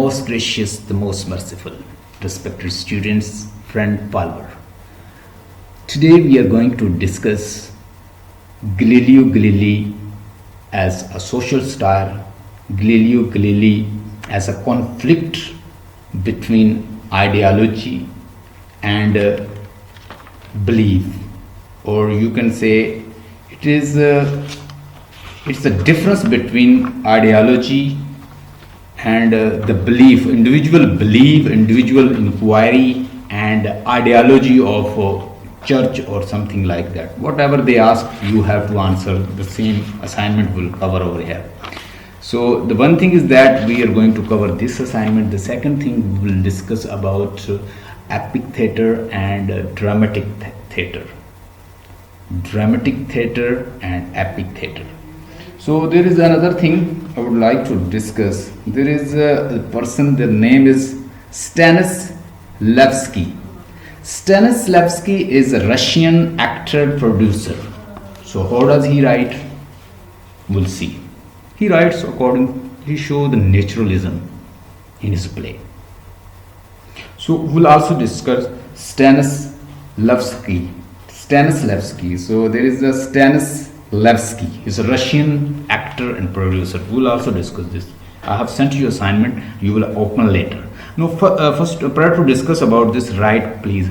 most gracious, the most merciful, respected students, friend Palmer. Today we are going to discuss Galileo Galilei as a social star, Galileo Galilei as a conflict between ideology and belief, or you can say it's the difference between ideology and the belief, individual inquiry and ideology of church or something like that. Whatever they ask, you have to answer. The same assignment will cover over here. So the one thing is that we are going to cover this assignment. The second thing we will discuss about epic theater and dramatic theater. Dramatic theater and epic theater. So there is another thing I would like to discuss. There is a person, their name is Stanislavski. Stanislavski is a Russian actor producer. So how does he write? We'll see. He writes he shows the naturalism in his play. So we'll also discuss Stanislavski. So there is a Stanislavski. He's a Russian actor and producer. We'll also discuss this. I have sent you assignment. You will open later. Now, first, prior to discuss about this, write please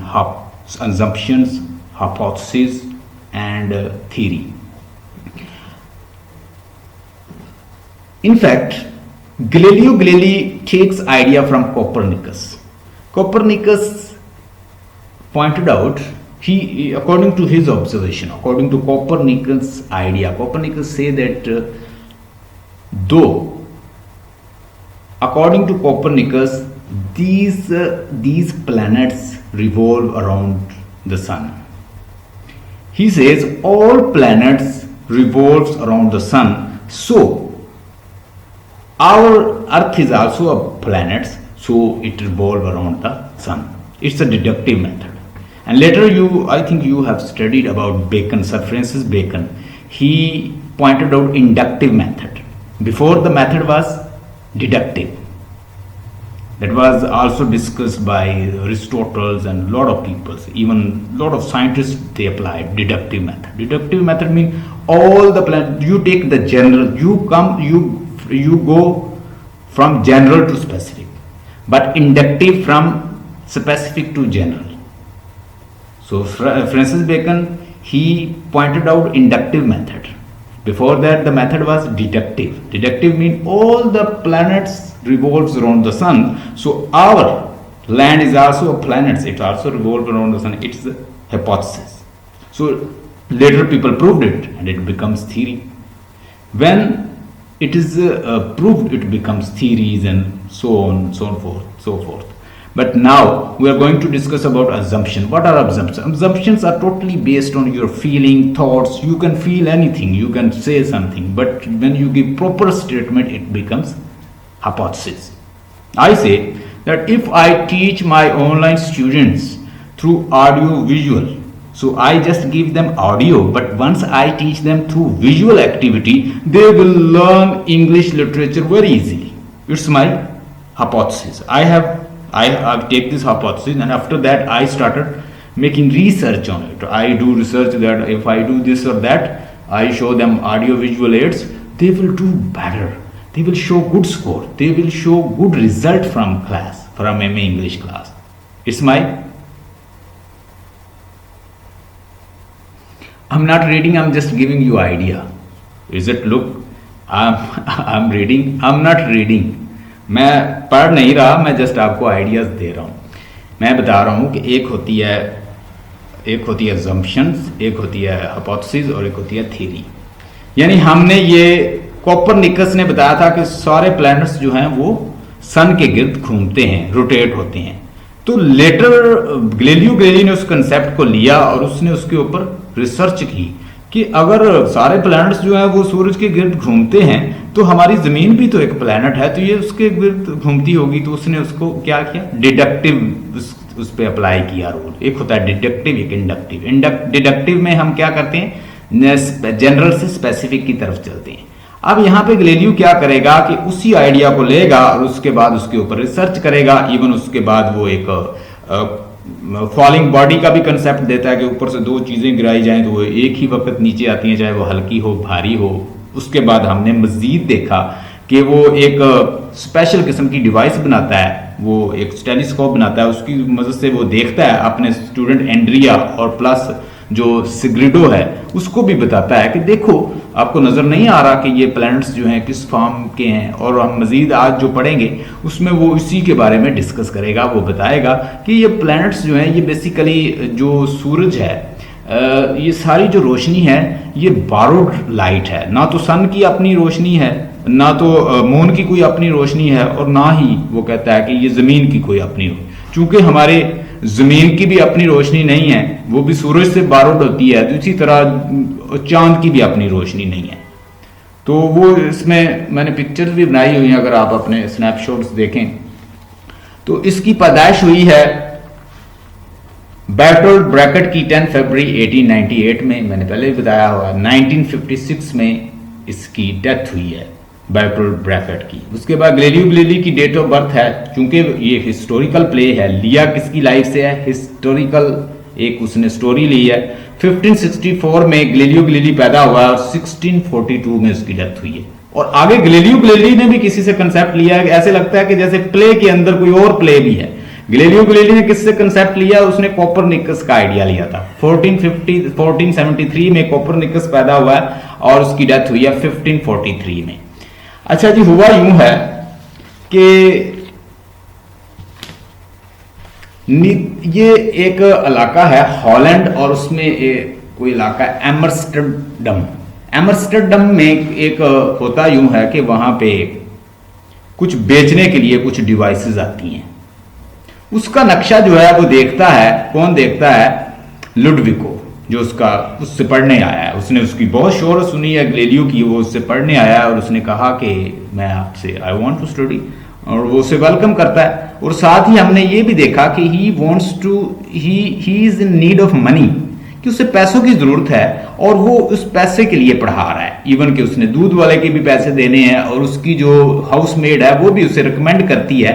assumptions, hypothesis, and theory. In fact, Galileo Galilei takes idea from Copernicus. Copernicus pointed out, according to his observation, according to Copernicus' idea, Copernicus say that though, according to Copernicus, these planets revolve around the sun. He says all planets revolves around the sun. So our Earth is also a planet, so it revolves around the sun. It's a deductive method. And later I think you have studied about Bacon, Sir Francis Bacon. He pointed out inductive method. Before the method was deductive. That was also discussed by Aristotle and a lot of people, even a lot of scientists, they applied deductive method. Deductive method means all the planets, you take the general, you go from general to specific, but inductive from specific to general. So Francis Bacon, he pointed out inductive method. Before that the method was deductive. Deductive means all the planets revolves around the sun. So our land is also a planet. It also revolves around the sun. It's a hypothesis. So later people proved it and it becomes theory. When it is proved, it becomes theories and so on, so forth. But now we are going to discuss about assumption. What are assumptions? Assumptions are totally based on your feeling, thoughts. You can feel anything, you can say something, but when you give proper statement, it becomes hypothesis. I say that if I teach my online students through audio visual, so I just give them audio, but once I teach them through visual activity, they will learn English literature very easily. It's my hypothesis. I take this hypothesis, and after that I started making research on it. I do research that if I do this or that, I show them audio visual aids, they will do better. They will show good score. They will show good result from MA English class. I'm not reading, I'm just giving you idea. Is it look, I'm reading, I'm not reading. मैं पढ़ नहीं रहा, मैं just आपको ideas दे रहा हूँ. मैं बता रहा हूँ कि एक होती है assumptions, एक होती है hypothesis और एक होती है theory. यानी हमने ये कोपरनिकस ने बताया था कि सारे प्लैनेट्स जो हैं वो सन के गिर्द घूमते हैं, रोटेट होते हैं. तो लेटर गैलीलियो गैलीली ने उस कंसेप्ट को लिया और उसने उसके ऊपर रिसर्च की कि अगर सारे प्लैनेट्स जो हैं वो सूरज के गिर्द घूमते हैं तो हमारी जमीन भी तो एक प्लैनेट है, तो ये उसके गिर्द घूमती होगी. तो उसने उसको क्या किया, डिडक्टिव उस पर अप्लाई किया रूल. एक होता है डिडक्टिव, एक इंडक्टिव. डिडक्टिव में हम क्या करते हैं, जनरल से स्पेसिफिक की तरफ चलते हैं. अब यहाँ पे गैलीलियो क्या करेगा कि उसी आइडिया को लेगा और उसके बाद उसके ऊपर रिसर्च करेगा। इवन उसके बाद वो एक फॉलिंग बॉडी का भी कंसेप्ट देता है कि ऊपर से दो चीजें गिराई जाएं तो वो एक ही वक्त नीचे आती हैं, चाहे वो हल्की हो भारी हो। उसके बाद हमने मजीद देखा कि वो एक स्पेशल किस्म की डिवाइस बनाता है, वो एक टेलीस्कोप बनाता है, उसकी मदद से वो देखता है अपने स्टूडेंट एंड्रिया और प्लस जो सिग्रिडो है उसको भी बताता है कि देखो आपको नजर नहीं आ रहा कि ये प्लैनेट्स जो हैं किस फॉर्म के हैं। और हम मजीद आज जो पढ़ेंगे उसमें वो इसी के बारे में डिस्कस करेगा। वो बताएगा कि ये प्लैनेट्स जो हैं ये बेसिकली जो सूरज है, ये सारी जो रोशनी है ये बारोड लाइट है, ना तो सन की अपनी रोशनी है, ना तो मून की कोई अपनी रोशनी है, और ना ही वो कहता है कि ये जमीन की कोई अपनी। चूंकि हमारे जमीन की भी अपनी रोशनी नहीं है, वो भी सूरज से बारोड होती है, तो इसी तरह चांद की भी अपनी रोशनी नहीं है। तो वो इसमें मैंने पिक्चर्स भी बनाई हुई हैं, अगर आप अपने स्नैपशॉट्स देखें तो इसकी पैदाइश हुई है बर्टोल्ट ब्रैकेट की 10 फरवरी 1898 में। मैंने पहले भी बताया हुआ 1956 में इसकी डेथ हुई है बर्टोल्ट ब्रैकेट की। उसके बाद गैलीलियो गैलीली की डेट ऑफ बर्थ है, चूंकि ये हिस्टोरिकल प्ले है, लिया किसकी लाइफ से है, हिस्टोरिकल एक उसने स्टोरी ली है। 1564 में गैलीलियो गैलीली पैदा हुआ और 1642 में उसकी डेथ हुई है। और आगे गैलीलियो गैलीली ने भी किसी से कंसेप्ट लिया है, ऐसे लगता है कि जैसे प्ले के अंदर कोई और प्ले भी है। गैलीलियो गैलीली ने किससे कंसेप्ट लिया, उसने कोपरनिकस का आइडिया लिया था। 1473 में कोपरनिकस पैदा हुआ है और उसकी डेथ हुई है 1543 में। अच्छा जी, हुआ यूं है कि ये एक इलाका है हॉलैंड और उसमें कोई इलाका है एमस्टरडम। एमस्टरडम में एक होता यूं है कि वहां पे कुछ बेचने के लिए कुछ डिवाइसेस आती हैं। उसका नक्शा जो है वो देखता है, कौन देखता है, लुडविको, जो उससे पढ़ने आया है। उसने उसकी बहुत शोहरत सुनी है गैलीलियो की, वो उससे पढ़ने आया है और उसने कहा कि मैं आपसे आई वांट टू स्टडी, और वो उसे वेलकम करता है। और साथ ही हमने ये भी देखा कि he is in need of money, कि उसे पैसों की जरूरत है और वो उस पैसे के लिए पढ़ा रहा है। इवन कि उसने दूध वाले के भी पैसे देने हैं और उसकी जो हाउसमेड है वो भी उसे रिकमेंड करती है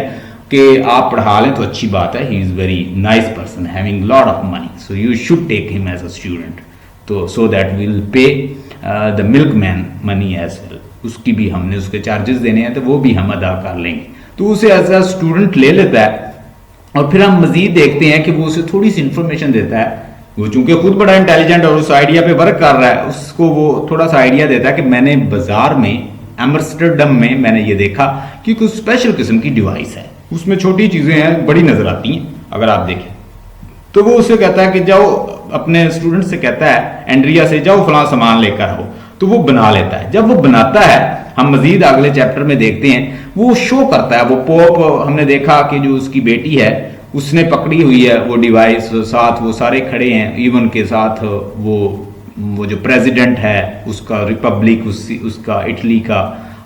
कि आप पढ़ा लें तो अच्छी बात है, he is very nice person having lot of money, so you should take him as a student, तो so that will pay the milkman money as well. उसकी भी हमने उसके चार्जेस देने हैं तो वो भी हम अदा कर लेंगे। तो उसे एज अ स्टूडेंट ले लेता है और फिर हम मजीद देखते हैं कि वो उसे थोड़ी सी इंफॉर्मेशन देता है। वो चूंकि खुद बड़ा इंटेलिजेंट और उस आइडिया पे वर्क कर रहा है, उसको वो थोड़ा सा आइडिया देता है कि मैंने बाजार में एम्स्टर्डम में मैंने ये देखा कि कुछ स्पेशल किस्म की डिवाइस है, उसमें छोटी चीजें हैं, बड़ी नजर आती हैं अगर आप देखें। तो वो उसे कहता है कि जाओ, अपने स्टूडेंट से कहता है एंड्रिया से, जाओ फलां सामान लेकर आओ। तो वो बना लेता है। जब वो बनाता है, हम मजीद अगले चैप्टर में देखते हैं, वो शो करता है। वो पॉप हमने देखा कि जो उसकी बेटी है उसने पकड़ी हुई है वो डिवाइस, साथ वो सारे खड़े हैं, इवन के साथ वो जो प्रेसिडेंट है उसका, रिपब्लिक उसका इटली का,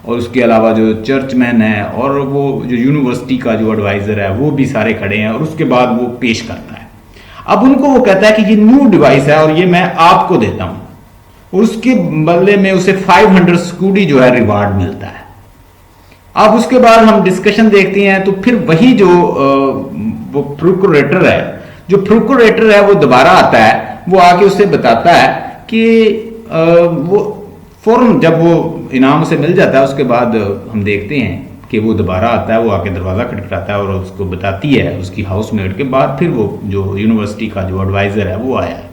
और उसके अलावा जो चर्चमैन है और वो जो यूनिवर्सिटी का जो एडवाइजर है वो भी सारे खड़े हैं। और उसके बाद वो पेश करता है। अब उनको वो कहता है कि ये न्यू डिवाइस है और ये मैं आपको देता हूं, और उसके बदले में उसे 500 स्कूडी जो है रिवार्ड मिलता है। अब उसके बाद हम डिस्कशन देखते हैं, तो फिर वही जो वो प्रोक्यूरेटर है वो दोबारा आता है। वो आके उसे बताता है कि वो फौरन जब वो इनाम उसे मिल जाता है, उसके बाद हम देखते हैं कि वो दोबारा आता है, वो आके दरवाज़ा खटखटाता है और उसको बताती है उसकी हाउसमेट के बाद फिर वो जो यूनिवर्सिटी का जो एडवाइज़र है वो आया है।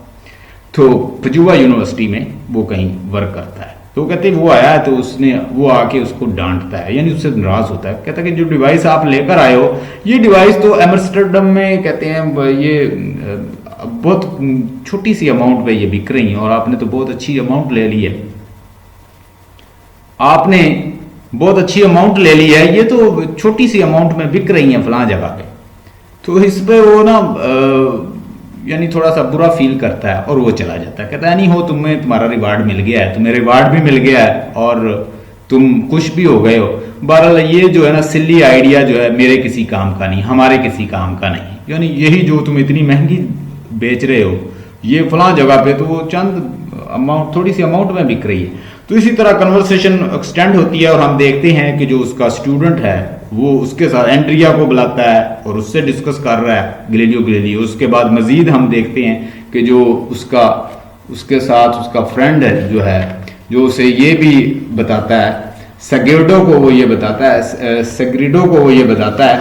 तो पजुआ यूनिवर्सिटी में वो कहीं वर्क करता है। तो कहते हैं वो आया है, तो वो आके उसको डांटता है, यानी उससे नाराज होता है। कहता है कि जो डिवाइस आप लेकर आए हो, ये डिवाइस तो एम्स्टर्डम में कहते हैं ये बहुत छोटी सी अमाउंट पे ये बिक रही है, और आपने तो बहुत अच्छी अमाउंट ले ली है, आपने बहुत अच्छी अमाउंट ले ली है, ये तो छोटी सी अमाउंट में बिक रही है फलां जगह पे। तो इस पे वो ना यानी थोड़ा सा बुरा फील करता है और वो चला जाता है। कहता है नहीं हो, तुम्हारा रिवार्ड मिल गया है, तुम्हें रिवार्ड भी मिल गया है और तुम खुश भी हो गए हो। बहरहाल ये जो है ना सिली आइडिया जो है मेरे किसी काम का नहीं, हमारे किसी काम का नहीं, यानी यही जो तुम इतनी महंगी बेच रहे हो ये फलां जगह पे, तो वो चंद अमाउंट, थोड़ी सी अमाउंट में बिक रही है। तो इसी तरह कन्वर्सेशन एक्सटेंड होती है और हम देखते हैं कि जो उसका स्टूडेंट है वो उसके साथ एंड्रिया को बुलाता है और उससे डिस्कस कर रहा है गैलीलियो गैलीली। उसके बाद मजीद हम देखते हैं कि जो उसके साथ उसका फ्रेंड है जो उसे ये भी बताता है, सेग्रेडो को वो ये बताता है, सेग्रेडो को वो ये बताता है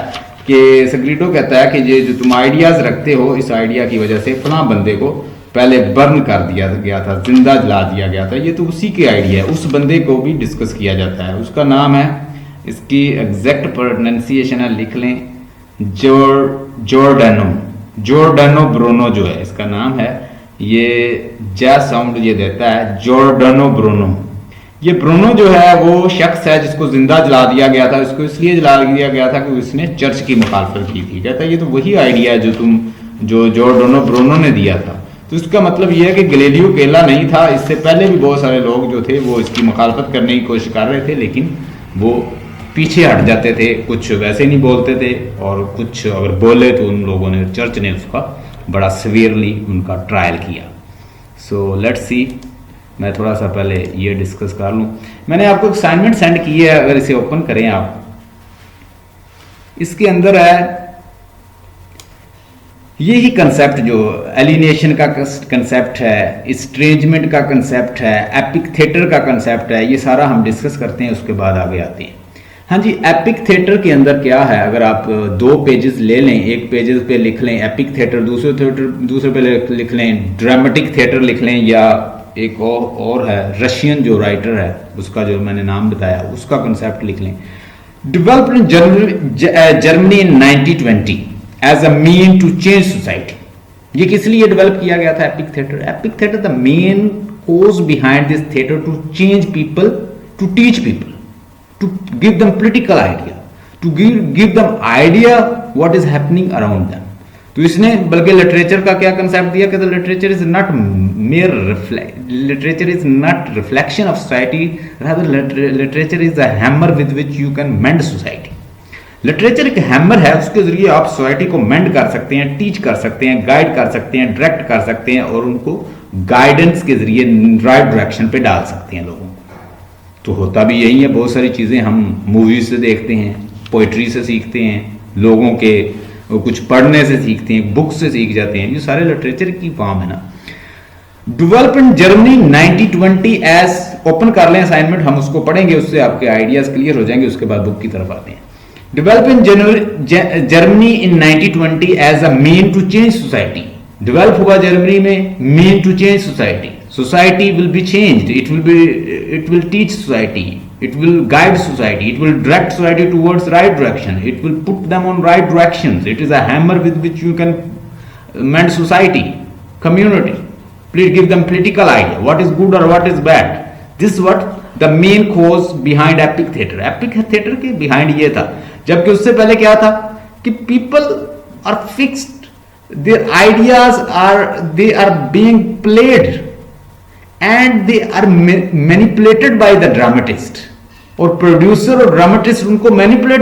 कि सेग्रेडो कहता है कि ये जो तुम आइडियाज़ रखते हो, इस आइडिया की वजह से फलां बंदे को पहले बर्न कर दिया गया था, जिंदा जला दिया गया था, ये तो उसी के आइडिया है। उस बंदे को भी डिस्कस किया जाता है। उसका नाम है, इसकी एग्जैक्ट प्रोनाउंसिएशन है, लिख लें, जॉर्डानो ब्रूनो जो है इसका नाम है। ये जैज साउंड ये देता है, जॉर्डानो ब्रूनो। ये ब्रूनो जो है वो शख्स है जिसको जिंदा जला दिया गया था। उसको इसलिए जला दिया गया था कि उसने चर्च की मुखालफत की थी। कहता है ये तो वही आइडिया है जो जॉर्डानो ब्रूनो ने दिया था। तो इसका मतलब यह है कि गैलीलियो अकेला नहीं था, इससे पहले भी बहुत सारे लोग जो थे वो इसकी मुखालफत करने की कोशिश कर रहे थे, लेकिन वो पीछे हट जाते थे, कुछ वैसे नहीं बोलते थे और कुछ अगर बोले तो उन लोगों ने, चर्च ने उसका बड़ा सीवियरली उनका ट्रायल किया। सो लेट्स सी, मैं थोड़ा सा पहले ये डिस्कस कर लूँ। मैंने आपको असाइनमेंट सेंड की है, अगर इसे ओपन करें आप, इसके अंदर है यही कंसेप्ट जो एलिनेशन का कंसेप्ट है, इस्ट्रेंजमेंट का कंसेप्ट है, एपिक थिएटर का कंसेप्ट है, ये सारा हम डिस्कस करते हैं, उसके बाद आगे आते हैं। हाँ जी, एपिक थिएटर के अंदर क्या है, अगर आप 2 पेजेस ले लें, एक पेजेस पे लिख लें एपिक थिएटर, दूसरे पे लिख लें ड्रामेटिक थिएटर लिख लें, या एक और है रशियन जो राइटर है उसका जो मैंने नाम बताया उसका कंसेप्ट लिख लें। Developed in Germany in 1920 as a mean to change society. ये किस लिए डेवलप किया गया था epic theatre? Epic theatre the main cause behind this theatre to change people, to teach people, to give them political idea, to give them idea what is happening around them. तो इसने बल्कि literature का क्या concept दिया कि the literature is not mere literature is not reflection of society, rather literature is a hammer with which you can mend society. Literature एक hammer है, उसके जरिए आप सोसाइटी को मेंड कर सकते हैं, टीच कर सकते हैं, गाइड कर सकते हैं, डायरेक्ट कर सकते हैं और उनको गाइडेंस के जरिए राइट डायरेक्शन पे डाल सकते हैं लोगों को। तो होता भी यही है, बहुत सारी चीज़ें हम मूवीज से देखते हैं, पोइट्री से सीखते हैं, लोगों के कुछ पढ़ने से सीखते हैं, बुक से सीख जाते हैं, ये सारे लिटरेचर की फॉर्म है ना। Develop in Germany 1920 as, open कर लें असाइनमेंट, हम उसको पढ़ेंगे, उससे आपके आइडियाज क्लियर हो जाएंगे, उसके बाद बुक की तरफ आते हैं। Develop in Germany in 1920 as a mean to change society. Develop हुआ जर्मनी में mean to change society. Society will be changed. It will teach society. It will guide society. It will direct society towards right direction. It will put them on right directions. It is a hammer with which you can mend society, community. Please give them political idea. What is good or what is bad. This is what the main cause behind epic theater. Epic theater के behind ये था। जबकि उससे पहले क्या था कि people are fixed, their ideas are being played and they are manipulated by the dramatist. और प्रोड्यूसर और ड्रामेटिस्ट उनको मैनिपुलेट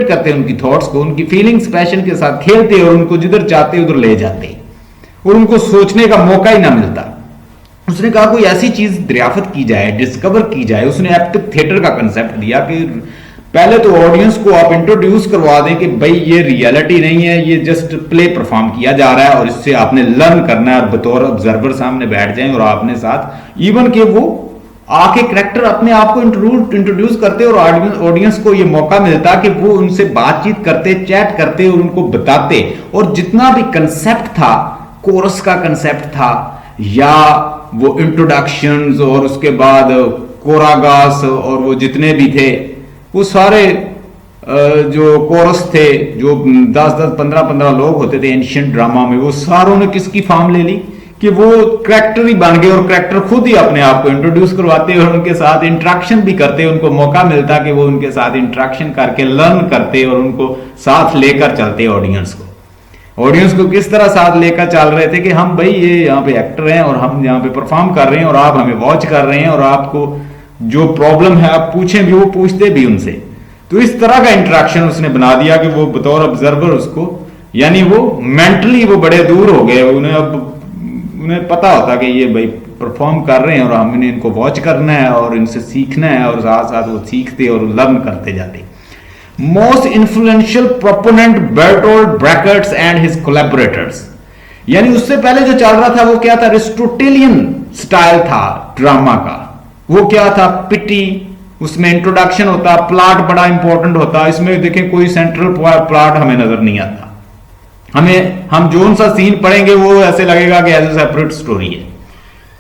करते हैं, उनकी थॉट्स को, उनकी फीलिंग्स, पैशन के साथ खेलते हैं और उनको जिधर चाहते उधर ले जाते और उनको सोचने का मौका ही ना मिलता। उसने कहा कोई ऐसी चीज दरियाफत की जाए, डिस्कवर की जाए। उसने एपिक थिएटर का कंसेप्ट दिया कि पहले तो ऑडियंस को आप इंट्रोड्यूस करवा दें कि भाई ये रियलिटी नहीं है, ये जस्ट प्ले परफॉर्म किया जा रहा है और इससे आपने लर्न करना है और बतौर ऑब्जर्वर सामने बैठ जाएं और आपने साथ इवन के वो आके करेक्टर अपने आप को इंट्रोड्यूस करते और ऑडियंस को ये मौका मिलता कि वो उनसे बातचीत करते, चैट करते और उनको बताते। और जितना भी कंसेप्ट था, कोरस का कंसेप्ट था या वो इंट्रोडक्शंस और उसके बाद कोरागास और वो जितने भी थे, वो सारे जो कोरस थे, जो 10-10, 15-15 लोग होते थे एंशिएंट ड्रामा में, वो सारों ने किसकी फॉर्म ले ली कि वो करेक्टर ही बन गए और करेक्टर खुद ही अपने आप को इंट्रोड्यूस करवाते और उनके साथ इंटरेक्शन भी करते, उनको मौका मिलता कि वो उनके साथ इंटरेक्शन करके लर्न करते और उनको साथ लेकर चलते ऑडियंस को किस तरह साथ लेकर चल रहे थे कि हम भाई ये यहाँ पे एक्टर हैं और हम यहाँ पे परफॉर्म कर रहे हैं और आप हमें वॉच कर रहे हैं और आपको जो प्रॉब्लम है आप पूछें भी, वो पूछते भी उनसे। तो इस तरह का इंटरेक्शन उसने बना दिया कि वो बतौर ऑब्जर्वर उसको, यानी वो मेंटली वो बड़े दूर हो गए, उन्हें पता होता कि ये भाई परफॉर्म कर रहे हैं और हमने इनको वॉच करना है और इनसे सीखना है और साथ साथ वो सीखते और लर्न करते जाते। Most influential proponent Bertolt Brecht's and his collaborators, यानी उससे पहले जो चल रहा था वो क्या था, एरिस्टोटेलियन स्टाइल था ड्रामा का। वो क्या था, पिटी, उसमें इंट्रोडक्शन होता, प्लॉट बड़ा इंपॉर्टेंट होता। इसमें देखें कोई सेंट्रल प्लॉट हमें नजर नहीं आता। हम जोन सा सीन पढ़ेंगे वो ऐसे लगेगा कि एज ए सेपरेट स्टोरी है,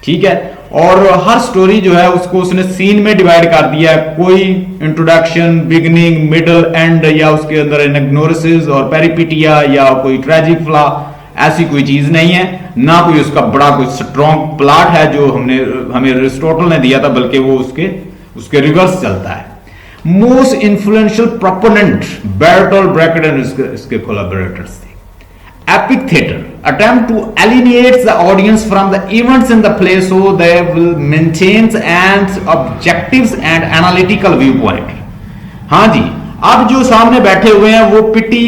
ठीक है। और हर स्टोरी जो है उसको उसने सीन में डिवाइड कर दिया है। कोई इंट्रोडक्शन, बिगिनिंग, मिडल, एंड, या उसके अंदर एनाग्नोसिस और पेरिपिटिया या कोई ट्रेजिक फ्ला, ऐसी कोई चीज नहीं है। ना कोई उसका बड़ा कोई स्ट्रॉन्ग प्लॉट है जो हमें अरिस्टोटल ने दिया था, बल्कि वो उसके रिवर्स चलता है। Most influential proponent Bertolt Brecht and इसके कोलैबोरेटर्स थे। Epic theater attempt to alienate the audience from the events in the play so they will maintain an objectives and analytical viewpoint। हाँ जी, अब जो सामने बैठे हुए हैं वो पिटी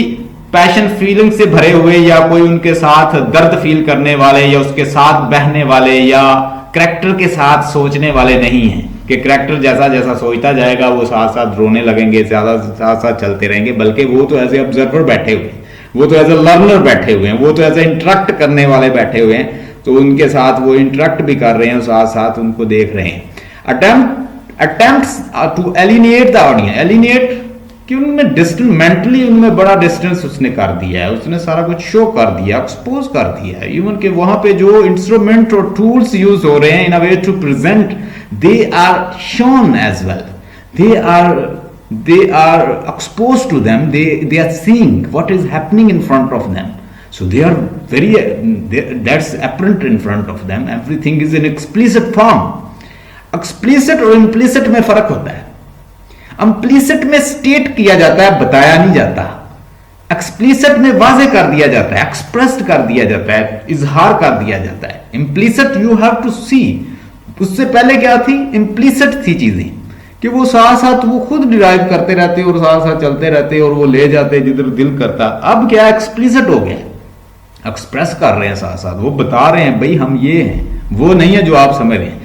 पैशन फीलिंग से भरे हुए, या कोई उनके साथ दर्द फील करने वाले, या उसके साथ बहने वाले, या करेक्टर के साथ सोचने वाले नहीं हैं कि करेक्टर जैसा जैसा सोचता जाएगा वो साथ साथ रोने लगेंगे, ज्यादा साथ साथ चलते रहेंगे, बल्कि वो तो एज ए ऑब्जर्वर बैठे हुए, वो तो एज ए लर्नर बैठे हुए हैं, वो तो एज ए इंटरेक्ट करने वाले बैठे हुए हैं। तो उनके साथ वो इंटरेक्ट भी कर रहे हैं और साथ साथ उनको देख रहे हैं। Attempts to alienate the audience, alienate कि उनमें डिस्टेंस, मेंटली उनमें बड़ा डिस्टेंस उसने कर दिया है, उसने सारा कुछ शो कर दिया, एक्सपोज कर दिया है। इवन के वहां पे जो इंस्ट्रूमेंट और टूल्स यूज हो रहे हैं in a way to present, they are shown as well, they are exposed to them, they are seeing what is happening in front of them, so they are that's apparent in front of them, everything is in explicit form। explicit और implicit में फर्क होता है। implicit में state किया जाता है, बताया नहीं जाता। explicit में वाज़े कर दिया जाता है, expressed कर दिया जाता है, इजहार कर दिया जाता है। implicit you have to see, उससे पहले क्या थी, implicit थी चीजें कि वो साथ साथ वो खुद डिराइव करते रहते और साथ साथ चलते रहते और वो ले जाते जिधर दिल करता। अब क्या एक्सप्लिसिट हो गया, एक्सप्रेस कर रहे हैं साथ साथ, वो बता रहे हैं भाई हम ये हैं, वो नहीं है जो आप समझ रहे हैं।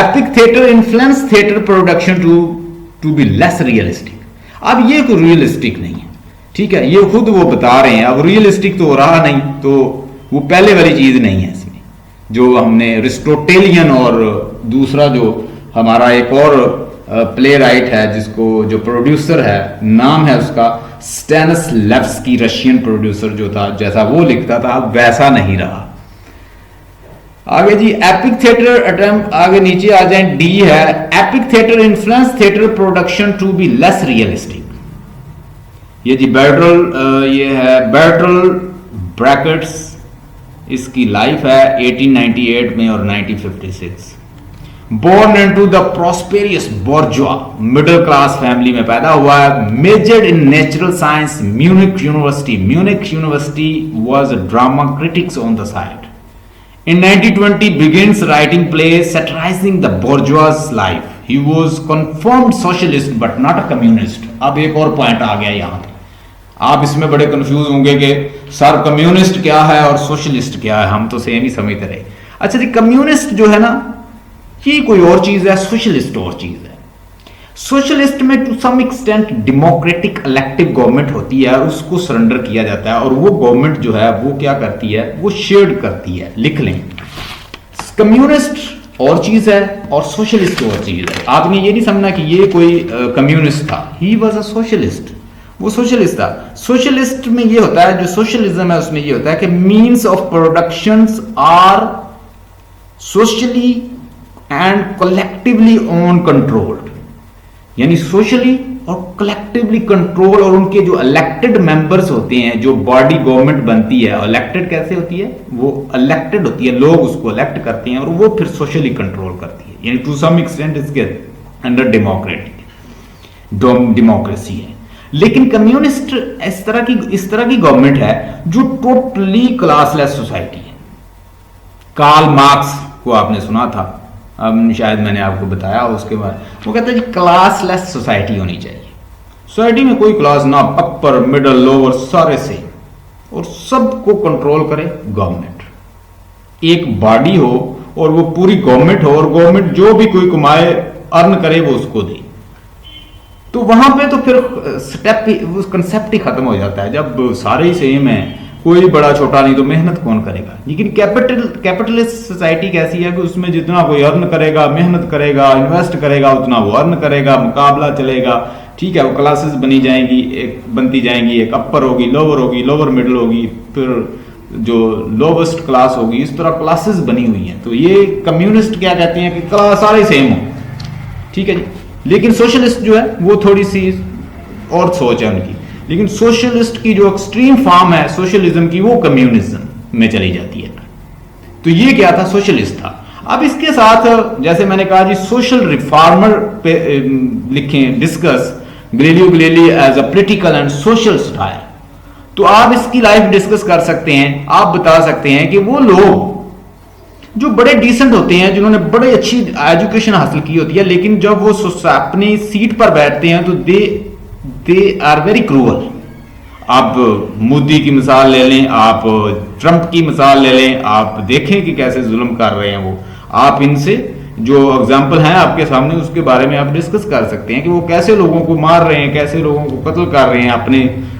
Epic theatre influence theatre production to be less realistic. अब ये कोई रियलिस्टिक नहीं है, ठीक है, ये खुद वो बता रहे हैं। अब रियलिस्टिक तो रहा नहीं, तो वो पहले वाली चीज नहीं है इसमें जो हमने एरिस्टोटेलियन, और दूसरा जो हमारा एक और प्ले राइट है जिसको जो प्रोड्यूसर है, नाम है उसका स्टैनिस्लैव्स्की, रशियन प्रोड्यूसर जो था, जैसा वो लिखता था अब वैसा नहीं रहा। आगे जी, एपिक थिएटर अटेम्प्ट, आगे नीचे आ जाए, डी है, epic theatre influence theatre production to be less realistic. ये जी ये है बर्टोल्ड ब्रैकेट्स, इसकी लाइफ है 1898 में और 1956। Born into the prosperous bourgeois middle class family में पैदा हुआ है। Majored in natural science, Munich University. Munich University was a drama critics on the side. In 1920 begins writing plays satirizing the bourgeois life. He was confirmed socialist but not a communist. अब एक और point आ गया यहाँ पे, आप इसमें बड़े confuse होंगे कि सर कम्युनिस्ट क्या है और सोशलिस्ट क्या है, हम तो सेम ही समझते रहे। अच्छा जी, कम्युनिस्ट जो है ना ये कोई और चीज है, सोशलिस्ट और चीज है। सोशलिस्ट में to some extent democratic elective government होती है, उसको सरेंडर किया जाता है, और वो गवर्नमेंट जो है वो क्या करती है, वो शेयर्ड करती है। लिख लें, कम्युनिस्ट और चीज है और सोशलिस्ट और चीज है। आपने ये नहीं समझना कि ये कोई कम्युनिस्ट था, ही वॉज अ सोशलिस्ट, वो सोशलिस्ट था। सोशलिस्ट में ये होता है, जो सोशलिज्म है उसमें ये होता है कि means of production are socially and collectively on controlled, यानी सोशली और कलेक्टिवली कंट्रोल, और उनके जो इलेक्टेड मेंबर्स होते हैं, जो बॉडी गवर्नमेंट बनती है, इलेक्टेड कैसे होती है, वो इलेक्टेड होती है, लोग उसको इलेक्ट करते हैं और वो फिर सोशली कंट्रोल करती है, यानी टू सम एक्सटेंट इसके अंडर डेमोक्रेसी है। लेकिन कम्युनिस्ट इस तरह की गवर्नमेंट है जो टोटली क्लासलेस सोसाइटी है। कार्ल मार्क्स को आपने सुना था, अब शायद मैंने आपको बताया उसके बाद, वो कहता है जी क्लासलेस सोसाइटी होनी चाहिए। सोसाइटी में कोई क्लास ना, अपर मिडल लोअर सारे सेम, और सबको कंट्रोल करे गवर्नमेंट। एक बॉडी हो और वो पूरी गवर्नमेंट हो और गवर्नमेंट जो भी कोई कमाए अर्न करे वो उसको दे। तो वहां पे तो फिर स्टेप ही, वो कंसेप्ट ही खत्म हो जाता है। जब सारे ही सेम है, कोई बड़ा छोटा नहीं, तो मेहनत कौन करेगा। लेकिन कैपिटलिस्ट सोसाइटी कैसी है कि उसमें जितना कोई अर्न करेगा, मेहनत करेगा, इन्वेस्ट करेगा, उतना वो अर्न करेगा, मुकाबला चलेगा। ठीक है, वो क्लासेस बनती जाएंगी, एक अपर होगी, लोअर मिडिल होगी, फिर जो लोवेस्ट क्लास होगी, इस तरह क्लासेस बनी हुई हैं। तो ये कम्युनिस्ट क्या कहते हैं कि सारे सेम हो, ठीक है जी। लेकिन सोशलिस्ट जो है वो थोड़ी सी और सोच है उनकी। लेकिन सोशलिस्ट की जो एक्सट्रीम फॉर्म है सोशलिज्म की, वो कम्युनिज्म में चली जाती है। तो ये क्या था, सोशलिस्ट था। अब इसके साथ जैसे मैंने कहा जी, सोशल रिफॉर्मर पे लिखें discuss Galileo Galilei as a political and social style. तो आप इसकी लाइफ डिस्कस कर सकते हैं। आप बता सकते हैं कि वो लोग जो बड़े डिसेंट होते हैं, जिन्होंने बड़ी अच्छी एजुकेशन हासिल की होती है, लेकिन जब वो अपनी सीट पर बैठते हैं तो दे आर वेरी क्रूअल। आप मोदी की मिसाल ले लें, आप ट्रंप की मिसाल ले लें, आप देखें कि कैसे जुल्म कर रहे हैं वो। आप इनसे जो एग्जाम्पल हैं आपके सामने, उसके बारे में आप डिस्कस कर सकते हैं कि वो कैसे लोगों को मार रहे हैं, कैसे लोगों को कत्ल कर रहे हैं अपने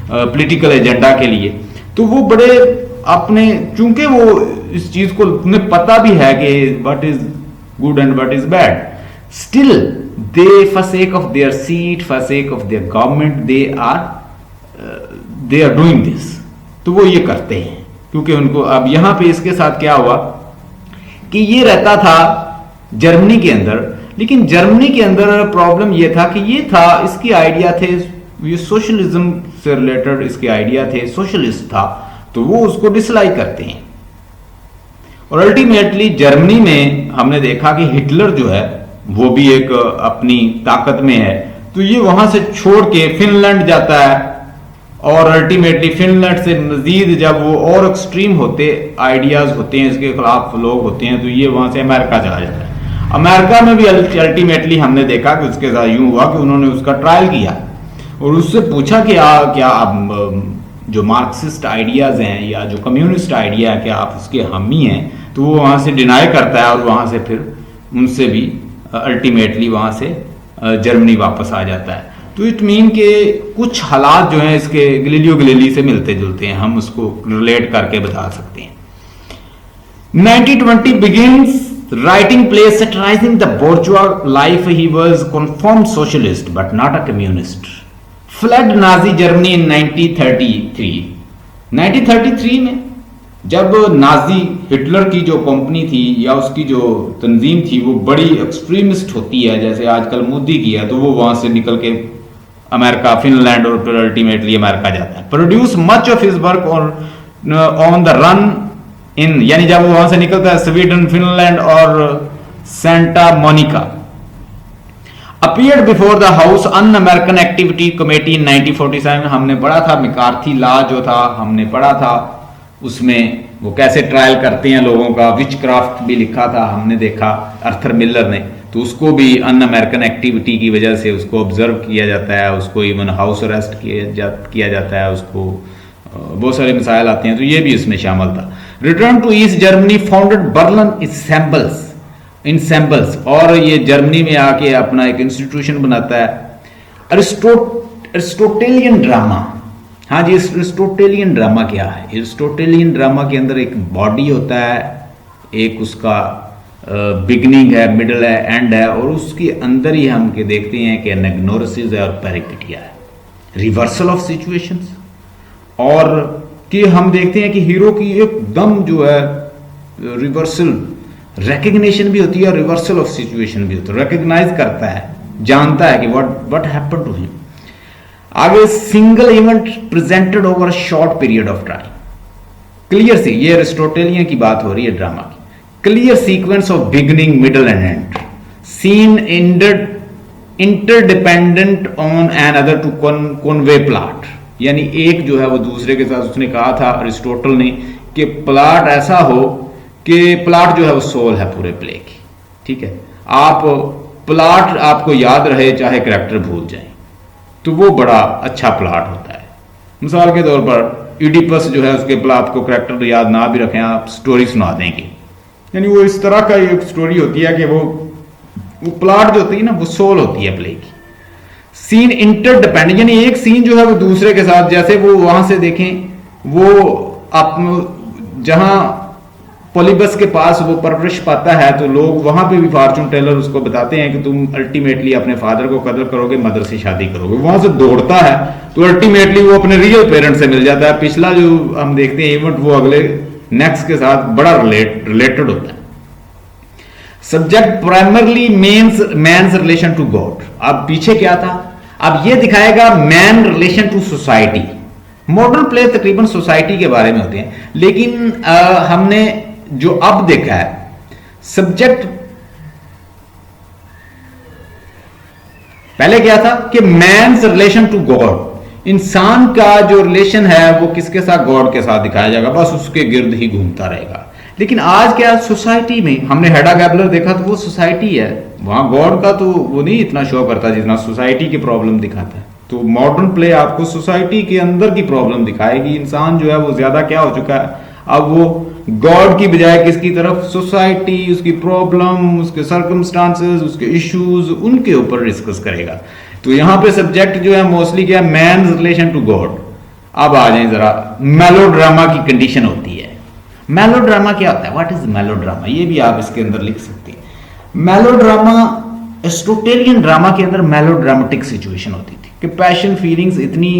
पॉलिटिकल एजेंडा के लिए। तो वो बड़े अपने, चूंकि वो इस चीज को उन्हें पता भी है कि what is good and what is bad, still they for sake of their seat, for sake of their government, they are doing this. तो वो ये करते हैं क्योंकि उनको, अब यहां पे इसके साथ क्या हुआ कि ये रहता था जर्मनी के अंदर। लेकिन जर्मनी के अंदर प्रॉब्लम ये था कि ये था, इसके आइडिया थे, ये सोशलिज्म से रिलेटेड इसके आइडिया थे, सोशलिस्ट था, तो वो उसको डिसलाइक करते हैं। और अल्टीमेटली जर्मनी में हमने देखा कि हिटलर जो है वो भी एक अपनी ताकत में है, तो ये वहां से छोड़ के फिनलैंड जाता है, और अल्टीमेटली फिनलैंड से मजीद जब वो और एक्सट्रीम होते आइडियाज होते हैं, इसके खिलाफ लोग होते हैं, तो ये वहां से अमेरिका चला जाता है। अमेरिका में भी अल्टीमेटली हमने देखा कि उसके साथ यूं हुआ कि उन्होंने उसका ट्रायल किया और उससे पूछा कि क्या आप जो मार्क्सिस्ट आइडियाज हैं या जो कम्युनिस्ट आइडिया है, क्या आप उसके हामी हैं? तो वो वहां से डिनाई करता है और वहां से फिर उनसे भी अल्टीमेटली वहां से जर्मनी वापस आ जाता है। तो इट मीन के कुछ हालात जो हैं इसके गैलीलियो गैलीली से मिलते जुलते हैं, हम उसको रिलेट करके बता सकते हैं। 1920 begins writing plays satirizing the bourgeois life. He was confirmed socialist but not a communist. Fled Nazi Germany in 1933. 1933 में जब नाजी हिटलर की जो कंपनी थी या उसकी जो तंजीम थी वो बड़ी एक्सट्रीमिस्ट होती है, जैसे आजकल मोदी की है, तो वो वहां से निकल के अमेरिका, फिनलैंड और फिर अल्टीमेटली अमेरिका जाता है। Produce much of his work on the run in, यानी जब वो वहां से निकलता है स्वीडन, फिनलैंड और Santa Monica. Appeared before the House Un American Activity Committee in 1947। हमने पढ़ा था मैकार्थी लॉ जो था, हमने पढ़ा था उसमें वो कैसे ट्रायल करते हैं लोगों का, विच क्राफ्ट भी लिखा था, हमने देखा आर्थर मिलर ने। तो उसको भी अन अमेरिकन एक्टिविटी की वजह से उसको ऑब्जर्व किया जाता है, उसको इवन हाउस अरेस्ट किया जाता है, उसको बहुत सारे मिसाइल आते हैं, तो ये भी उसमें शामिल था। Return to East Germany, founded Berlin ensembles, और ये जर्मनी में आके अपना एक इंस्टीट्यूशन बनाता है। अरिस्टोटेलियन ड्रामा, हाँ जी, अरिस्टोटेलियन ड्रामा क्या है? अरिस्टोटेलियन ड्रामा के अंदर एक बॉडी होता है, एक उसका बिगनिंग है, मिडल है, एंड है, और उसके अंदर ही हम के देखते हैं कि एनाग्नोसिस है और पेरिपेटिया है, रिवर्सल ऑफ सिचुएशंस, और कि हम देखते हैं कि हीरो की एकदम जो है रिवर्सल, रिकग्निशन भी होती है और रिवर्सल ऑफ सिचुएशन भी होती है, रिकग्नाइज करता है, जानता है कि व्हाट हैपेंड टू हिम। आगे single event presented over a short period of time, clear see, ये अरिस्टोटेलियन की बात हो रही है ड्रामा की। Clear sequence of beginning, middle and end, scene interdependent on an other to convey plot, यानी एक जो है वो दूसरे के साथ, उसने कहा था अरिस्टोटल ने कि प्लॉट ऐसा हो कि प्लॉट जो है वो सोल है पूरे प्ले की, ठीक है। आप प्लॉट आपको याद रहे चाहे कैरेक्टर भूल जाए, तो वो बड़ा अच्छा प्लॉट होता है। मिसाल के तौर पर इडिपस जो है उसके प्लॉट को कैरेक्टर याद ना भी रखें, आप स्टोरी सुना देंगे, यानी वो इस तरह का एक स्टोरी होती है कि वो प्लॉट जो होती है ना वो सोल होती है प्ले की। सीन इंटरडिपेंडेंट, यानी एक सीन जो है वो दूसरे के साथ, जैसे वो वहां से देखें वो आप जहां पोलिबस के पास वो परवरिश पाता है तो लोग वहां पे भी फॉर्चून टेलर उसको बताते हैं कि तुम अल्टीमेटली अपने फादर को कदर करोगे, मदर से शादी करोगे। वहां से दौड़ता है तो अल्टीमेटली वो अपने रियल पेरेंट से मिल जाता है। पिछला जो हम देखते हैं इवेंट वो अगले नेक्स्ट के साथ बड़ा रिलेटेड होता है। Subject primarily man's relation to God. अब पीछे क्या था, अब ये दिखाएगा man relation to society. Modern play तकरीबन सोसाइटी के बारे में होते हैं, लेकिन हमने जो अब देखा है सब्जेक्ट, पहले क्या था कि मैन्स रिलेशन टू गॉड, इंसान का जो रिलेशन है वो किसके साथ, गॉड के साथ दिखाया जाएगा, बस उसके गिर्द ही घूमता रहेगा। लेकिन आज क्या सोसाइटी में, हमने हेडा गैबलर देखा तो वो सोसाइटी है, वहां गॉड का तो वो नहीं इतना शो करता जितना सोसाइटी की प्रॉब्लम दिखाता है। तो मॉडर्न प्ले आपको सोसाइटी के अंदर की प्रॉब्लम दिखाएगी। इंसान जो है वो ज्यादा क्या हो चुका है, अब वो गॉड की बजाय किसकी तरफ, सोसाइटी, उसकी प्रॉब्लम, उसके सर्कमस्टांसेस, उसके इश्यूज, उनके ऊपर डिस्कस करेगा। तो यहां पे सब्जेक्ट जो है मोस्टली क्या है, मैन रिलेशन टू गॉड। अब आ जाए जरा, मेलोड्रामा की कंडीशन होती है। मेलोड्रामा क्या होता है, व्हाट इज मेलोड्रामा, ये भी आप इसके अंदर लिख सकते हैं। मेलोड्रामा एरिस्टोटेलियन ड्रामा के अंदर मेलोड्रामेटिक सिचुएशन होती थी कि पैशन फीलिंग्स इतनी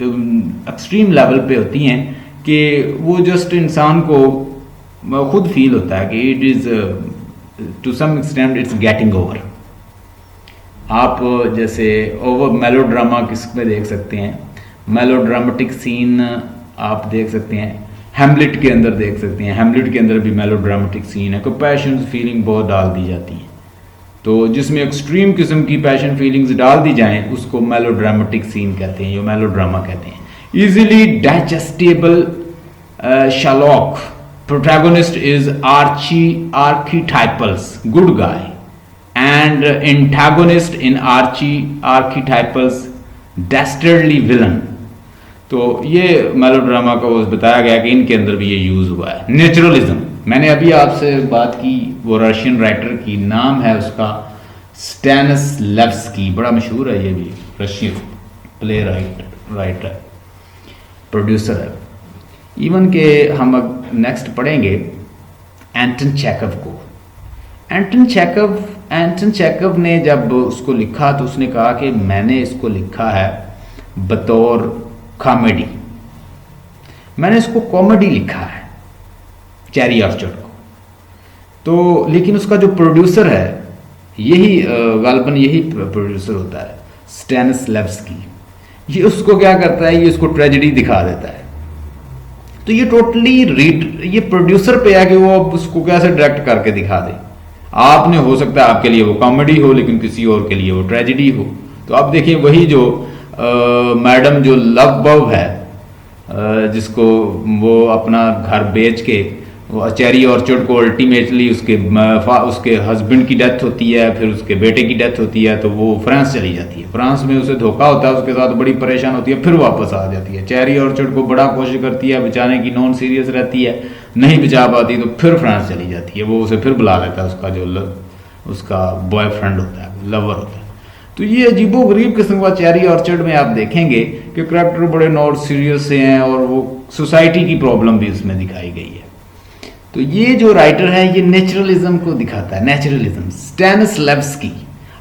एक्सट्रीम लेवल पे होती हैं कि वो जस्ट इंसान को खुद फील होता है कि it is to some extent it's getting over. आप जैसे ओवर मेलोड्रामा किस में देख सकते हैं, मेलोड्रामेटिक सीन आप देख सकते हैं हैमलेट के अंदर देख सकते हैं। हैमलेट के अंदर भी मेलोड्रामेटिक सीन है, को पैशन फीलिंग बहुत डाल दी जाती है। तो जिसमें एक्सट्रीम किस्म की पैशन फीलिंग्स डाल दी जाएं उसको मेलोड्रामेटिक सीन कहते हैं, जो मेलोड्रामा कहते हैं। Easily digestible schlock, protagonist is archetypals good guy and antagonist in archetypals dastardly villain। तो ये मेलोड्रामा को बताया गया कि इनके अंदर भी ये यूज हुआ है। नेचुरलिज्म, मैंने अभी आपसे बात की, वो रशियन राइटर की, नाम है उसका स्टैनिस्लैव्स्की, बड़ा मशहूर है ये भी, रशियन प्ले राइटर प्रोड्यूसर है। इवन के हम अब नेक्स्ट पढ़ेंगे एंटन चेखव को। एंटन चेखव ने जब उसको लिखा तो उसने कहा कि मैंने इसको लिखा है बतौर कॉमेडी, मैंने इसको कॉमेडी लिखा है, चेरी ऑर्चर्ड को। तो लेकिन उसका जो प्रोड्यूसर है यही गालबन यही प्रोड्यूसर होता है स्टैनिस्लैव्स्की, ये उसको क्या करता है, ये उसको ट्रेजेडी दिखा देता है। तो ये टोटली ये प्रोड्यूसर पे है कि वो उसको कैसे डायरेक्ट करके दिखा दे। आपने हो सकता है आपके लिए वो कॉमेडी हो लेकिन किसी और के लिए वो ट्रेजेडी हो। तो अब देखिए वही जो मैडम जो लव बव है, जिसको वो अपना घर बेच के वो चेरी ऑर्चर्ड को अल्टीमेटली उसके हस्बैंड की डेथ होती है, फिर उसके बेटे की डेथ होती है, तो वो फ्रांस चली जाती है। फ्रांस में उसे धोखा होता है, उसके साथ बड़ी परेशान होती है, फिर वापस आ जाती है। चेरी ऑर्चर्ड को बड़ा कोशिश करती है बचाने की, नॉन सीरियस रहती है, नहीं बचा पाती तो फिर फ्रांस चली जाती है। वो उसे फिर बुला लेता है, उसका जो उसका बॉयफ्रेंड होता है, लवर होता है। तो ये अजीबो गरीब किस्म का चेरी ऑर्चर्ड में आप देखेंगे कि करैक्टर बड़े नॉन सीरियस से हैं और वो सोसाइटी की प्रॉब्लम भी उसमें दिखाई गई है। तो ये जो राइटर है ये नेचुरलिज्म को दिखाता है। Naturalism, Stanislavski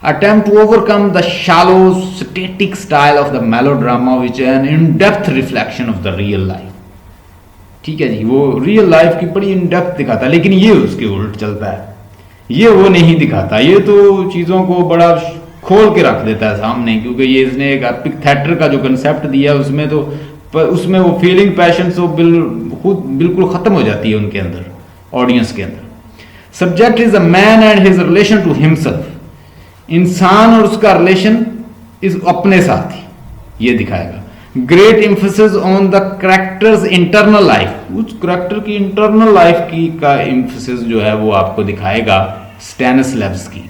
attempt to overcome the shallow static style of the melodrama which is an in-depth reflection of the real life। ठीक है जी, वो रियल लाइफ की बड़ी इन डेप्थ दिखाता है, लेकिन ये उसके उल्ट चलता है, ये वो नहीं दिखाता। ये तो चीज़ों को बड़ा खोल के रख देता है सामने, क्योंकि ये इसने एक एपिक थिएटर का जो कंसेप्ट दिया उसमें तो उसमें वो फीलिंग पैशन तो बिल्कुल ख़त्म हो जाती है उनके अंदर, ऑडियंस के अंदर। Subject is a man and his relation to himself, इंसान और उसका रिलेशन इस अपने साथ ही ये दिखाएगा। Great emphasis on the characters internal life, उस करैक्टर की इंटरनल लाइफ की का एम्फेसिस जो है वो आपको दिखाएगा स्टैनिस्लैव्स्की।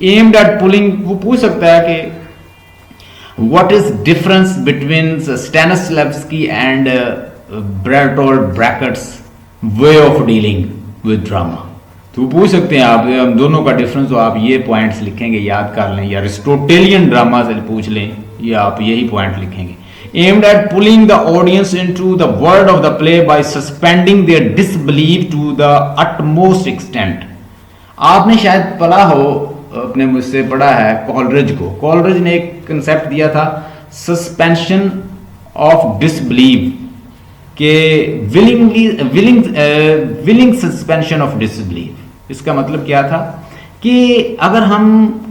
एम्ड एट पुलिंग, वो पूछ सकता है कि what is difference between Stanislavski and Bertolt Brecht's way of dealing with drama. तो पूछ सकते हैं आप, हम दोनों का डिफरेंस, तो आप ये पॉइंट्स लिखेंगे, याद कर लें, या अरिस्टोटेलियन ड्रामा से पूछ लें, या आप यही पॉइंट लिखेंगे। Aimed at pulling the audience into the world of the play by suspending their disbelief to the utmost extent. आपने शायद पढ़ा हो, अपने मुझसे पढ़ा है कॉलरिज को। कॉलरिज ने एक कंसेप्ट दिया था सस्पेंशन ऑफ डिसबिलीफ के विलिंग सस्पेंशन ऑफ डिसबिलीफ। इसका मतलब क्या था कि अगर हम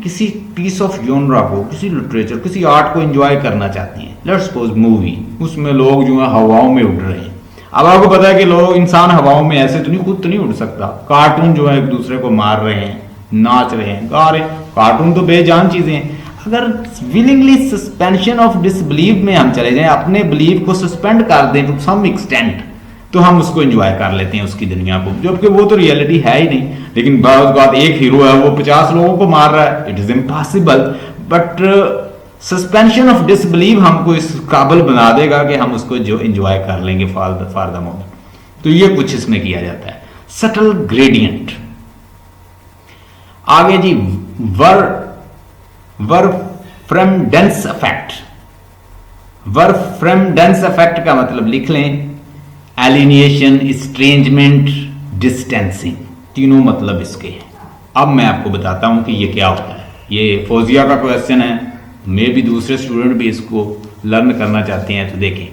किसी पीस ऑफ जॉनरा को, किसी लिटरेचर, किसी आर्ट को एंजॉय करना चाहते हैं, लेट्स सपोज मूवी, उसमें लोग जो है हवाओं में उड़ रहे हैं। अब आपको पता है कि लोग, इंसान हवाओं में ऐसे तो नहीं, खुद तो नहीं उड़ सकता। कार्टून जो है एक दूसरे को मार रहे हैं, नाच रहे हैं, गा रहे हैं, कार्टून तो बेजान चीजें हैं। अगर विलिंगली सस्पेंशन ऑफ डिसबिलीफ में हम चले जाएं, अपने बिलीफ को सस्पेंड कर दें टू सम एक्सटेंट, तो हम उसको एंजॉय कर लेते हैं, उसकी दुनिया को, जबकि वो तो रियलिटी है ही नहीं। लेकिन बात एक हीरो है, वो 50 लोगों को मार रहा है, it is impossible. But suspension of disbelief हमको इस काबिल बना देगा कि हम उसको जो एंजॉय कर लेंगे फॉर द मोमेंट। तो ये कुछ इसमें किया जाता है। Subtle gradient. आगे जी, वर्फ्रेमडेंस इफेक्ट। वर्फ्रेमडेंस इफेक्ट का मतलब लिख लें, एलिनिएशन, इस्ट्रेंजमेंट, डिस्टेंसिंग, तीनों मतलब इसके हैं। अब मैं आपको बताता हूं कि ये क्या होता है। ये फौजिया का क्वेश्चन है, मे भी दूसरे स्टूडेंट भी इसको लर्न करना चाहते हैं, तो देखें।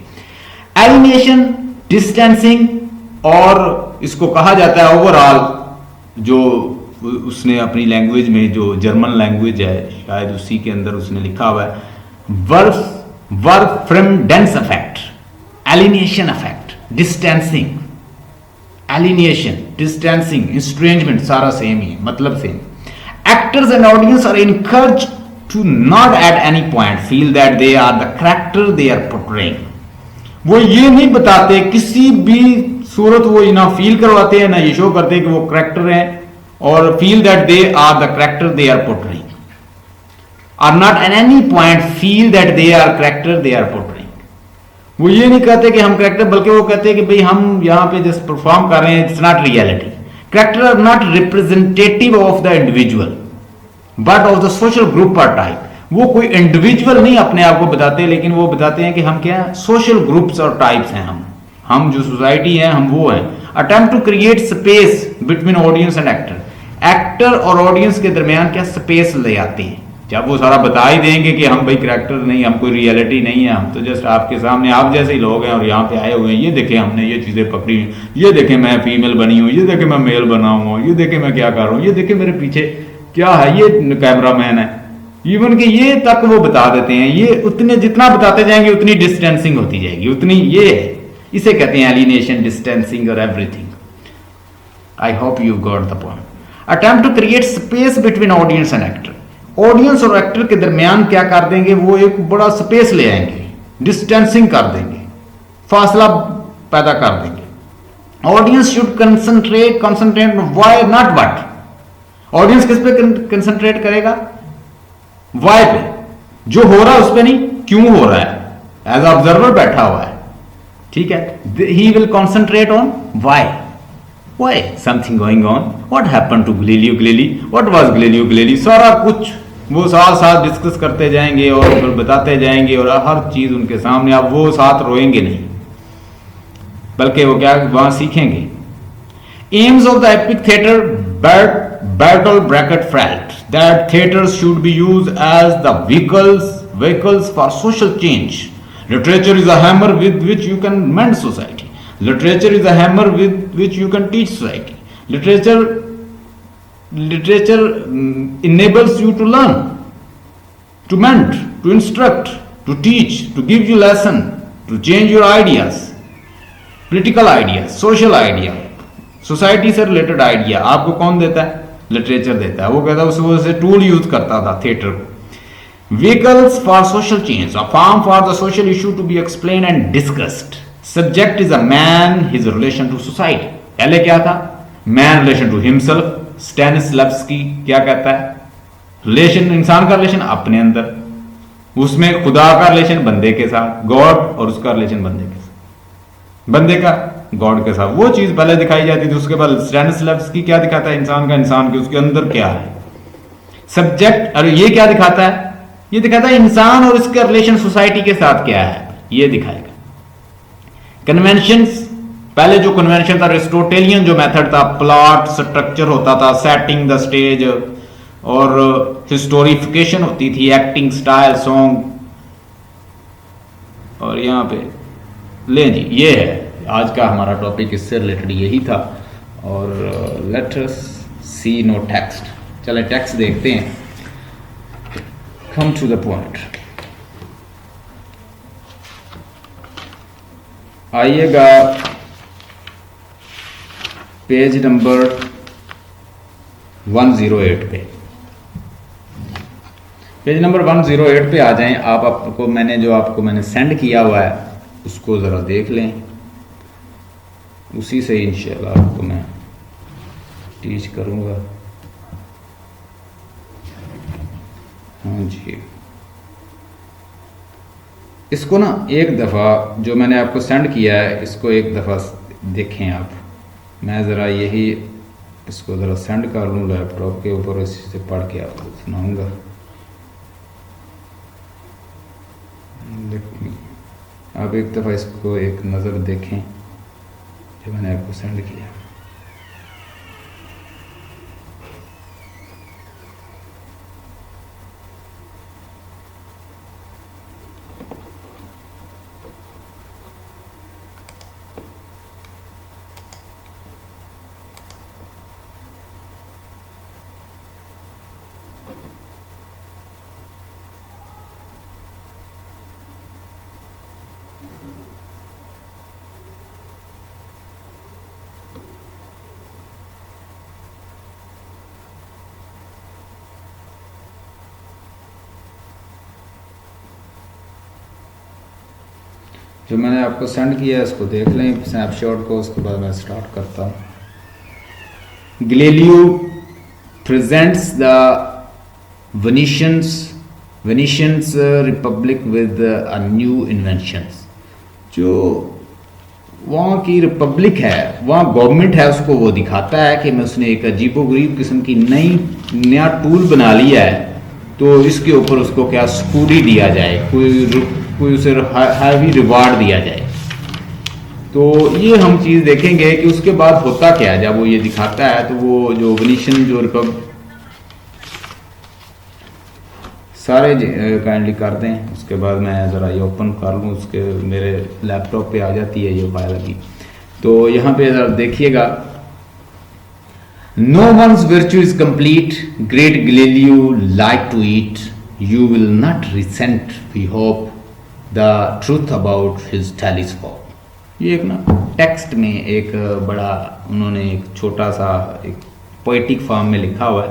एलिनिएशन, डिस्टेंसिंग, और इसको कहा जाता है ओवरऑल, जो उसने अपनी लैंग्वेज में, जो जर्मन लैंग्वेज है, शायद उसी के अंदर उसने लिखा हुआ है, वर्फ्रेमडेंस effect, alienation effect, distancing, alienation, distancing, estrangement, सारा सेम ही है, मतलब same. Actors and audience are encouraged to not at any point feel that they are the character they are portraying. वो ये नहीं बताते, किसी भी सूरत वो ना फील करवाते हैं, ना ये शो करते हैं कि वो कैरेक्टर है, और feel that they are the character they are portraying, are not at any point feel that they are character they are portraying. वो ये नहीं कहते कि हम कैरेक्टर, बल्कि वो कहते हैं कि भाई हम यहां पे जस्ट परफॉर्म कर रहे हैं, it's not reality. Character are not representative of the individual but of the social group और टाइप। वो कोई इंडिविजुअल नहीं अपने आप को बताते, लेकिन वो बताते हैं कि हम क्या है, सोशल ग्रुप्स और टाइप्स हैं। हम जो सोसाइटी है, हम वो हैं। Attempt to create space between audience and actor. Actor और ऑडियंस के दरमियान क्या स्पेस ले आते हैं। जब वो सारा बता ही देंगे कि हम भाई कैरेक्टर नहीं, हम कोई रियलिटी नहीं है, हम तो जस्ट आपके सामने आप जैसे ही लोग हैं और यहाँ पे आए हुए हैं, ये देखें हमने ये चीजें पकड़ी, ये देखें मैं फीमेल बनी हूँ, ये देखें मैं मेल बना हूँ, ये देखें मैं क्या कर रहा हूँ, ये देखें मेरे पीछे क्या है, ये कैमरा मैन है। इवन कि ये तक वो बता देते हैं। ये उतने जितना बताते जाएंगे उतनी डिस्टेंसिंग होती जाएगी, उतनी ये है। इसे कहते हैं एलिनेशन, डिस्टेंसिंग और everything. I hope you got the point. Attempt to create space between audience and actor. Audience और एक्टर के दरमियान क्या कर देंगे, वो एक बड़ा स्पेस ले आएंगे, डिस्टेंसिंग कर देंगे, फासला पैदा कर देंगे। Audience should concentrate why not what. Audience किस पे कंसंट्रेट करेगा, व्हाई पे, जो हो रहा है उस पे नहीं, क्यों हो रहा है। एज ऑब्जर्वर बैठा हुआ है, ठीक है, he will concentrate on why. Why? Something going on? What happened to Galileo Galilei? What was Galileo Galilei? सारा कुछ वो साथ साथ डिस्कस करते जाएंगे और फिर बताते जाएंगे, और हर चीज उनके सामने। आप वो साथ रोएंगे नहीं, बल्कि वो क्या वहां सीखेंगे। AIIMS of the epic theatre, Bertolt Brecht felt that theaters should be used as the vehicles for social change. Literature is a hammer with which you can mend society. Literature is a hammer with which you can teach society. Literature enables you to learn, to mend, to instruct, to teach, to give you lesson, to change your ideas, political ideas, social idea, society से related idea आपको कौन देता है, literature देता है। वो कहता है उसको से टूल यूज करता था थिएटर को। Vehicles for social change, a form for the social issue to be explain and discussed. Subject is a man, his relation to society. पहले क्या था, man relation to himself. Stanislavski क्या कहता है, relation, इंसान का रिलेशन अपने अंदर, उसमें खुदा का रिलेशन बंदे के साथ, गॉड, और उसका रिलेशन बंदे के साथ, बंदे का गॉड के साथ, वो चीज पहले दिखाई जाती थी। उसके बाद स्टैनिस्लैव्स्की क्या दिखाता है इंसान का, इंसान के उसके अंदर क्या है सब्जेक्ट, और ये क्या दिखाता है, ये दिखाता है इंसान और इसका रिलेशन सोसाइटी के साथ क्या है, ये दिखाएगा। कन्वेंशंस, पहले जो कन्वेंशन था एरिस्टोटेलियन जो मेथड था, प्लॉट स्ट्रक्चर होता था, सेटिंग द स्टेज, और हिस्टोरिफिकेशन होती थी, एक्टिंग स्टाइल, सॉन्ग। और यहां पे ले जी, ये है आज का हमारा टॉपिक, इससे रिलेटेड यही था। और लेट अस सी नो टेक्स्ट, चले टेक्स्ट देखते हैं, कम टू द पॉइंट। आइएगा पेज नंबर 108 पे, पेज नंबर 108 पे आ जाएं आप। आपको मैंने सेंड किया हुआ है उसको ज़रा देख लें, उसी से इंशाल्लाह आपको मैं टीच करूँगा। हाँ जी, इसको ना एक दफ़ा जो मैंने आपको सेंड किया है इसको एक दफ़ा देखें आप। मैं ज़रा यही इसको ज़रा सेंड कर लूँ लैपटॉप के ऊपर, इसी से पढ़ के आपको सुनाऊँगा। आप एक दफ़ा इसको एक नज़र देखें जो मैंने आपको सेंड किया। जो मैंने आपको सेंड किया है इसको देख लें स्नैपशॉट को, उसके बाद मैं स्टार्ट करता हूँ। Galileo presents the Venetians republic with a new inventions. जो वहाँ की रिपब्लिक है, वहाँ गवर्नमेंट है, उसको वो दिखाता है कि मैं उसने एक अजीबोगरीब किस्म की नया टूल बना लिया है, तो इसके ऊपर उसको क्या स्कूडी दिया जाए, कोई उसे हैवी रिवार्ड दिया जाए। तो ये हम चीज़ देखेंगे कि उसके बाद होता क्या है जब वो ये दिखाता है। तो वो जो वेनिशियन जो सारे काइंडली कर दें, उसके बाद मैं ज़रा ये ओपन कर लूँ, उसके मेरे लैपटॉप पे आ जाती है ये फाइल अभी। तो यहाँ पे ज़रा देखिएगा, no one's virtue is complete, great Galileo like to eat, you will not resent, we hope the truth about his telescope. ये एक ना टेक्स्ट में एक बड़ा उन्होंने एक छोटा सा एक पोएटिक फॉर्म में लिखा हुआ है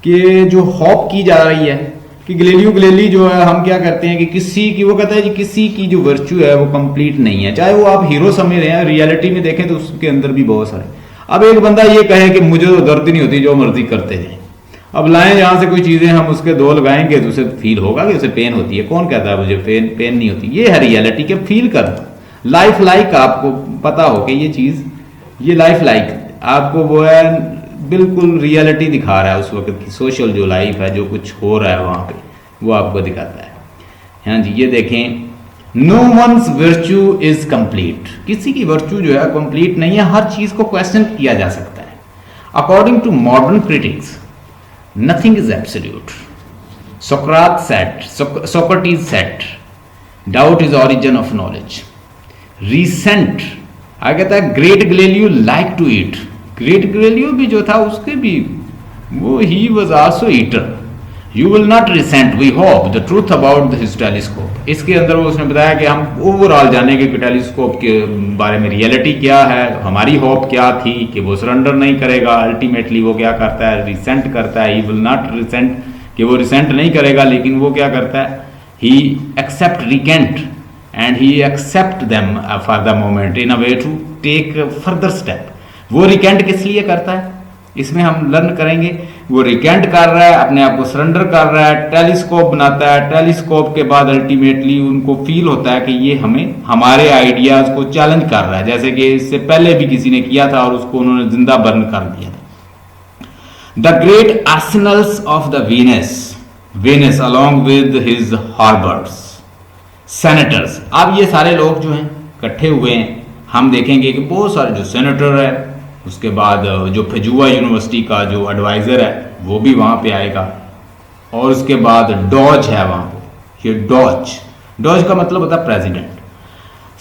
कि जो होप की जा रही है कि गैलीली जो है, हम क्या करते हैं कि किसी की, वो कहता है जी किसी की जो वर्च्यू है वो कंप्लीट नहीं है, चाहे वो आप हीरो समझ रहे हैं, रियलिटी में देखें तो उसके अंदर भी बहुत सारे। अब एक बंदा ये कहे कि मुझे तो दर्द नहीं होती, जो मर्जी करते जाए। अब लाएं जहाँ से कोई चीज़ें हम उसके दो लगाएंगे तो उसे फील होगा कि उसे पेन होती है। कौन कहता है मुझे पेन नहीं होती? ये है रियलिटी के फील कर लाइफ लाइक। आपको पता हो कि ये चीज़, ये लाइफ लाइक आपको वो है बिल्कुल रियलिटी दिखा रहा है उस वक्त की सोशल जो लाइफ है, जो कुछ हो रहा है वहाँ पे, वो आपको दिखाता है। हाँ जी, ये देखें, no one's virtue is complete, किसी की वर्च्यू जो है कंप्लीट नहीं है, हर चीज़ को क्वेश्चन किया जा सकता है। According to modern critics nothing is absolute. Socrates said, doubt is origin of knowledge. Recent, आगे कहता है great Galileo like to eat. Great Galileo भी जो था उसके भी वो ही was also eater. You will not resent, we hope the truth about his telescope. इसके अंदर वो उसने बताया कि हम ओवरऑल जानेंगे कि टेलीस्कोप के बारे में रियलिटी क्या है, हमारी होप क्या थी कि वो सरेंडर नहीं करेगा। अल्टीमेटली वो क्या करता है, रिसेंट करता है। ही विल नॉट रिसेंट, कि वो रिसेंट नहीं करेगा, लेकिन वो क्या करता है, he accept recant and he accept them for the moment in a way to take further step. वो रिकेंट किस लिए करता है, इसमें हम लर्न करेंगे। वो रिकेंट कर रहा है, अपने आप को सरेंडर कर रहा है, टेलीस्कोप बनाता है। टेलीस्कोप के बाद अल्टीमेटली उनको फील होता है कि ये हमें हमारे आइडियाज को चैलेंज कर रहा है, जैसे कि इससे पहले भी किसी ने किया था और उसको उन्होंने जिंदा बर्न कर दिया था। The great arsenals of the Venice along with his harbours senators. अब ये सारे लोग जो हैं इकट्ठे हुए हैं, हम देखेंगे कि बहुत सारे जो सेनेटर है, उसके बाद जो फजुआ यूनिवर्सिटी का जो एडवाइज़र है वो भी वहाँ पे आएगा, और उसके बाद डॉज है वहाँ पे। ये डॉज का मतलब होता है president.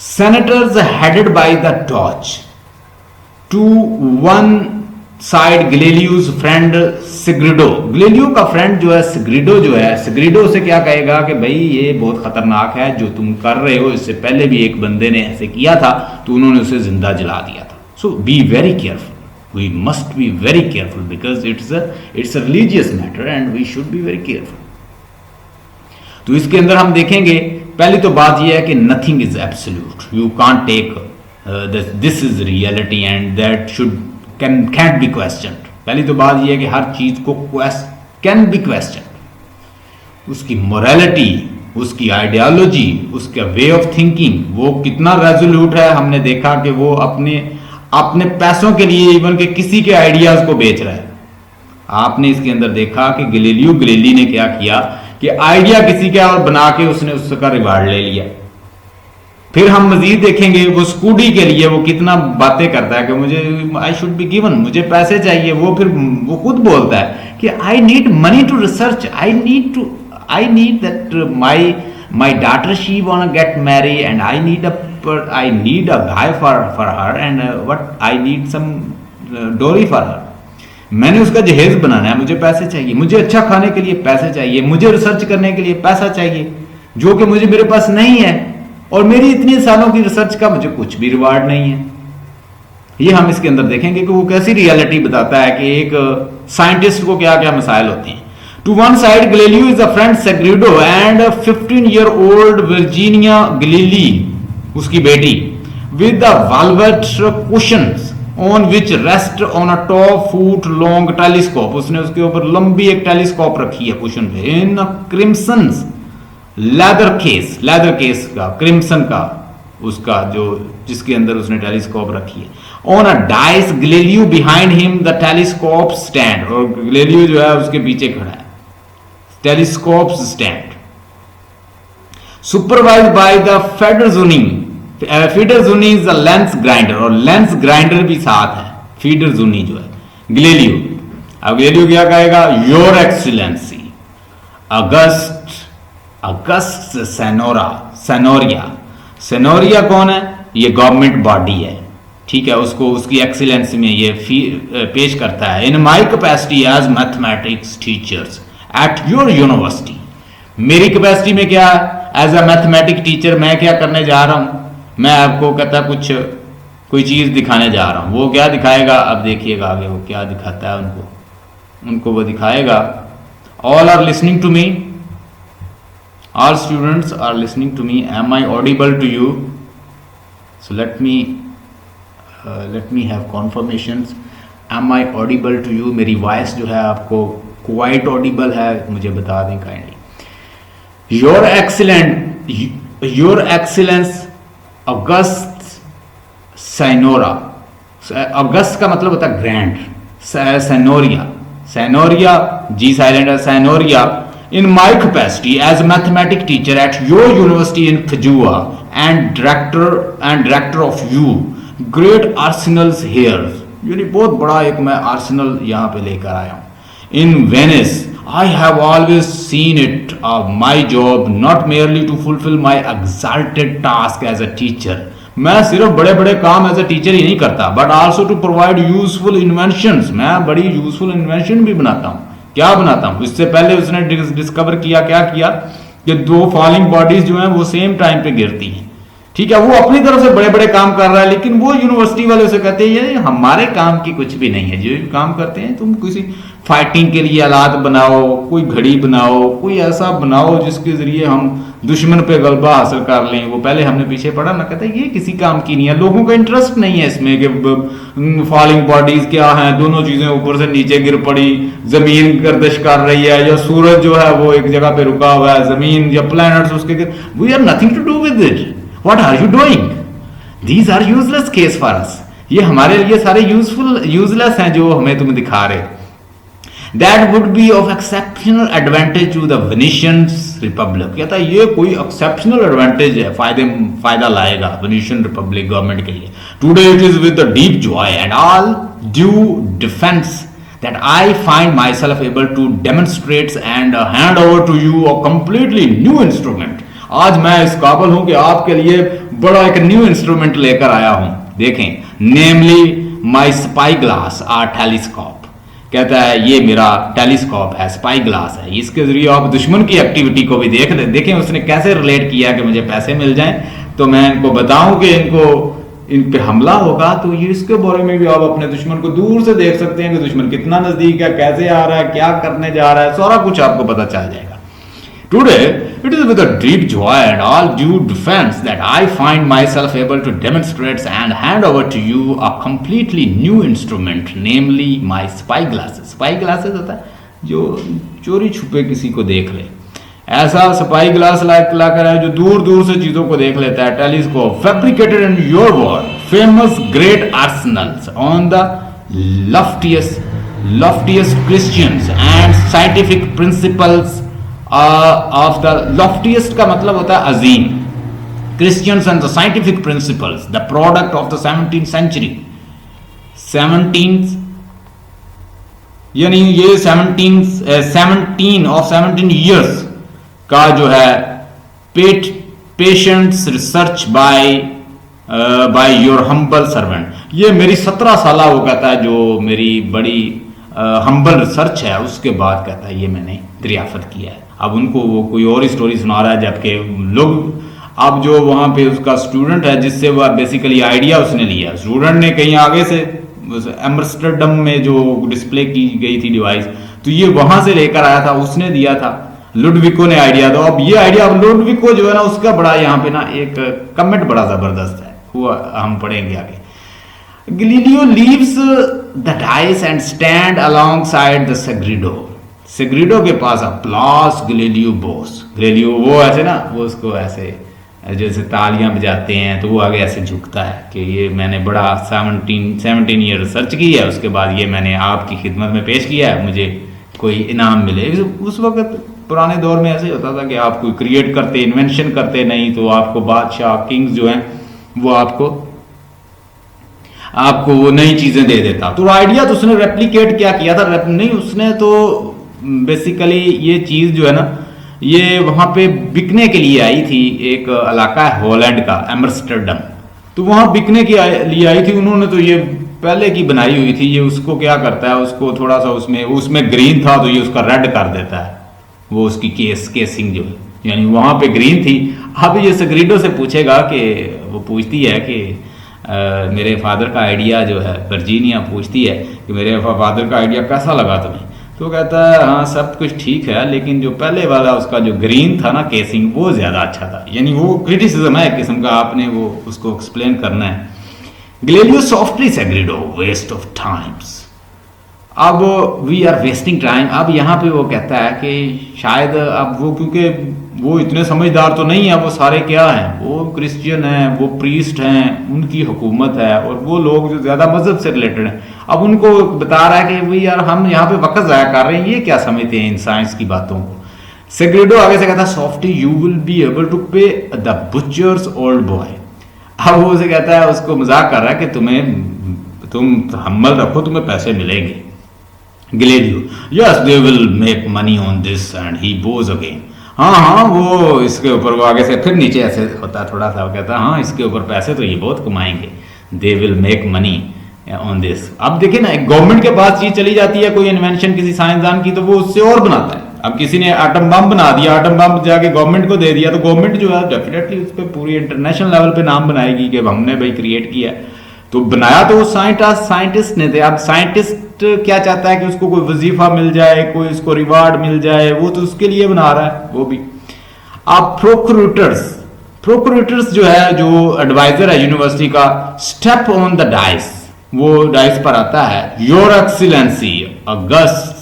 Senators headed by the doge to one side Galileo's friend Sagredo. Galileo का फ्रेंड जो है सिग्रिडो से क्या कहेगा कि भाई ये बहुत खतरनाक है जो तुम कर रहे हो, इससे पहले भी एक बंदे ने ऐसे किया था तो उन्होंने उसे जिंदा जला दिया था। So be very careful. We must be very careful because it's a religious matter and we should be very careful. तो इसके अंदर हम देखेंगे, पहली तो बात यह है कि nothing is absolute. You can't take this is reality and that can't be questioned. पहली तो बात यह है कि हर चीज को can be questioned. उसकी morality, उसकी आइडियोलॉजी, उसका वे ऑफ थिंकिंग वो कितना रेजोल्यूट है। हमने देखा कि वो अपने पैसों के लिए इवन के किसी के आइडियाज को बेच रहा है। आपने इसके अंदर देखा कि गैलीली ने क्या किया कि आइडिया किसी का और बना के उसने उसका रिवार्ड ले लिया। फिर हम मजीद देखेंगे वो स्कूडी के लिए वो कितना बातें करता है कि मुझे आई शुड बी गिवन, मुझे पैसे चाहिए। वो खुद बोलता है कि I need money to research, I need that my daughter she wanna get married and I need a guy for her and what I need some dowry for her. मैंने उसका जहेज बनाना है, मुझे पैसे चाहिए, मुझे अच्छा खाने के लिए पैसे चाहिए, मुझे रिसर्च करने के लिए पैसा चाहिए जो कि मुझे मेरे पास नहीं है, और मेरी इतने सालों की रिसर्च का मुझे कुछ भी रिवार्ड नहीं है। ये हम इसके अंदर देखेंगे कि वो कैसी रियलिटी बताता है कि एक साइंटिस्ट को क्या क्या मसाइल होते हैं। To one side, Galileo is a friend Sagredo and a 15-year-old Virginia Galilei, उसकी बेटी, with the velvet cushions on which rest on a 12-foot-long telescope. उसने उसके ऊपर लंबी एक टेलीस्कोप रखी है कुशन पे, in a crimson leather case का, क्रिम्सन का उसका जो जिसके अंदर उसने टेलीस्कोप रखी है। On a dais, Galileo behind him the telescope stand, और Galileo जो है उसके पीछे खड़ा है telescope stand, supervised by the Federzuni. Federzuni is a lens grinder, और लेंस ग्राइंडर भी साथ है Federzuni जो है गैलीलियो। अब गैलीलियो क्या कहेगा? योर एक्सीलेंसी अगस्ट सेनोरिया कौन है? ये गवर्नमेंट बॉडी है, ठीक है, उसको उसकी एक्सीलेंसी में ये पेश करता है। In my capacity as mathematics teachers at your university. मेरी कैपेसिटी में क्या, एज अ मैथमेटिक टीचर मैं क्या करने जा रहा हूं? मैं आपको कहता कोई चीज दिखाने जा रहा हूं। वो क्या दिखाएगा? अब देखिएगा आगे वो क्या दिखाता है उनको वो दिखाएगा। All are listening to me, all students are listening to me, am I audible to you? So let me have confirmations, am I audible to you? मेरी वॉइस जो है आपको क्वाइट ऑडिबल है? मुझे बता दें kindly. Your excellence august Signoria. August का मतलब होता है ग्रैंड, सैनोरिया जी साइलेंट है, Signoria. In my capacity as mathematic teacher at your university in Padua and director of you great arsenals here. यानी बहुत बड़ा एक मैं आर्सेनल यहाँ पे लेकर आया हूँ। In Venice, I have always seen it my job not merely to fulfill my exalted task as a teacher. मैं सिर्फ बड़े बड़े काम एज ए टीचर ही नहीं करता, but also to provide useful inventions. मैं बड़ी यूजफुल इन्वेंशन भी बनाता हूँ। क्या बनाता हूँ? इससे पहले उसने डिस्कवर किया, क्या किया कि दो फॉलिंग बॉडीज जो हैं वो सेम टाइम पे गिरती हैं, ठीक है, वो अपनी तरफ से बड़े बड़े काम कर रहा है, लेकिन वो यूनिवर्सिटी वाले उसे कहते हैं ये हमारे काम की कुछ भी नहीं है, जो भी काम करते हैं तुम किसी फाइटिंग के लिए आलात बनाओ, कोई घड़ी बनाओ, कोई ऐसा बनाओ जिसके जरिए हम दुश्मन पे गलबा हासिल कर लें, वो पहले हमने पीछे पड़ा ना, कहते हैं ये किसी काम की नहीं है, लोगों का इंटरेस्ट नहीं है इसमें कि फॉलिंग बॉडीज क्या हैं, दोनों चीजें ऊपर से नीचे गिर पड़ी, जमीन गर्दिश कर रही है या सूरज जो है वो एक जगह पे रुका हुआ है, जमीन या प्लैनेट्स उसके, we are nothing to do with it, what are you doing, these are useless case for us, ये हमारे लिए सारे यूजलेस हैं जो हमें तुम दिखा रहे। That would be of exceptional advantage to the Venetian Republic, कहता है ये कोई exceptional advantage है, फायदा लाएगा Venetian Republic गवर्नमेंट के लिए। Today it is with the deep joy and all due defense that I find myself able to demonstrate and hand over to you a completely new instrument। आज मैं इस काबिल हूं कि आपके लिए बड़ा एक न्यू इंस्ट्रूमेंट लेकर आया हूं, देखें, नेमली माई स्पाई ग्लास आर टेलीस्कोप, कहता है ये मेरा टेलीस्कोप है, स्पाई ग्लास है, इसके जरिए आप दुश्मन की एक्टिविटी को भी देखें उसने कैसे रिलेट किया कि मुझे पैसे मिल जाएं तो मैं इनको बताऊं कि इन पे हमला होगा, तो ये इसके बारे में भी आप अपने दुश्मन को दूर से देख सकते हैं कि दुश्मन कितना नजदीक है, कैसे आ रहा है, क्या करने जा रहा है, सारा कुछ आपको पता चल जाएगा। Today, it is with a deep joy and all due defense that I find myself able to demonstrate and hand over to you a completely new instrument, namely my spy glasses। Spy glasses होता है जो चोरी छुपे किसी को देख ले, ऐसा स्पाई ग्लास लाकर है जो दूर दूर से चीजों को देख लेता है। Telescope fabricated in your world famous great arsenals on the loftiest Christians and scientific principles of the loftiest का मतलब होता है अजीम, Christians and the scientific principles, the product of the 17th century, 17th यानी ये 17 of 17 years का जो है patients research by your humble servant, ये मेरी 17 साल वो कहता है जो मेरी बड़ी हम्बल रिसर्च है, उसके बाद कहता है ये मैंने दरियाफत किया है। अब उनको वो कोई और ही स्टोरी सुना रहा है, जबकि लोग अब जो वहाँ पे उसका स्टूडेंट है जिससे वह बेसिकली आइडिया उसने लिया, स्टूडेंट ने कहीं आगे से एम्स्टर्डम में जो डिस्प्ले की गई थी डिवाइस, तो ये वहां से लेकर आया था, उसने दिया था, लुडविको ने आइडिया दो। अब ये आइडिया अब लुडविको जो है ना उसका बड़ा यहाँ पे ना एक कमेंट बड़ा जबरदस्त है, वो हम पढ़ेंगे आगे। Galileo leaves the dais and stand alongside the Sagredo, Sagredo के पास अप्लॉस गैलीलियो बोस, गैलीलियो वो ऐसे ना वो उसको ऐसे जैसे तालियां बजाते हैं तो वो आगे ऐसे झुकता है कि ये मैंने बड़ा 17 ईयर रिसर्च की है, उसके बाद ये मैंने आपकी खिदमत में पेश किया है, मुझे कोई इनाम मिले। उस वक्त पुराने दौर में ऐसे होता था कि आप कोई क्रिएट करते, इन्वेंशन करते नहीं तो आपको बादशाह किंग्स जो हैं वो आपको वो नई चीजें दे देता। तो आइडिया तो उसने रेप्लिकेट क्या किया था, नहीं उसने तो बेसिकली ये चीज जो है ना ये वहां पे बिकने के लिए आई थी, एक इलाका है हॉलैंड का एम्स्टर्डम, तो वहां बिकने के लिए आई थी, उन्होंने तो ये पहले की बनाई हुई थी, ये उसको क्या करता है, उसको थोड़ा सा उसमें ग्रीन था तो ये उसका रेड कर देता है, वो उसकी केसिंग जो है यानी वहां पे ग्रीन थी। अब ये सेग्रीडो से पूछेगा कि वो पूछती है कि मेरे फादर का आइडिया जो है, वर्जीनिया पूछती है कि मेरे फादर का आइडिया कैसा लगा तुम्हें, तो कहता है हाँ सब कुछ ठीक है, लेकिन जो पहले वाला उसका जो ग्रीन था ना केसिंग वो ज़्यादा अच्छा था। यानी वो क्रिटिसिज्म है एक किस्म का, आपने वो उसको एक्सप्लेन करना है। Galileo softly Sagredo waste of times, अब वी आर वेस्टिंग टाइम। अब यहाँ पे वो कहता है कि शायद अब वो क्योंकि वो इतने समझदार तो नहीं है, वो सारे क्या हैं, वो क्रिश्चियन हैं, वो प्रीस्ट हैं, उनकी हुकूमत है और वो लोग जो ज़्यादा मजहब से रिलेटेड हैं, अब उनको बता रहा है कि भाई यार हम यहाँ पे वक्त ज़ाया कर रहे हैं, ये क्या समझते हैं इन साइंस की बातों को। सेग्रीडो आगे से कहता है softly you will be able to pay the butcher's old boy. अब वो उसे कहता है, उसको मजाक कर रहा है कि तुम हम्मल रखो, तुम्हें पैसे मिलेंगे। Galileo yes they will make money on this and he Bhoj again, हाँ वो इसके ऊपर, वो आगे से फिर नीचे ऐसे होता है थोड़ा सा, वो कहता है हाँ इसके ऊपर पैसे तो ये बहुत कमाएंगे, they will make money on this. अब देखिए ना, एक गवर्नमेंट के पास चीज चली जाती है कोई इन्वेंशन किसी साइंसदान की, तो वो उससे और बनाता है। अब किसी ने आटम बम बना दिया, आटम बम जाके गवर्नमेंट को दे दिया, तो गवर्नमेंट जो है डेफिनेटली उस पर पूरी इंटरनेशनल लेवल पे नाम बनाएगी कि हमने भाई क्रिएट किया है। तो बनाया तो वो साइंटिस्ट ने थे। अब साइंटिस्ट क्या चाहता है कि उसको कोई वजीफा मिल जाए, कोई उसको रिवार्ड मिल जाए, वो तो उसके लिए बना रहा है वो भी। अब प्रोक्यूरेटर्स जो है, जो एडवाइजर है यूनिवर्सिटी का, स्टेप ऑन द डाइस, वो डाइस पर आता है। Your excellency august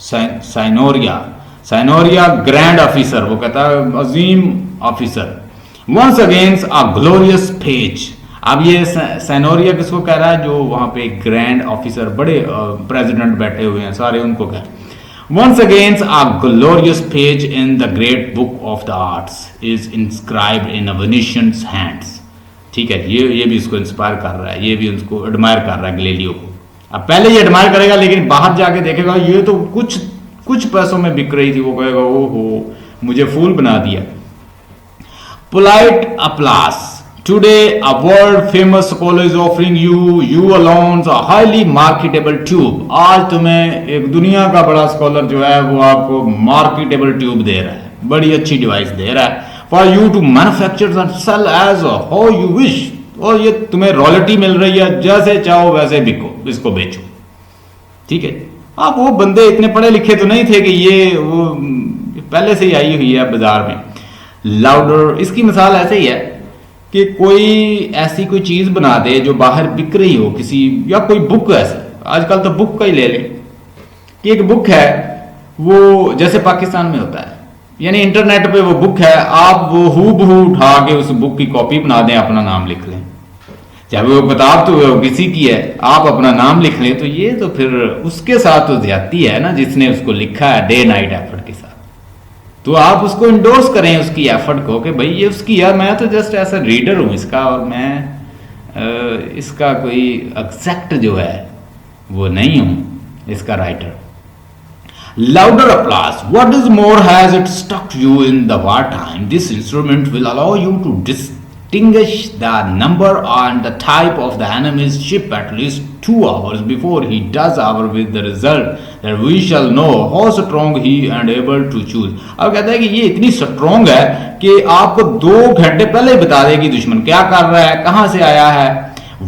Signoria grand officer, वो कहता है अजीम officer, once against a glorious page. अब ये साइनोरिया किसको कह रहा है? जो वहां पे ग्रैंड ऑफिसर, बड़े प्रेसिडेंट बैठे हुए हैं सारे, उनको कह रहा है। Once against a glorious page in the great book of the arts is inscribed in a Venetian's hands। ठीक है, ये भी इसको इंस्पायर कर रहा है, ये भी उसको एडमायर कर रहा है गैलीलियो को। अब पहले ये एडमायर करेगा, लेकिन बाहर जाके देखेगा ये तो कुछ पैसों में बिक रही थी, वो कहेगा ओहो मुझे फूल बना दिया। Polite applause. Today, a world-famous scholar is offering you alone a highly marketable tube। आज तुम्हें एक दुनिया का बड़ा स्कॉलर जो है वो आपको मार्केटेबल ट्यूब दे रहा है, बड़ी अच्छी डिवाइस दे रहा है, for you to manufacture and sell as how you wish. और ये तुम्हें रॉयल्टी मिल रही है, जैसे चाहो वैसे बिको, इसको बेचो। ठीक है। अब वो बंदे इतने पढ़े लिखे तो नहीं थे कि ये वो पहले से ही आई हुई है बाजार में। लाउडर, इसकी मिसाल ऐसे ही है कि कोई ऐसी कोई चीज बना दे जो बाहर बिक रही हो किसी, या कोई बुक, ऐसे आजकल तो बुक का ही ले लें कि एक बुक है वो जैसे पाकिस्तान में होता है, यानी इंटरनेट पे वो बुक है, आप वो हूबहू उठा के उस बुक की कॉपी बना दें, अपना नाम लिख लें, चाहे वो किताब तो किसी की है, आप अपना नाम लिख लें, तो ये तो फिर उसके साथ तो ज्यादती है ना, जिसने उसको लिखा है डे नाइट एफर्ट के साथ। तो आप उसको इंडोर्स करें उसकी एफर्ट को कि भाई ये उसकी, यार मैं तो जस्ट ऐसा रीडर हूं इसका, और मैं इसका कोई एग्जैक्ट जो है वो नहीं हूं इसका writer. Louder applause. What is more has it stuck you in the war time, this instrument will allow you to distinguish the number and the type of the enemy's ship at least 2 hours before he does our, with the result that we shall know how strong he and able to choose। अब कहता है कि ये इतनी strong है कि आपको 2 घंटे पहले ही बता देगी दुश्मन क्या कर रहा है, कहां से आया है।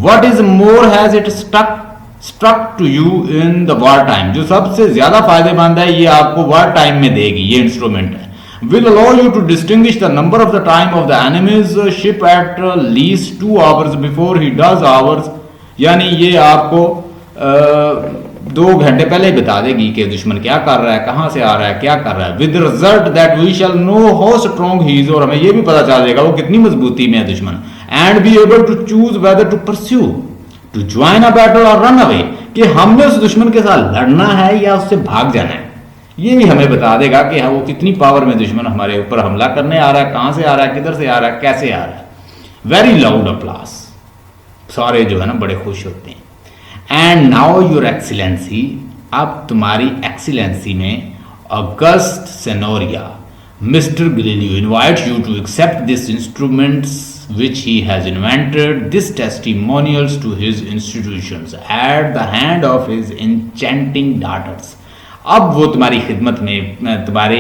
What is more has it struck to you in the war time, जो सबसे ज्यादा फायदेमंद है ये आपको वार टाइम में देगी ये इंस्ट्रूमेंट है। Will allow you to distinguish the number of the time of the enemy's ship at least 2 hours before he does ours, यानी ये आपको 2 घंटे पहले ही बता देगी कि दुश्मन क्या कर रहा है, कहां से आ रहा है, क्या कर रहा है। With the result that we shall know how strong he is, और हमें ये भी पता चल जाएगा वो कितनी मजबूती में है दुश्मन। And be able to choose whether to pursue, to join a battle or run away, कि हमने उस दुश्मन के साथ लड़ना है या उससे भाग जाना है। ये भी हमें बता देगा कि हाँ वो कितनी पावर में दुश्मन हमारे ऊपर हमला करने आ रहा है, कहां से आ रहा है, किधर से आ रहा है, कैसे आ रहा है। वेरी लाउड अप्लास, सारे जो है ना बड़े खुश होते हैं। एंड नाउ योर एक्सीलेंसी, अब तुम्हारी एक्सीलेंसी में august Signoria mister Galileo invite you to accept this instruments which he has invented, this testimonials to his institutions at the hand of his enchanting daughters। अब वो तुम्हारी खिदमत में, तुम्हारे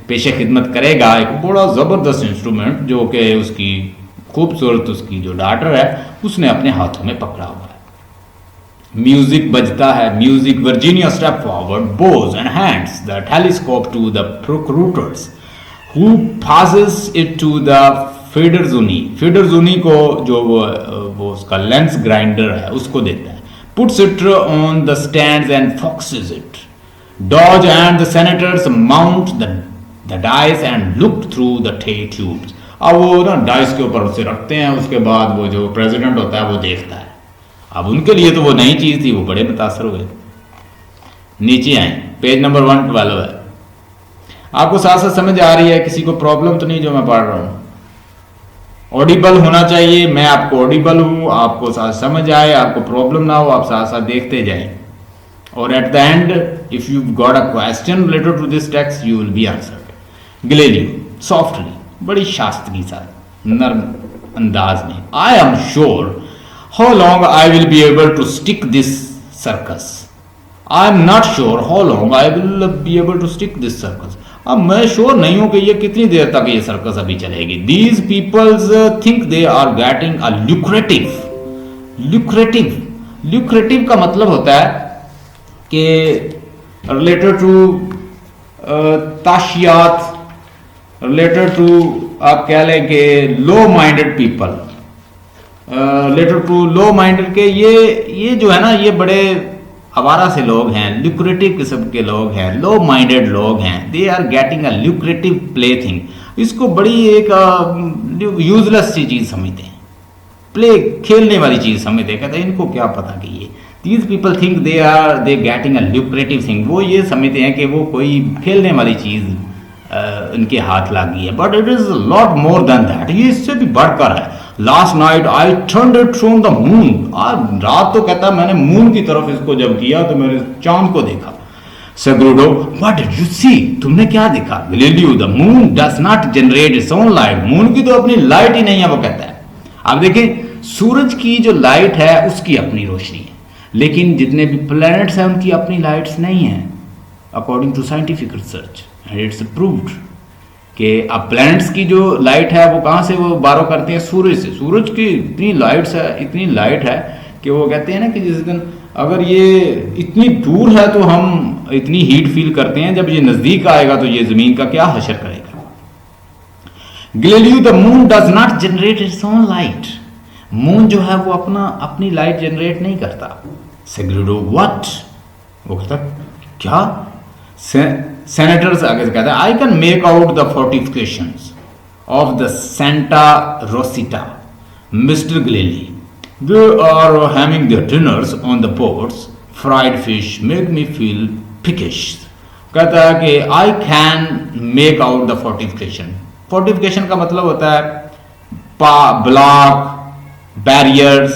पेशे खिदमत करेगा एक बड़ा ज़बरदस्त इंस्ट्रूमेंट जो कि उसकी खूबसूरत उसकी जो डाटर है उसने अपने हाथों में पकड़ा हुआ है। म्यूजिक बजता है, music. Virginia step forward, bows and hands the telescope to the procurators who passes it to the Federzoni. Federzoni को जो वो उसका लेंस ग्राइंडर है उसको देता है। Puts it on the stands and focuses it. Dodge and the senators mount the dice and look through the tubes। अब वो ना डाइस के ऊपर उसे रखते हैं, उसके बाद वो जो प्रेसिडेंट होता है वो देखता है। अब उनके लिए तो वो नई चीज थी, वो बड़े मुतासर हुए। नीचे आए, पेज नंबर 112 है। आपको साथ साथ समझ आ रही है, किसी को प्रॉब्लम तो नहीं जो मैं पढ़ रहा हूँ? ऑडिबल होना चाहिए, मैं आपको ऑडिबल हूँ, आपको साथ समझ आए, आपको प्रॉब्लम ना हो, आप साथ साथ देखते जाएं। और at the end if you got a question related to this text you will be answered. Galileo softly, बड़ी शास्त्री सा नर्म अंदाज में, I am sure how long I will be able to stick this circus. I am not sure how long I will be able to stick this circus. अब मैं sure नहीं हूं कि ये कितनी देर तक ये सर्कस अभी चलेगी। These peoples think they are getting a lucrative का मतलब होता है कि रिलेटेड टू ताशियात, रिलेटेड टू आप कह लें कि low minded people, related to low minded के ये जो है ना, ये बड़े आवारा से लोग हैं, ल्यूक्रेटिव किस्म के लोग हैं, लो माइंडेड लोग हैं। They are getting a lucrative play thing, इसको बड़ी एक यूजलेस सी चीज समझते हैं, प्ले खेलने वाली चीज समझते हैं। कहते हैं इनको क्या पता कि ये these people think they getting a lucrative thing, वो ये समझते हैं कि वो कोई खेलने वाली चीज इनके हाथ लग गई है। But it is lot more than that, ये इससे भी बढ़कर है। Last night I turned it from the moon, आज रात तो कहता मैंने मून की तरफ इसको जब किया तो मैंने चांद को देखा। सेग्रुडो, व्हाट डिड यू सी, तुमने क्या देखा? Galileo, the moon does not generate its own light, moon की तो अपनी लाइट ही नहीं है, वो कहता है। अब देखें, सूरज की जो लाइट है उसकी अपनी रोशनी है, लेकिन जितने भी प्लैनेट्स हैं उनकी अपनी लाइट्स नहीं है, according to scientific research and it's proved कि अब प्लैनेट्स की जो लाइट है वो कहाँ से वो बारो करते हैं? सूरज से। सूरज की इतनी लाइट है कि वो कहते हैं ना कि जिस दिन अगर ये इतनी दूर है तो हम इतनी हीट फील करते हैं, जब ये नजदीक आएगा तो ये जमीन का क्या हशर करेगा। Galileo, the moon does not generate its own light, moon जो है वो अपनी लाइट जनरेट नहीं करता। सेग्रुडो, व्हाट, वो कहता क्या? सेनेटर्स आगे से कहता है, I can make out the fortifications of the Santa Rosita, mister Galilei, they are having their dinners on the boats, fried fish make me feel peckish. कहता है कि I can make out the fortification, fortification का मतलब होता है block, barriers,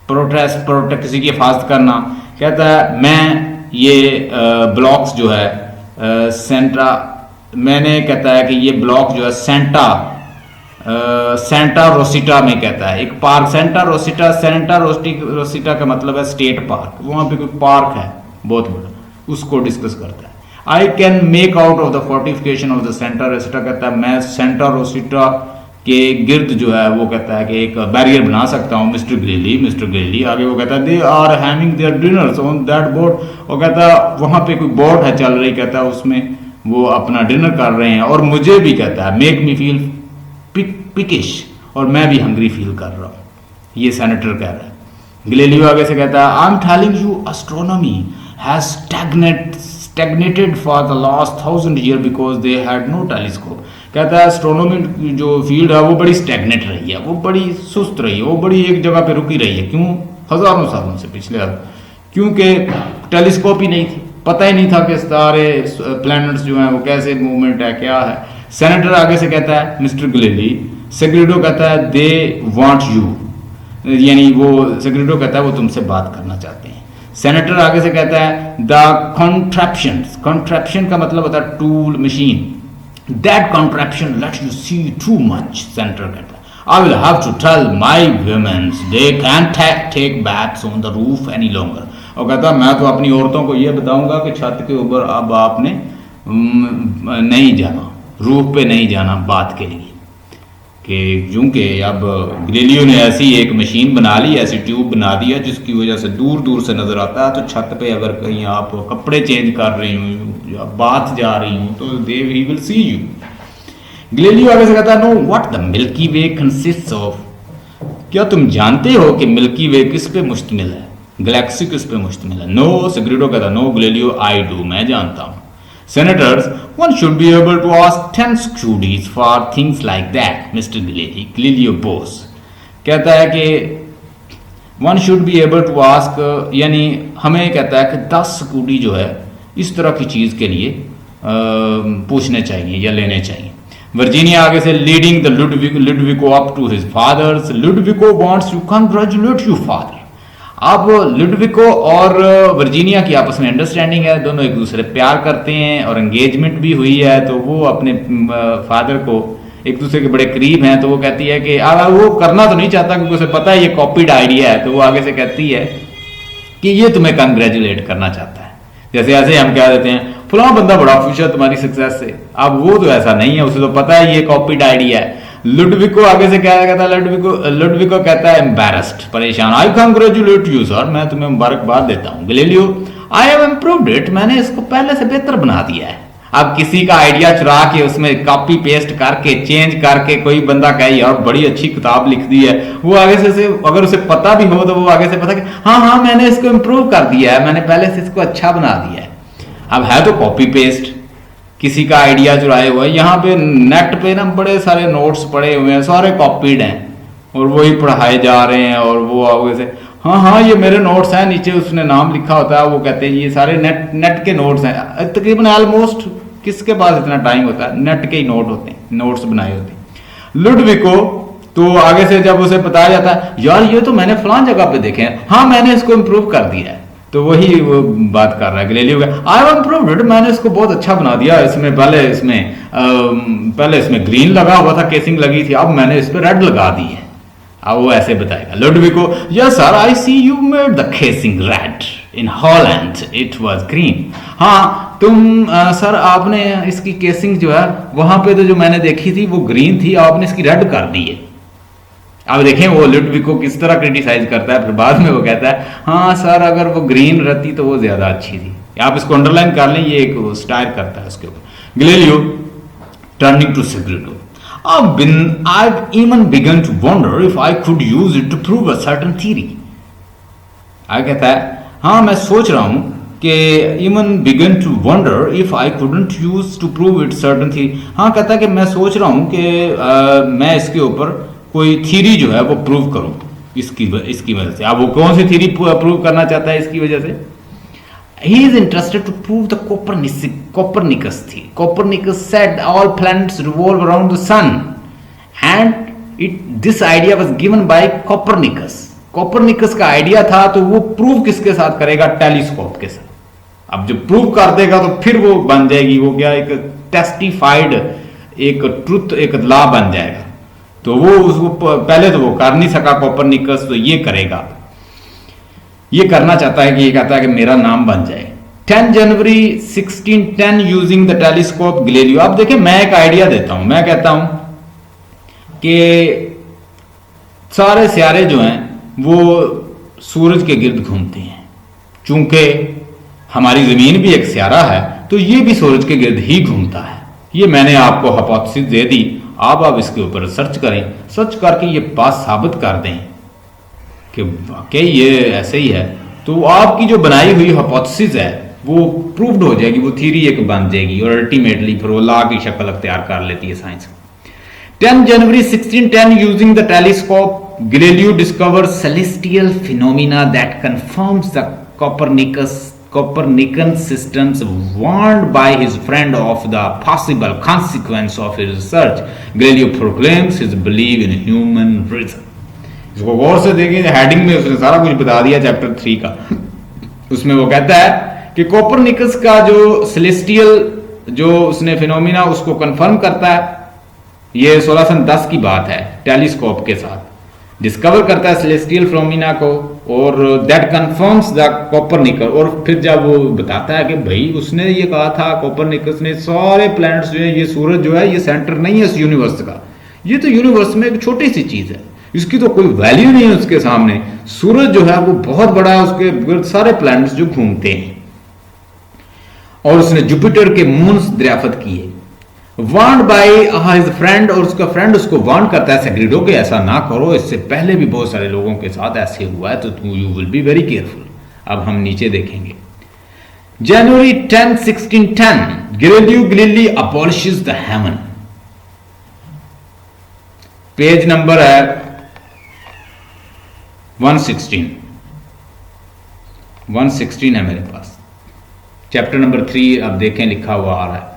protect किसी की हिफाजत करना। कहता है मैं ये ब्लॉक्स जो है सेंटा, मैंने कहता है कि ये ब्लॉक जो है सेंटा रोसिटा में, कहता है एक पार्क सेंटा रोसिटा का मतलब है स्टेट पार्क, वहाँ पे कोई पार्क है बहुत बड़ा, उसको डिस्कस करता है। I can make out of the fortification of the Santa Rosita, कहता है मैं सेंटा रोसिटा के गिर्द जो है वो कहता है कि एक बैरियर बना सकता हूँ। मिस्टर गैलीली आगे वो कहता है they are having their dinners on that boat, वो कहता है वहाँ पे कोई बोट है चल रही, कहता है उसमें वो अपना डिनर कर रहे हैं, और मुझे भी कहता है मेक मी फील पिकिश, और मैं भी हंग्री फील कर रहा हूँ, ये सेनेटर कह रहा है। गैलीलियो आगे से कहता है I am telling you astronomy has stagnated for the last 1000 year because they had no telescope. कहता है एस्ट्रोनॉमी जो फील्ड है वो बड़ी स्टैग्नेट रही है, वो बड़ी सुस्त रही है, वो बड़ी एक जगह पे रुकी रही है। क्यों? हजारों सालों से, पिछले क्योंकि टेलीस्कोप ही नहीं थी, पता ही नहीं था कि सारे प्लैनेट्स जो हैं वो कैसे मूवमेंट है, क्या है। सेनेटर आगे से कहता है मिस्टर गैलीली, सेग्रेडो कहता है दे वांट यू, यानी वो सेग्रेडो कहता है वो तुमसे बात करना चाहते हैं। सेनेटर आगे से कहता है द कॉन्ट्रैप्शन का मतलब होता है tool, machine, that contraption lets you see too much, senator कहता है I will have to tell my women they can't take baths on the roof any longer। और कहता मैं तो अपनी औरतों को ये बताऊंगा कि छत के ऊपर अब आपने नहीं जाना, रूफ पे नहीं जाना बात के लिए, कि क्योंकि अब गैलीलियो ने ऐसी एक मशीन बना ली, ऐसी ट्यूब बना दी है जिसकी वजह से दूर दूर से नजर आता है। तो छत पे अगर कहीं आप कपड़े चेंज कर रही हूँ या बात जा रही हूँ तो they he will see you. Galileo आगे से कहता है know what the Milky Way consists of, क्या तुम जानते हो कि मिल्की वे किस पे मुश्तमिल है, गैलेक्सी किस पे मुश्तमिल है? नो, सेग्रेडो कहता नो गैलीलियो आई डू, मैं जानता हूँ। Senators, one should be able to ask 10 studies for things like that, Mr. Gैलीलियो boss कहता है कि one should be able to ask, यानी हमें कहता है कि 10 स्कूटी जो है इस तरह की चीज़ के लिए पूछने चाहिए या लेने चाहिए। वर्जीनिया आगे से leading the Ludovico up to his fathers, Ludovico wants to congratulate you father. अब लुडविको और वर्जीनिया की आपस में अंडरस्टैंडिंग है, दोनों एक दूसरे प्यार करते हैं और एंगेजमेंट भी हुई है, तो वो अपने फादर को एक दूसरे के बड़े करीब हैं, तो वो कहती है कि वो करना तो नहीं चाहता क्योंकि उसे पता है ये कॉपीड आइडिया है, तो वो आगे से कहती है कि ये तुम्हें कंग्रेचुलेट करना चाहता है। जैसे ऐसे हम कह देते हैं फला बंदा बड़ा खुश है तुम्हारी सक्सेस से। अब वो तो ऐसा नहीं है, उसे तो पता है ये कॉपीड आइडिया है। लुडविको आगे से क्या कहता है, लुडविको कहता है एम्बैरेस्ड, परेशान, आई कांग्रेचुलेट यू सर, मैं तुम्हें मुबारकबाद देता हूँ Galileo, I have improved it, मैंने इसको पहले से बेहतर बना दिया है। अब किसी का आइडिया चुरा के उसमें कॉपी पेस्ट करके चेंज करके कोई बंदा कहे यार बड़ी अच्छी किताब लिख दी है, वो आगे से अगर उसे पता भी हो तो वो आगे से पता कि हाँ मैंने इसको इम्प्रूव कर दिया है, मैंने पहले से इसको अच्छा बना दिया है। अब है तो कॉपी पेस्ट, किसी का आइडिया चुराए हुआ है। यहाँ पे नेट पे ना बड़े सारे नोट्स पड़े हुए हैं, सारे कॉपीड हैं और वही पढ़ाए जा रहे हैं। और वो आगे से हाँ ये मेरे नोट्स हैं, नीचे उसने नाम लिखा होता है, वो कहते हैं ये सारे नेट के नोट्स हैं। तकरीबन ऑलमोस्ट किसके पास इतना टाइम होता है, नेट के ही नोट होते हैं, नोट्स बनाए होते हैं। लुडविको तो आगे से जब उसे बताया जाता है यार ये तो मैंने फलां जगह पे देखे हैं, हाँ मैंने इसको इम्प्रूव कर दिया है, तो वही वो बात कर रहा है गैलीलियो का, आई हैव इम्प्रूव्ड इट, मैंने इसको बहुत अच्छा बना दिया। इसमें पहले इसमें ग्रीन लगा हुआ था, केसिंग लगी थी, अब मैंने इस पर रेड लगा दी है। अब वो ऐसे बताएगा Ludovico, yes sir I see you made the casing red, in Holland it was green. हाँ तुम सर आपने इसकी केसिंग जो है वहां पे तो जो मैंने देखी थी वो ग्रीन थी, आपने इसकी रेड कर दी है। अब देखें वो लुडविको किस तरह क्रिटिसाइज करता है, फिर बाद में वो कहता है हाँ सर अगर वो ग्रीन रहती तो वो ज्यादा अच्छी थी। आप इसको अंडरलाइन कर लें, ये एक स्टाइल करता है उसके ऊपर। Galileo turning to Sagredo, I've even begun to wonder if I could use it to prove a certain theory. आगे कहता है हाँ मैं सोच रहा हूँ कि even begun to wonder if I couldn't use to prove it certain theory. हाँ कहता है कि मैं सोच रहा हूँ कि मैं इसके ऊपर कोई थ्योरी जो है वो प्रूव करूँ इसकी वजह से। अब वो कौन सी थ्योरी प्रूव करना चाहता है इसकी वजह से? He is interested to prove the Copernicus theory. Copernicus said all planets revolve around the sun, and this idea was given by Copernicus. Copernicus का आइडिया था, तो वो प्रूव किसके साथ करेगा? टेलीस्कोप के साथ। अब जब प्रूव कर देगा तो फिर वो बन जाएगी, वो क्या एक टेस्टिफाइड एक ट्रुथ, एक लॉ बन जाएगा। तो वो उसको पहले तो वो कर नहीं सका कोपरनिकस, तो ये करेगा, ये करना चाहता है कि ये कहता है कि मेरा नाम बन जाए। 10 जनवरी 1610 यूजिंग द टेलीस्कोप गैलीलियो। अब देखिए मैं एक आइडिया देता हूं, मैं कहता हूं कि सारे सियारे जो हैं वो सूरज के गिर्द घूमते हैं। चूंकि हमारी जमीन भी एक सियारा है तो ये भी सूरज के गिर्द ही घूमता है। ये मैंने आपको हाइपोथेसिस दे दी, आप इसके ऊपर सर्च करें, सर्च करके ये बात साबित कर दें कि वाकई ये ऐसे ही है, तो आपकी जो बनाई हुई हाइपोथेसिस है वो प्रूव्ड हो जाएगी, वो थ्योरी एक बन जाएगी और अल्टीमेटली फिर वो लॉ की शक्ल अख्तियार कर लेती है science. 10 January 1610 using the telescope Galileo discover celestial phenomena that confirms the Copernican systems warned by his friend of the possible consequence of his research. Galileo proclaims his belief in human reason. इसको गौर से देखें, heading में उसने सारा कुछ बता दिया chapter 3 का। उसमें वो कहता है कि कोपरनिकस का जो सेलेस्टियल जो उसने फिनोमिना उसको कंफर्म करता है, ये 1610 की बात है, टेलीस्कोप के साथ डिस्कवर करता है सेलेस्टियल फिनोमिना को, और दैट कंफर्म्स द कोपरनिकस। और फिर जब वो बताता है कि भाई उसने ये कहा था, कोपरनिकस ने, सारे प्लैनेट्स जो है, ये सूरज जो है ये सेंटर नहीं है इस यूनिवर्स का, ये तो यूनिवर्स में एक छोटी सी चीज है, इसकी तो कोई वैल्यू नहीं है उसके सामने। सूरज जो है वो बहुत बड़ा है, उसके सारे प्लैनेट्स जो घूमते हैं। और उसने जुपिटर के मून्स दरियाफत किए। वार्न्ड बाय हिज फ्रेंड, और उसका फ्रेंड उसको वार्न करता है सेग्रिडो के ऐसा ना करो, इससे पहले भी बहुत सारे लोगों के साथ ऐसे हुआ है, तो you will be very careful. अब हम नीचे देखेंगे। जनवरी 10 1610 Galileo अबॉलिशेस the haven. Page number है 116 है मेरे पास, चैप्टर नंबर 3 अब देखें लिखा हुआ आ रहा है।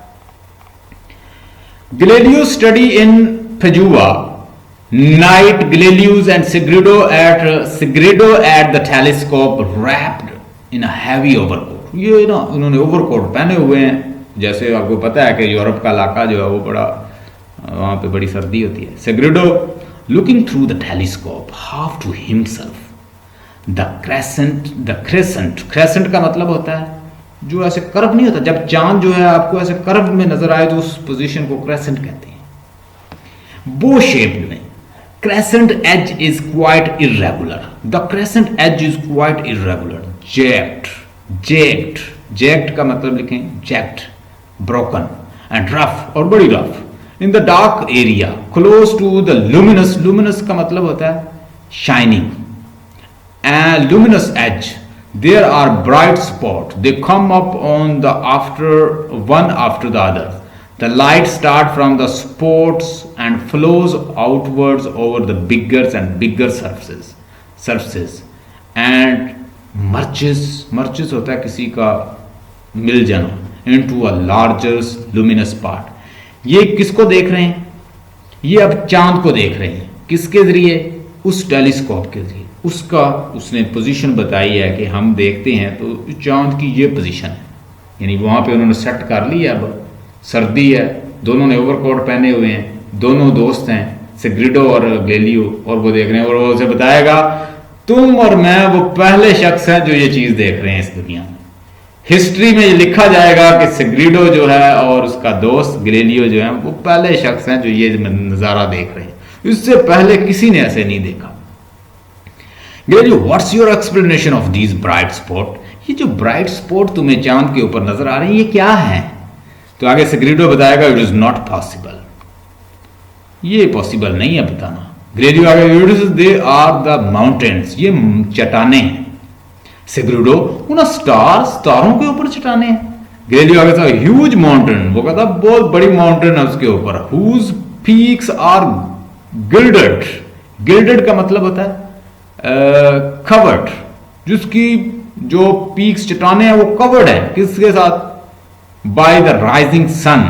Galileo study in Padua night Galileo's and Sigrido at the telescope wrapped in a heavy overcoat। ये ना उन्होंने ओवरकोट पहने हुए हैं, जैसे आपको पता है कि यूरोप का इलाका जो है वो बड़ा, वहां पे बड़ी सर्दी होती है। Sigrido looking through the telescope half to himself the crescent का मतलब होता है जो ऐसे कर्व नहीं होता, जब चांद जो है आपको ऐसे कर्व में नजर आए तो उस पोजीशन को क्रेसेंट कहते हैं। बो शेप्ड में crescent edge is quite irregular. The crescent edge is quite irregular. Jagged का मतलब लिखें jagged, broken and rough और बड़ी rough. In the dark area close to the luminous का मतलब होता है shining and luminous edge, there are bright spots. They come up on the one after the other. The light starts from the spots and flows outwards over the bigger and bigger surfaces and merges होता है किसी का मिल जाना into a larger luminous part. ये किसको देख रहे हैं? ये अब चांद को देख रहे हैं। किसके जरिए? उस टेलीस्कोप के जरिए। उसने पोजीशन बताई है कि हम देखते हैं तो चांद की ये पोजीशन है, यानी वहां पे उन्होंने सेट कर लिया। अब सर्दी है, दोनों ने ओवरकोट पहने हुए हैं, दोनों दोस्त हैं सेग्रिडो और गैलीलियो, और वो देख रहे हैं और वो उसे बताएगा तुम और मैं वो पहले शख्स हैं जो ये चीज देख रहे हैं इस दुनिया में। हिस्ट्री में ये लिखा जाएगा कि सेग्रिडो जो है और उसका दोस्त गैलीलियो जो है वो पहले शख्स हैं जो ये नजारा देख रहे हैं। इससे पहले किसी ने ऐसे नहीं देखा। Galileo, what's your explanation of these bright spot? ये जो ब्राइट स्पॉट तुम्हें चांद के ऊपर नजर आ रहे हैं ये क्या है? तो आगे सेग्रिडो बताएगा इट इज नॉट पॉसिबल, ये पॉसिबल नहीं है बताना। ग्रेडियो आगे दे आर द माउंटेन्स, ये चट्टाने हैं। सेग्रिडो उन स्टारों के ऊपर चट्टाने हैं। ग्रेडियो आगे था ह्यूज माउंटेन, वो कहता बहुत बड़ी माउंटेन है उसके ऊपर। हुज पीक्स आर गिल्डेड का मतलब होता है कवर्ड, जिसकी जो पीक्स चट्टाने हैं वो कवर्ड है किसके साथ? By the rising sun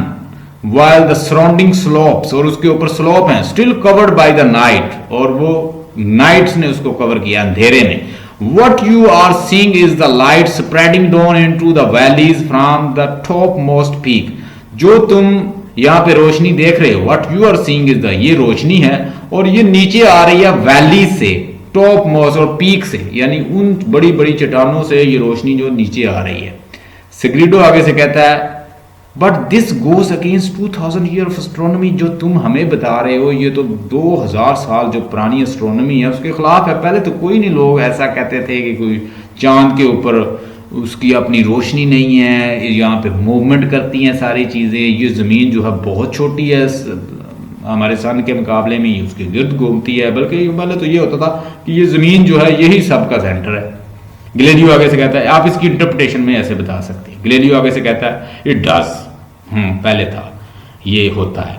while the surrounding slopes, और उसके ऊपर स्लोप हैं still covered by the night, और वो नाइट्स ने उसको कवर किया अंधेरे में। what you are seeing is the light spreading down into the valleys from the topmost peak, जो तुम यहाँ पे रोशनी देख रहे हो what you are seeing is the, ये रोशनी है और ये नीचे आ रही है वैली से, टॉप मोस्ट और पीक से, यानी उन बड़ी बड़ी चट्टानों से ये रोशनी जो नीचे आ रही है। सेग्रिडो आगे से कहता है but this goes against 2000 year of astronomy, जो तुम हमें बता रहे हो ये तो 2000 साल जो पुरानी एस्ट्रोनॉमी है उसके खिलाफ है। पहले तो कोई नहीं लोग ऐसा कहते थे कि कोई चांद के ऊपर उसकी अपनी रोशनी नहीं है, यहाँ पे मूवमेंट करती हैं सारी चीज़ें, ये ज़मीन जो है बहुत छोटी है हमारे सन के मुकाबले में, ये उसके गिर्द घूमती है। बल्कि पहले तो ये होता था कि ये ज़मीन जो है यही सबका सेंटर है। गैलीलियो आगे से कहता है आप इसकी इंटरप्रिटेशन में ऐसे बता सकते हैं। गैलीलियो आगे से कहता है इट डज, पहले था, ये होता है।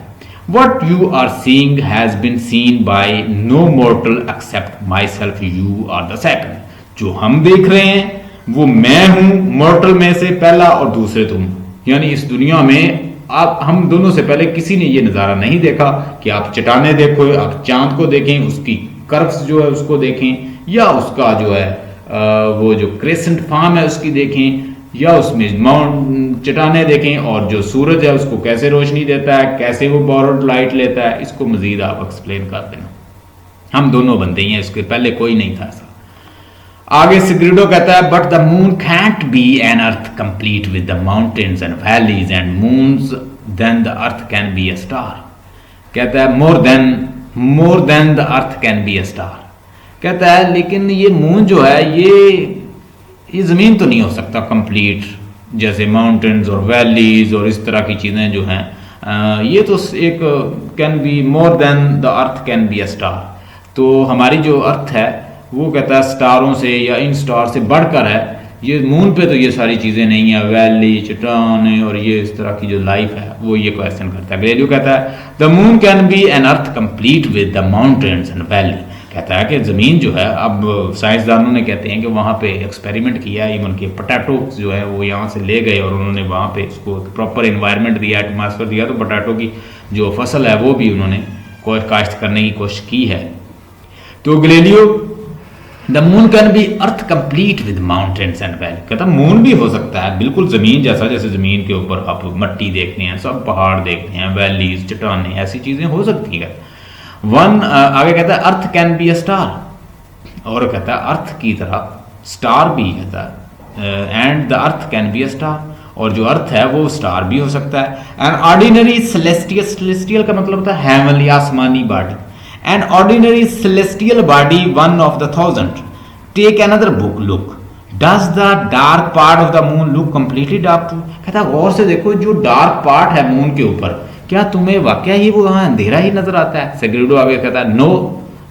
What you are seeing has been seen by no mortal except myself, you are the second. जो हम देख रहे हैं वो मैं हूं, मॉर्टल में से पहला और दूसरे तुम, यानी इस दुनिया में आप हम दोनों से पहले किसी ने ये नज़ारा नहीं देखा कि आप चट्टाने देखो, आप चांद को देखें, उसकी कर्व्स जो है उसको देखें, या उसका जो है वो जो क्रेसेंट फॉर्म है उसकी देखें, या उसमें माउंट चट्टाने देखें, और जो सूरज है उसको कैसे रोशनी देता है, कैसे वो बोरोड लाइट लेता है, इसको मजीद आप एक्सप्लेन कर देना। हम दोनों बंदे ही हैं, इसके पहले कोई नहीं था ऐसा। आगे सेग्रिडो कहता है but the moon can't be an earth complete with the mountains and valleys and moons then the earth can be a star. कहता है more than the earth can be a star. कहता है लेकिन ये moon जो है ये ज़मीन तो नहीं हो सकता कंप्लीट, जैसे माउंटेन्स और वैलीज और इस तरह की चीज़ें जो हैं, ये तो एक can be more than the earth can be a star. तो हमारी जो अर्थ है वो कहता है स्टारों से या इन स्टार से बढ़कर है, ये मून पे तो ये सारी चीज़ें नहीं है, वैली चट्टान और ये इस तरह की जो लाइफ है वो ये क्वेश्चन करता है। गैलीलियो कहता है the moon can be an earth complete with the mountains and valley. कहता है कि ज़मीन जो है, अब साइंसदानों ने कहते हैं कि वहाँ पे एक्सपेरिमेंट किया, इवन के पोटैटो जो है वो यहाँ से ले गए और उन्होंने वहाँ पे उसको प्रॉपर इन्वायरमेंट दिया, एटमॉस्फेयर दिया, तो पोटैटो की जो फसल है वो भी उन्होंने काश्त करने की कोशिश की है। तो Galileo the moon can B earth complete with mountains and valley. कहता मून भी हो सकता है बिल्कुल ज़मीन जैसा, जैसे ज़मीन के ऊपर आप मट्टी देखते हैं, सब पहाड़ देखते हैं, वैलीज चट्टानें, ऐसी चीज़ें हो सकती हैं। आगे कहता है अर्थ कैन बी अ स्टार, और कहता है अर्थ की तरह स्टार भी कहता है and the earth can be a star, और जो अर्थ है वो स्टार भी हो सकता है। एन ऑर्डिनरी सेलेस्टियल, सेलेस्टियल का मतलब होता है हेवनली, आसमानी body. An ordinary celestial body one of the 1000। Take another book look, does the dark part of the moon look completely dark too. कहता है गौर से देखो जो डार्क पार्ट है मून के ऊपर, क्या तुम्हें वाकया ही वो वहां अंधेरा ही नजर आता है? सेग्रेडो आगे कहता है no,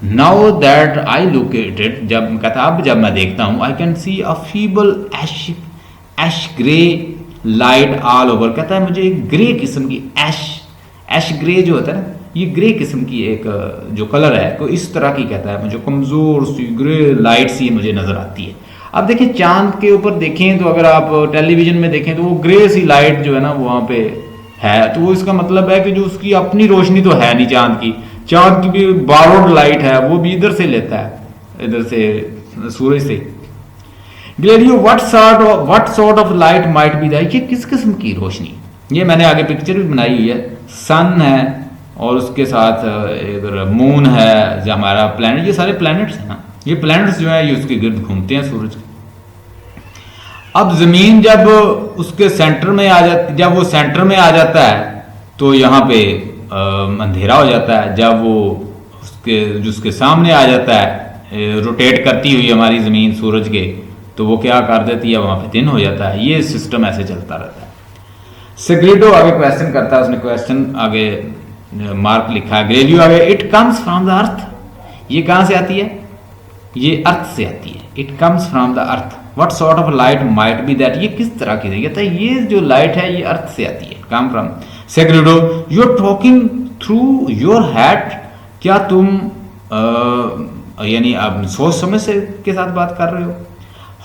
now that I look at it, जब कहता अब जब मैं देखता हूं, I can see a feeble ash grey light all over. कहता है मुझे एक ग्रे किस्म की एश ग्रे जो होता है ना, ये ग्रे किस्म की एक जो कलर है तो इस तरह की, कहता है मुझे कमजोर सी ग्रे लाइट सी मुझे नजर आती है। अब देखिए चांद के ऊपर देखें तो अगर आप टेलीविजन में देखें तो वो ग्रे सी लाइट जो है ना वहां पे है, तो वो इसका मतलब है कि जो उसकी अपनी रोशनी तो है नहीं चांद की भी बारोड लाइट है, वो भी इधर से लेता है, इधर से सूरज से। Galileo what sort of light might be that, ये किस किस्म की रोशनी? ये मैंने आगे पिक्चर भी बनाई हुई है, सन है और उसके साथ इधर मून है जो हमारा प्लैनेट, ये सारे प्लैनेट्स हैं ना, ये प्लैनेट्स जो है ये उसके गिर्द घूमते हैं सूरज के। अब जमीन जब उसके सेंटर में आ जाती, जब वो सेंटर में आ जाता है तो यहाँ पे अंधेरा हो जाता है। जब वो उसके सामने आ जाता है रोटेट करती हुई हमारी जमीन सूरज के, तो वो क्या कर देती है, वहां पे दिन हो जाता है। ये सिस्टम ऐसे चलता रहता है। सेग्रेडो आगे क्वेश्चन करता है, उसने क्वेश्चन आगे मार्क लिखा है ग्लेलियो आगे, it comes from the earth, ये कहां से आती है? ये अर्थ से आती है। It comes from the earth, what sort of light might be that, ये किस तरह की है? ये जो लाइट है ये अर्थ से आती है, come from. Sagredo you are talking through your head, क्या तुम यानी आप सोच समझ से के साथ बात कर रहे हो?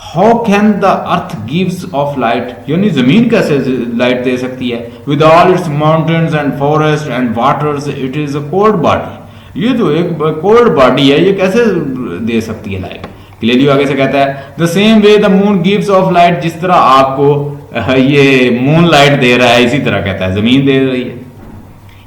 How can the earth gives off light, यानी जमीन कैसे लाइट दे सकती है? With all it's mountains and forest and waters it is a cold body, ये तो एक कोल्ड बॉडी है, ये कैसे दे सकती है लाइट? ग्लेलियो आगे से कहता है the same way the moon gives off light, जिस तरह आपको ये मून लाइट दे रहा है इसी तरह कहता है जमीन दे रही है,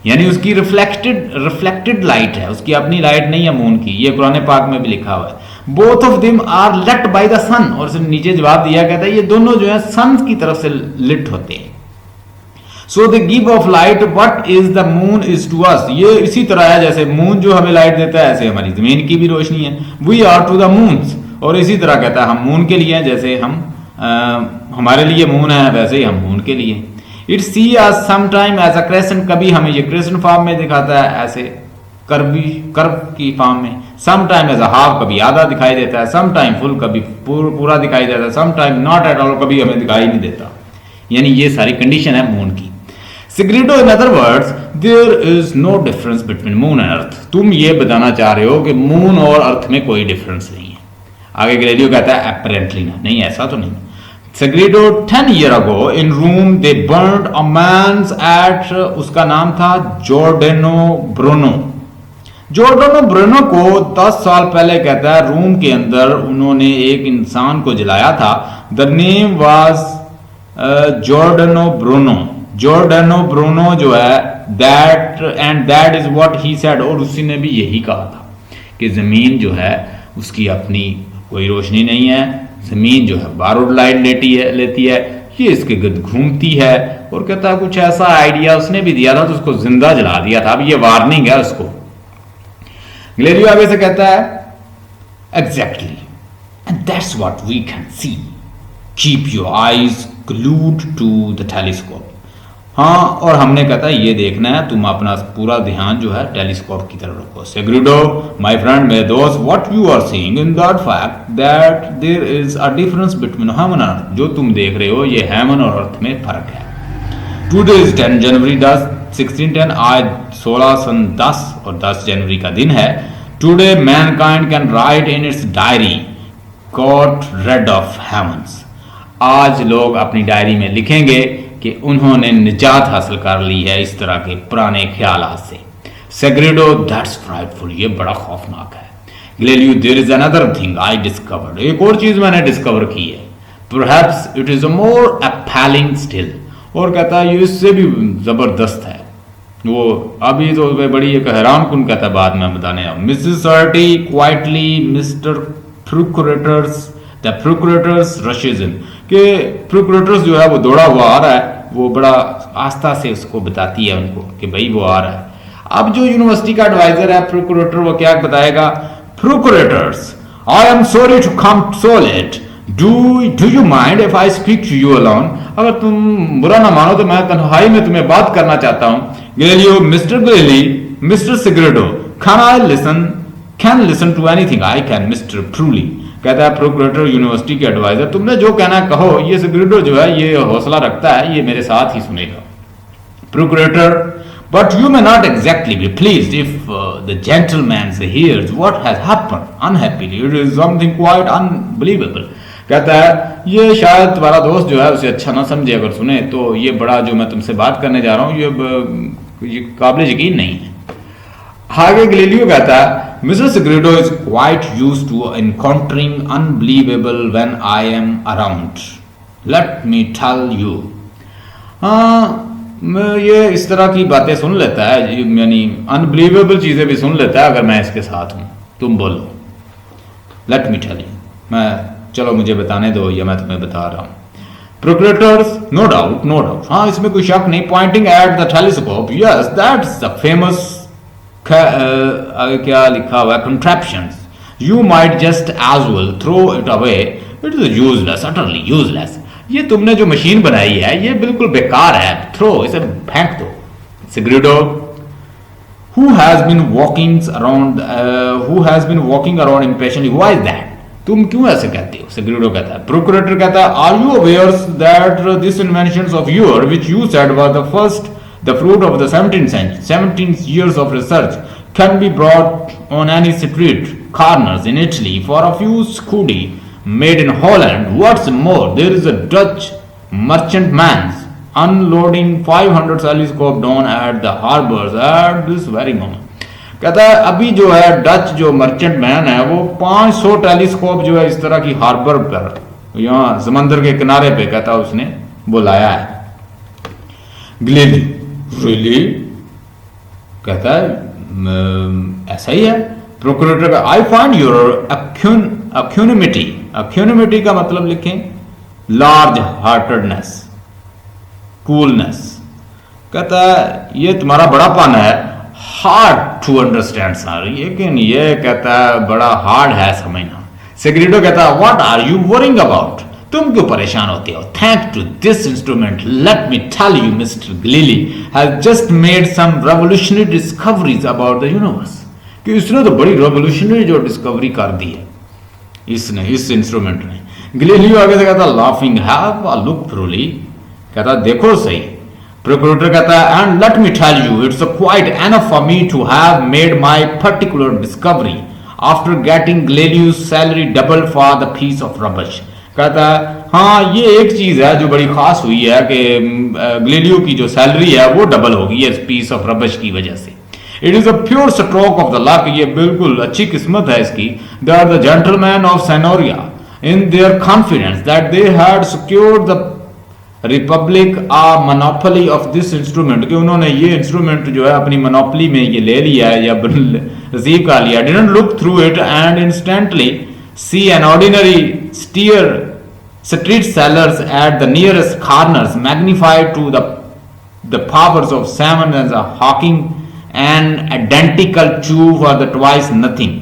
यानी उसकी रिफ्लेक्टेड लाइट है, उसकी अपनी लाइट नहीं है मून की। ये कुरान पाक में भी लिखा हुआ है। Both of them are lit by the sun, और उसने नीचे जवाब दिया, कहता है ये दोनों जो है सन की तरफ से लिट होते हैं। So they give off light what is the moon is to us, ये इसी तरह है जैसे मून जो हमें लाइट देता है ऐसे हमारी जमीन की भी रोशनी है। We are to the moons, और इसी तरह कहता है हम मून के लिए हैं, जैसे हम हमारे लिए मून है वैसे ही हम मून के लिए। It see us sometime as a crescent, कभी हमें ये क्रेसेंट फॉर्म में दिखाता है ऐसे कर्व की फॉर्म में। समटाइम एज अ हाफ, कभी आधा दिखाई देता है। समटाइम फुल, कभी पूरा दिखाई देता है। समटाइम नॉट एट ऑल, कभी हमें दिखाई नहीं देता। यानी ये सारी कंडीशन है मून की। Sagredo in other words there is no difference between moon and earth, तुम ये बताना चाह रहे हो कि मून और अर्थ में कोई डिफरेंस नहीं है। आगे ग्लेलियो कहता है अपेरेंटली नहीं, ऐसा तो नहीं। Sagredo 10 years ago in Rome they burned a man's at, उसका नाम था जॉर्डेनो ब्रूनो। जॉर्डेनो ब्रूनो को 10 साल पहले कहता है रोम के अंदर उन्होंने एक इंसान को जलाया था। The name was Giordano Bruno. Giordano Bruno जो है that and that is what he said, और उसी ने भी यही कहा था कि जमीन जो है उसकी अपनी कोई रोशनी नहीं है, जमीन जो है बारोड लाइट लेती है, ये इसके गिर्द घूमती है। और कहता है कुछ ऐसा आइडिया उसने भी दिया था तो उसको जिंदा जला दिया था। अब ये वार्निंग है उसको। ग्लेलियो आगे से कहता है exactly and that's what we can see, keep your eyes glued to the telescope. हाँ, और हमने कहता है ये देखना है, तुम अपना पूरा ध्यान जो है टेलीस्कोप की तरफ रखो। सेग्रेडो माय फ्रेंड, मेरे दोस्त, what you are seeing in that fact that there is a difference between heaven and earth, जो तुम देख रहे हो ये हेवन और अर्थ में फर्क है। टुडे इज 10 जनवरी 1610, आज 16 सन 10 और 10 जनवरी का दिन है। Today mankind can write in its diary got rid of heavens, आज लोग अपनी डायरी में लिखेंगे कि उन्होंने निजात हासिल कर ली है इस तरह के पुराने ख्यालात से। सेग्रेडो दैट्स फ्राइटफुल, ये बड़ा खौफनाक है। Galileo there is another thing I discovered, एक और चीज मैंने डिस्कवर की है। Perhaps it is a more appalling still, और कहता है ये इससे भी जबरदस्त है। वो अभी तो बड़ी एक हैरान कुन कहता है, बाद में बताने। Mrs Sarti quietly mister procurators the procurators rushes in, कि प्रोक्यूरेटर्स जो है वो दौड़ा हुआ आ रहा है, वो बड़ा आस्था से उसको बताती है उनको कि भाई वो आ रहा है। अब जो यूनिवर्सिटी का एडवाइजर है प्रोक्यूरेटर, वो क्या बताएगा, procurators I am sorry to come so late, do you mind if I speak to you alone, अगर तुम बुरा ना मानो तो मैं तन्हाई में तुम्हें बात करना चाहता हूं। Galileo, mister Galilei, mister Sagredo, can listen to anything I can mister truly. कहता है प्रोक्यूरेटर यूनिवर्सिटी के एडवाइजर, तुमने जो कहना है कहो, ये सिगरेडो जो है ये हौसला रखता है, ये मेरे साथ ही सुनेगा। प्रोक्यूरेटर, but you may not exactly be pleased if the gentleman hears what has happened unhappily. It is something quite unbelievable. कहता है ये शायद तुम्हारा दोस्त जो है उसे अच्छा ना समझे अगर सुने, तो ये बड़ा जो मैं तुमसे बात करने जा रहा हूँ ये काबिल यकीन नहीं है। आगे गैलीलियो कहता है mister Sagredo is quite used to encountering unbelievable when I am around, let me tell you. ये इस तरह की बातें सुन लेता है, यानी अनबिलीवेबल चीजें भी सुन लेता है अगर मैं इसके साथ हूं। तुम बोलो, लेट मी टेल यू, मैं चलो मुझे बताने दो या मैं तुम्हें बता रहा हूं। प्रोक्यूरेटर्स, नो डाउट, हाँ इसमें कोई शक नहीं। Pointing at the telescope, yes that's the famous, क्या लिखा हुआ है, contraptions, you might just as well throw it away, it is useless, utterly useless. ये तुमने जो मशीन बनाई है ये बिल्कुल बेकार है, थ्रो, इसे फेंक दो। सिगरेडो, who has been walking around impatiently, why is that? तुम क्यों ऐसे कहते हो? सिगरेडो कहता है। प्रोक्यूरेटर कहता है are you aware that this inventions of yours which you said was the fruit of the 17th years of research can be brought on any street corners in Italy for a few scudi made in Holland. What's more, there is a Dutch merchantman unloading 500 telescope down at the harbors at this very moment. कहता है अभी जो है Dutch जो merchant man है वो 500 telescope जो है इस तरह की हार्बर पर, यहाँ समंदर के किनारे पे, कहता है उसने वो लाया है। ग्लेली, रियली? कहता है ऐसा ही है। प्रोक्यूरेटर का आई फाइंड योर अक्यूनिमिटी का मतलब लिखें लार्ज हार्टेडनेस, कूलनेस। कहता है ये तुम्हारा बड़ापन है, हार्ड टू अंडरस्टैंड सर, लेकिन ये कहता है बड़ा हार्ड है समझना। सेक्रेटरी कहता है what are you worrying about, तुम क्यों परेशान होते हो? Thank to this instrument let me tell you mister Galilei has just made some revolutionary discoveries about the universe, कि इसने तो बड़ी रेवोल्यूशनरी जो डिस्कवरी कर दी है इसने, इस इंस्ट्रूमेंट ने। ग्लीलियो आगे से कहता laughing have a look through, कहता देखो सही। प्रोक्यूरेटर कहता है and let me tell you it's quite enough for me to have made my particular discovery after getting Galileo's salary double for the piece of rubbish. कहता है हाँ ये एक चीज है जो बड़ी खास हुई है कि ग्लेलियो की जो सैलरी है वो डबल होगी इस पीस ऑफ रबश की वजह से। It is a pure stroke of the luck, ये बिल्कुल अच्छी किस्मत है इसकी। They are the gentleman of Signoria in their confidence that they had secured the republic a monopoly of this instrument, कि उन्होंने ये इंस्ट्रूमेंट जो है अपनी मोनोपोली में ये ले लिया है या रिसीव कर लिया। Didn't look through it and instantly see an ordinary street sellers at the nearest corners magnified to the powers of 7 as a hawking an identical chew for the twice nothing.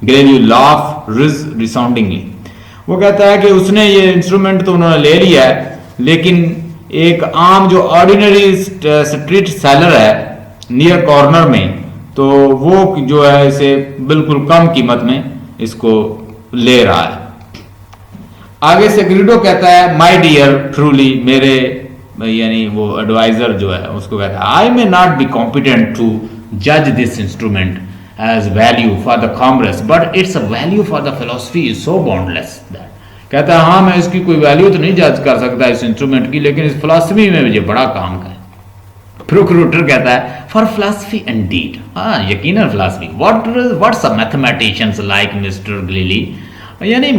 Gravely laugh resoundingly. वो कहता है कि उसने ये instrument तो उन्होंने ले लिया है, लेकिन एक आम जो ऑर्डिनरी स्ट्रीट सेलर है नियर कॉर्नर में, तो वो जो है इसे बिल्कुल कम कीमत में इसको ले रहा है। आगे से ग्रीडो कहता है माय डियर ट्रूली, मेरे यानी वो एडवाइजर जो है उसको कहता है I may not be competent to जज this instrument as value for the commerce but it's a value for the philosophy is so boundless that. कहता है हाँ मैं इसकी कोई वैल्यू तो नहीं जज कर सकता इस इंस्ट्रूमेंट की, लेकिन इस फिलोसफी में मुझे बड़ा काम का है। प्रोक्यूरेटर कहता है फॉर फिलोसफी इंडीड, हाँ यकीनन philosophy. What's a mathematicians like mister Galilei, यानी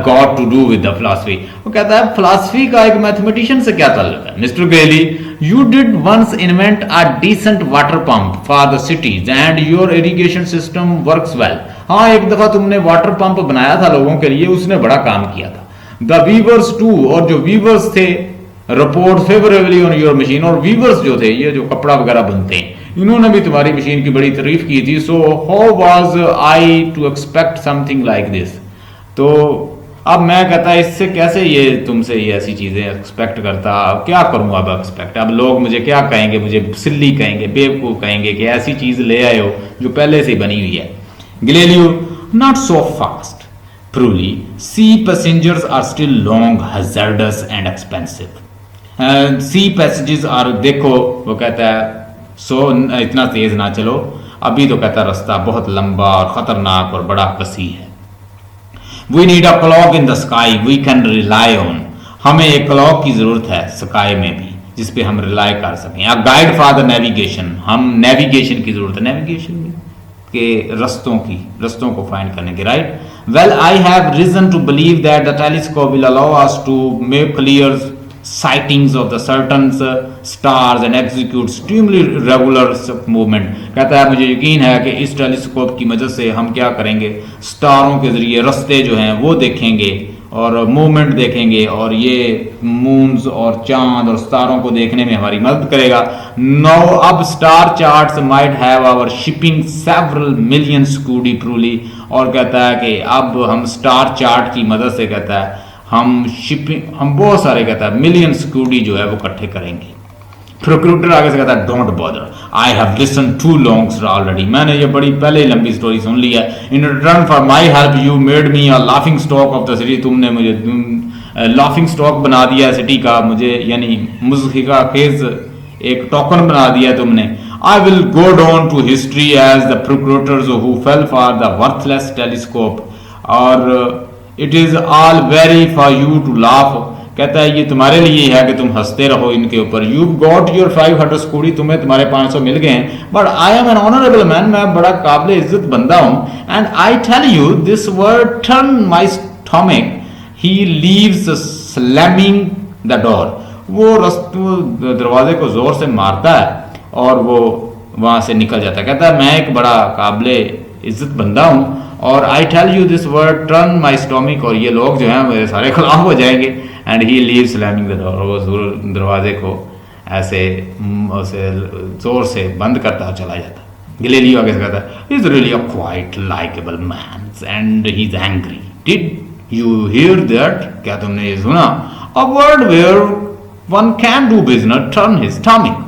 got to do with the philosophy. वो कहता है फिलॉसफी का एक मैथमेटिशियन से क्या ताल्लुक है? Mister Galilei, you did once invent a decent water pump for the cities and your irrigation system works well. हाँ एक दफा तुमने वाटर पंप बनाया था लोगों के लिए, उसने बड़ा काम किया था। द वीवर्स टू, और जो वीवर्स थे, report favourably on your machine, और वीवर्स जो थे, ये जो कपड़ा वगैरह बनते हैं, इन्होंने भी तुम्हारी मशीन की बड़ी तारीफ की थी। So how was I to expect something like this. तो अब मैं कहता है इससे कैसे ये तुमसे ये ऐसी चीजें एक्सपेक्ट करता, अब क्या करूं अब एक्सपेक्ट, अब लोग मुझे क्या कहेंगे, मुझे सिल्ली कहेंगे, बेवकूफ कहेंगे कि ऐसी चीज ले आए हो जो पहले से बनी हुई है। Galileo, not so fast truly, sea passengers are still long, hazardous and expensive. Sea passages are, देखो वो कहता है सो इतना तेज ना चलो, अभी तो कहता है रास्ता बहुत लंबा और खतरनाक और बड़ा वसी है। We need a clock in the sky we can rely on, हमें एक क्लॉक की जरूरत है स्काई में भी जिसपे हम रिलाई कर सकें। A guide for the navigation, हम नेविगेशन की जरूरत है, नेविगेशन में के रस्तों को फाइंड करने के, right. Well I have reason to believe that the telescope will allow us to make clear sightings of the certain stars and execute extremely regular movement। कहता है मुझे यकीन है कि इस टेलीस्कोप की मदद से हम क्या करेंगे, स्टारों के जरिए रास्ते जो हैं वो देखेंगे और मूवमेंट देखेंगे, और ये मून्स और चांद और स्टारों को देखने में हमारी मदद करेगा। No but star charts might have our shipping several million scudi truly, और कहता है कि अब हम स्टार चार्ट की मदद से कहता है हम बहुत सारे कहता है मिलियन स्कूडी जो है वो इकट्ठे करेंगे। प्रोक्रूटर आगे से कहता है don't bother, I have listen too long already, मैंने ये बड़ी पहले ही लंबी स्टोरी सुन ली है। In return for my help you made me a laughing stock of the city, तुमने मुझे लाफिंग स्टॉक बना दिया सिटी का, मुझे यानी मुज़हिका खेज एक टोकन बना दिया तुमने। I will go down to history as the procurators who fell for the worthless telescope, और it is all very for you to laugh, कहता है ये तुम्हारे लिए है कि तुम हंसते रहो इनके ऊपर। यू गॉट योर 500 स्कूडी, तुम्हें तुम्हारे 500 मिल गए हैं, but I am an honourable man, मैं बड़ा काबिल इज्जत बंदा हूं। And I tell you this word turn my stomach, he leaves slamming the door, वो दरवाजे को जोर से मारता है और वो वहां से निकल जाता है। कहता है मैं एक बड़ा काबिल इज्जत बंदा हूं, और I tell you this word turn my stomach, और ये लोग जो हैं मेरे सारे खिलाफ हो जाएंगे। And he leave slamming the door, वो दरवाजे को ऐसे जोर से बंद करता चला जाता। गैलीलियो आगे से कहता है is really a quite likeable man and he is angry, did you hear that, क्या तुमने ये सुना, a word where one can do business turn his stomach.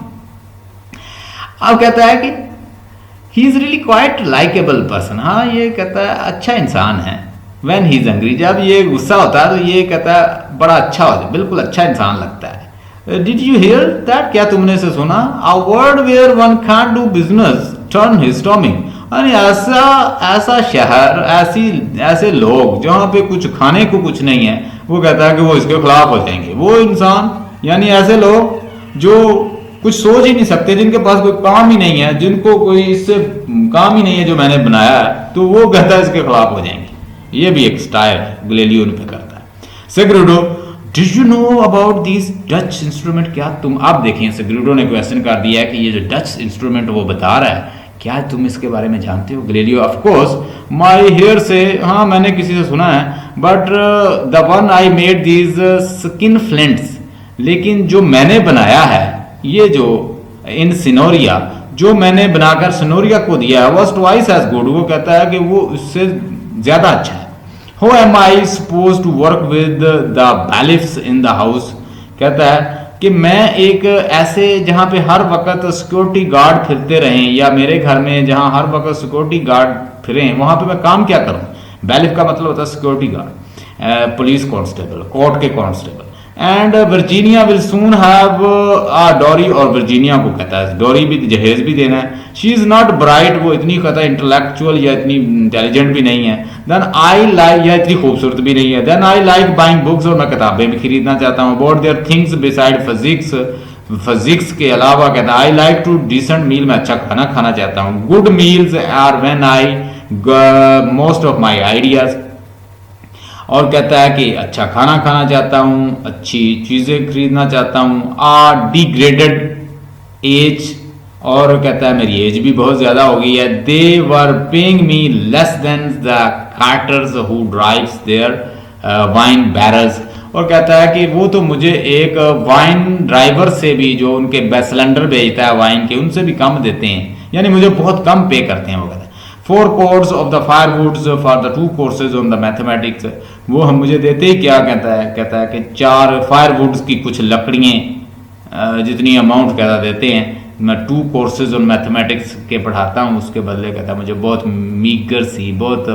अब कहता है कि he is really quite likeable person, हाँ ये कहता है अच्छा इंसान है। व्हेन ही इज एंग्री, जब ये गुस्सा होता है तो ये कहता है बड़ा अच्छा होता है, बिल्कुल अच्छा इंसान लगता है। डिड यू हियर दैट, क्या तुमने इसे सुना, a word where one can do business turn his stomach, यानी ऐसा शहर, ऐसे लोग जहाँ पे कुछ खाने को कुछ नहीं है, वो कहता है कि वो इसके खिलाफ हो जाएंगे। वो इंसान यानी ऐसे लोग जो कुछ सोच ही नहीं सकते, जिनके पास कोई काम ही नहीं है, जिनको कोई इससे काम ही नहीं है जो मैंने बनाया है, तो वो कहता है इसके खिलाफ हो जाएंगे। ये भी एक स्टाइल गैलीलियो पे करता है। Sagredo, did you know about this Dutch instrument, क्या तुम, आप देखिए सेग्रेडो ने क्वेश्चन कर दिया है कि ये जो डच इंस्ट्रूमेंट वो बता रहा है, क्या तुम इसके बारे में जानते हो। Galileo, of course my hearsay, हाँ मैंने किसी से सुना है, but the one I made these skin flints, लेकिन जो मैंने बनाया है ये जो इन सिनोरिया, जो मैंने बनाकर सिनोरिया को दिया है, वॉज ट्वाइस एज गुड, वो कहता है कि वो उससे ज्यादा अच्छा है। How am I supposed to work with the bailiffs in the house, कहता है कि मैं एक ऐसे जहां पे हर वक्त सिक्योरिटी गार्ड फिरते रहें, या मेरे घर में जहां हर वक्त सिक्योरिटी गार्ड फिरें, वहां पे मैं काम क्या करूं। बैलिफ का मतलब होता है security guard, police constable, court के constable. And Virginia will soon have a dowry, और वर्जीनिया को कहता है डॉरी भी, जहेज भी देना है। शी इज नॉट ब्राइट, वो इतनी कहता है इंटेलेक्चुअल या इतनी इंटेलिजेंट भी नहीं है। देन आई लाइक, या इतनी खूबसूरत भी नहीं है। Then I like buying books, और मैं किताबें भी खरीदना चाहता हूँ। About their things beside physics, physics के अलावा कहता है I like to decent meal, मैं अच्छा खाना खाना चाहता हूँ। Good meals are when I most of my ideas, और कहता है कि अच्छा खाना खाना चाहता हूँ, अच्छी चीज़ें खरीदना चाहता हूँ। आ डिग्रेडेड एज और कहता है मेरी एज भी बहुत ज़्यादा हो गई है। They were paying me less than the carters who drives their wine barrels. और कहता है कि वो तो मुझे एक वाइन ड्राइवर से भी, जो उनके सिलेंडर भेजता है वाइन के, उनसे भी कम देते हैं, यानी मुझे बहुत कम पे करते हैं। वो कहता है 4 course of the firewoods for the 2 courses on the mathematics. वो हम मुझे देते ही क्या कहता है कि 4 फायरवुड्स की कुछ लकड़ियाँ जितनी अमाउंट कहता देते हैं, मैं 2 कोर्सेज ऑन मैथमेटिक्स के पढ़ाता हूँ, उसके बदले कहता है मुझे बहुत मीगर सी, बहुत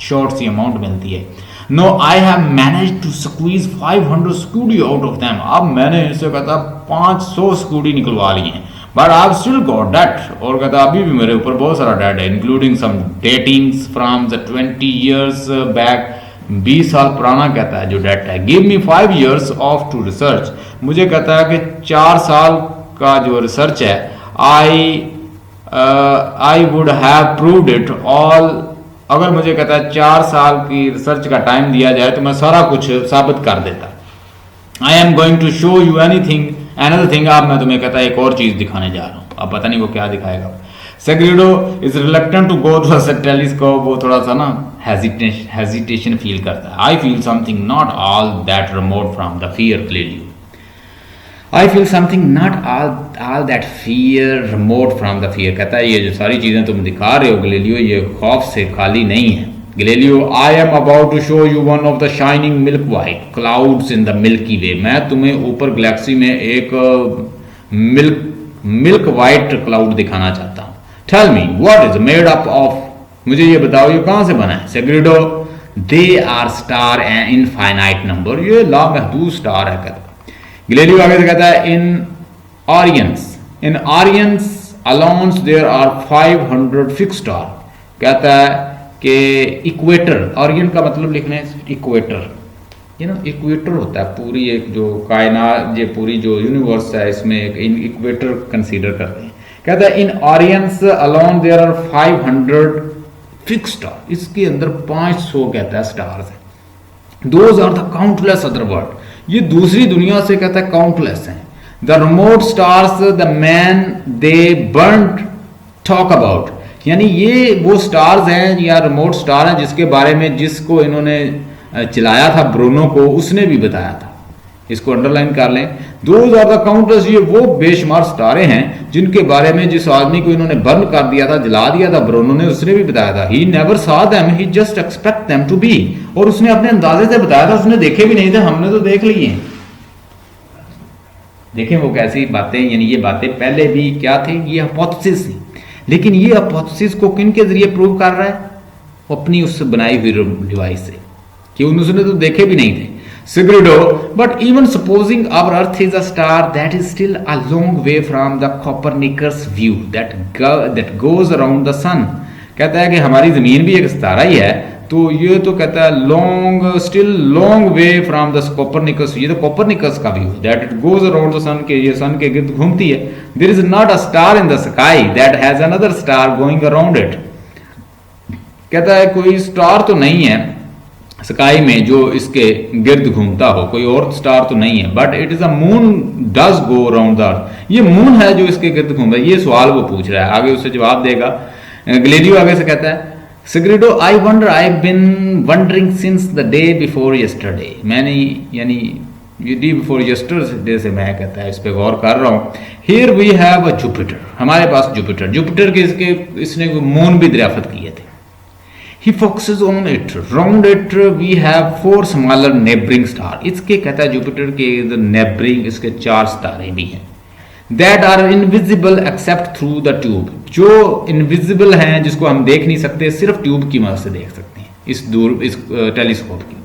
शॉर्ट सी अमाउंट मिलती है। No I have manage to squeeze 500 scudi out of them. अब मैंने इनसे कहता 500 स्कूडी निकलवा लिए हैं, but I still got debt. और कहता अभी भी मेरे ऊपर बहुत सारा डेट है, including some datings from the 20 years back. 20 साल पुराना कहता है जो डेट है। Give me 5 years of to research. मुझे कहता है कि 4 साल का जो रिसर्च है, I would have proved it all. अगर मुझे कहता है 4 साल की रिसर्च का टाइम दिया जाए तो मैं सारा कुछ साबित कर देता। I am going to show you anything another thing. अब मैं तुम्हें कहता है एक और चीज दिखाने जा रहा हूँ, अब पता नहीं वो क्या दिखाएगा। Sagredo is reluctant to go to telescope. वो थोड़ा सा ना हेजिटेशन फील करता है। I feel something not all that remote from the fear clearly. I feel something not all that fear remote from the fear. कहता है ये जो सारी चीज़ें तुम दिखा रहे हो गैलीलियो, ये खौफ से खाली नहीं है। Galileo I am about to show you one of the shining milk white clouds in the Milky Way. मैं तुम्हें ऊपर गैलेक्सी में एक मिल्क वाइट क्लाउड दिखाना चाहता हूँ। Tell me what is made up of. मुझे ये बताओ ये कहाँ से बना है। Sagredo they are star and infinite number. ये लामहदूद स्टार है। कहता गैलीलियो आगे से कहता है in Orion's alones there are 500 fix star. कहता है कि इक्वेटर, आरियन का मतलब लिखना है इक्वेटर, ये ना इक्वेटर होता है पूरी एक जो कायनात, ये पूरी जो यूनिवर्स है इसमें एक इक्वेटर कंसीडर करते हैं। कहता है in Orion alone there are 500 fix star. इसके अंदर 500 कहता है स्टार्स हैं। Those are the countless other world. ये दूसरी दुनिया से कहता है काउंटलेस हैं। The remote stars the man they burned talk about. यानी ये वो स्टार्स हैं या रिमोट स्टार हैं जिसके बारे में, जिसको इन्होंने चलाया था ब्रूनो को, उसने भी बताया था। इसको अंडरलाइन कर लें। Those are the countless. ये वो बेशुमार स्टारे हैं जिनके बारे में, जिस आदमी को इन्होंने बर्न कर दिया था, जला दिया था ब्रूनो ने, उसने भी बताया था। He never saw them, he just expect them to be. और उसने अपने अंदाजे से बताया था, उसने देखे भी नहीं थे, हमने तो देख लिए हैं। देखें वो कैसी बातें, यानी ये बातें पहले भी क्या थे, ये हाइपोथेसिस थी। लेकिन ये हाइपोथेसिस को किन के जरिए प्रूव कर रहा है? अपनी उससे बनाई हुई डिवाइस से, कि उसने तो देखे भी नहीं थे। Sigredo, but even supposing our Earth is a star, that is still a long way from the Copernicus view that goes around the sun. कहता है कि हमारी ज़मीन भी एक सितारा ही है, तो ये तो कहता है still long way from the Copernicus. ये तो Copernicus का view, that it goes around the sun, के ये सन के गिर्द घूमती है. There is not a star in the sky that has another star going around it. कहता है कोई स्टार तो नहीं है स्काई में जो इसके गिर्द घूमता हो, कोई और स्टार तो नहीं है। But it is a moon does go around the earth. ये मून है जो इसके गिर्द घूमता है। ये सवाल वो पूछ रहा है, आगे उससे जवाब देगा। गैलीलियो आगे से कहता है Sagredo I wonder I have been wondering since the day before yesterday. मैंने यानी ये डे बिफोर यस्टरडे से मैं कहता है इस पे गौर कर रहा हूँ। Here we have a Jupiter. हमारे पास जुपिटर के इसने मून भी दरियाफ्त किए थे। He focuses on it. Round it we have 4 smaller neighboring star. इसके कहता है जुपिटर के neighboring इसके 4 सितारे भी हैं। That are invisible except through the tube. जो invisible हैं, जिसको हम देख नहीं सकते, सिर्फ ट्यूब की मदद से देख सकते हैं, इस टेलीस्कोप की।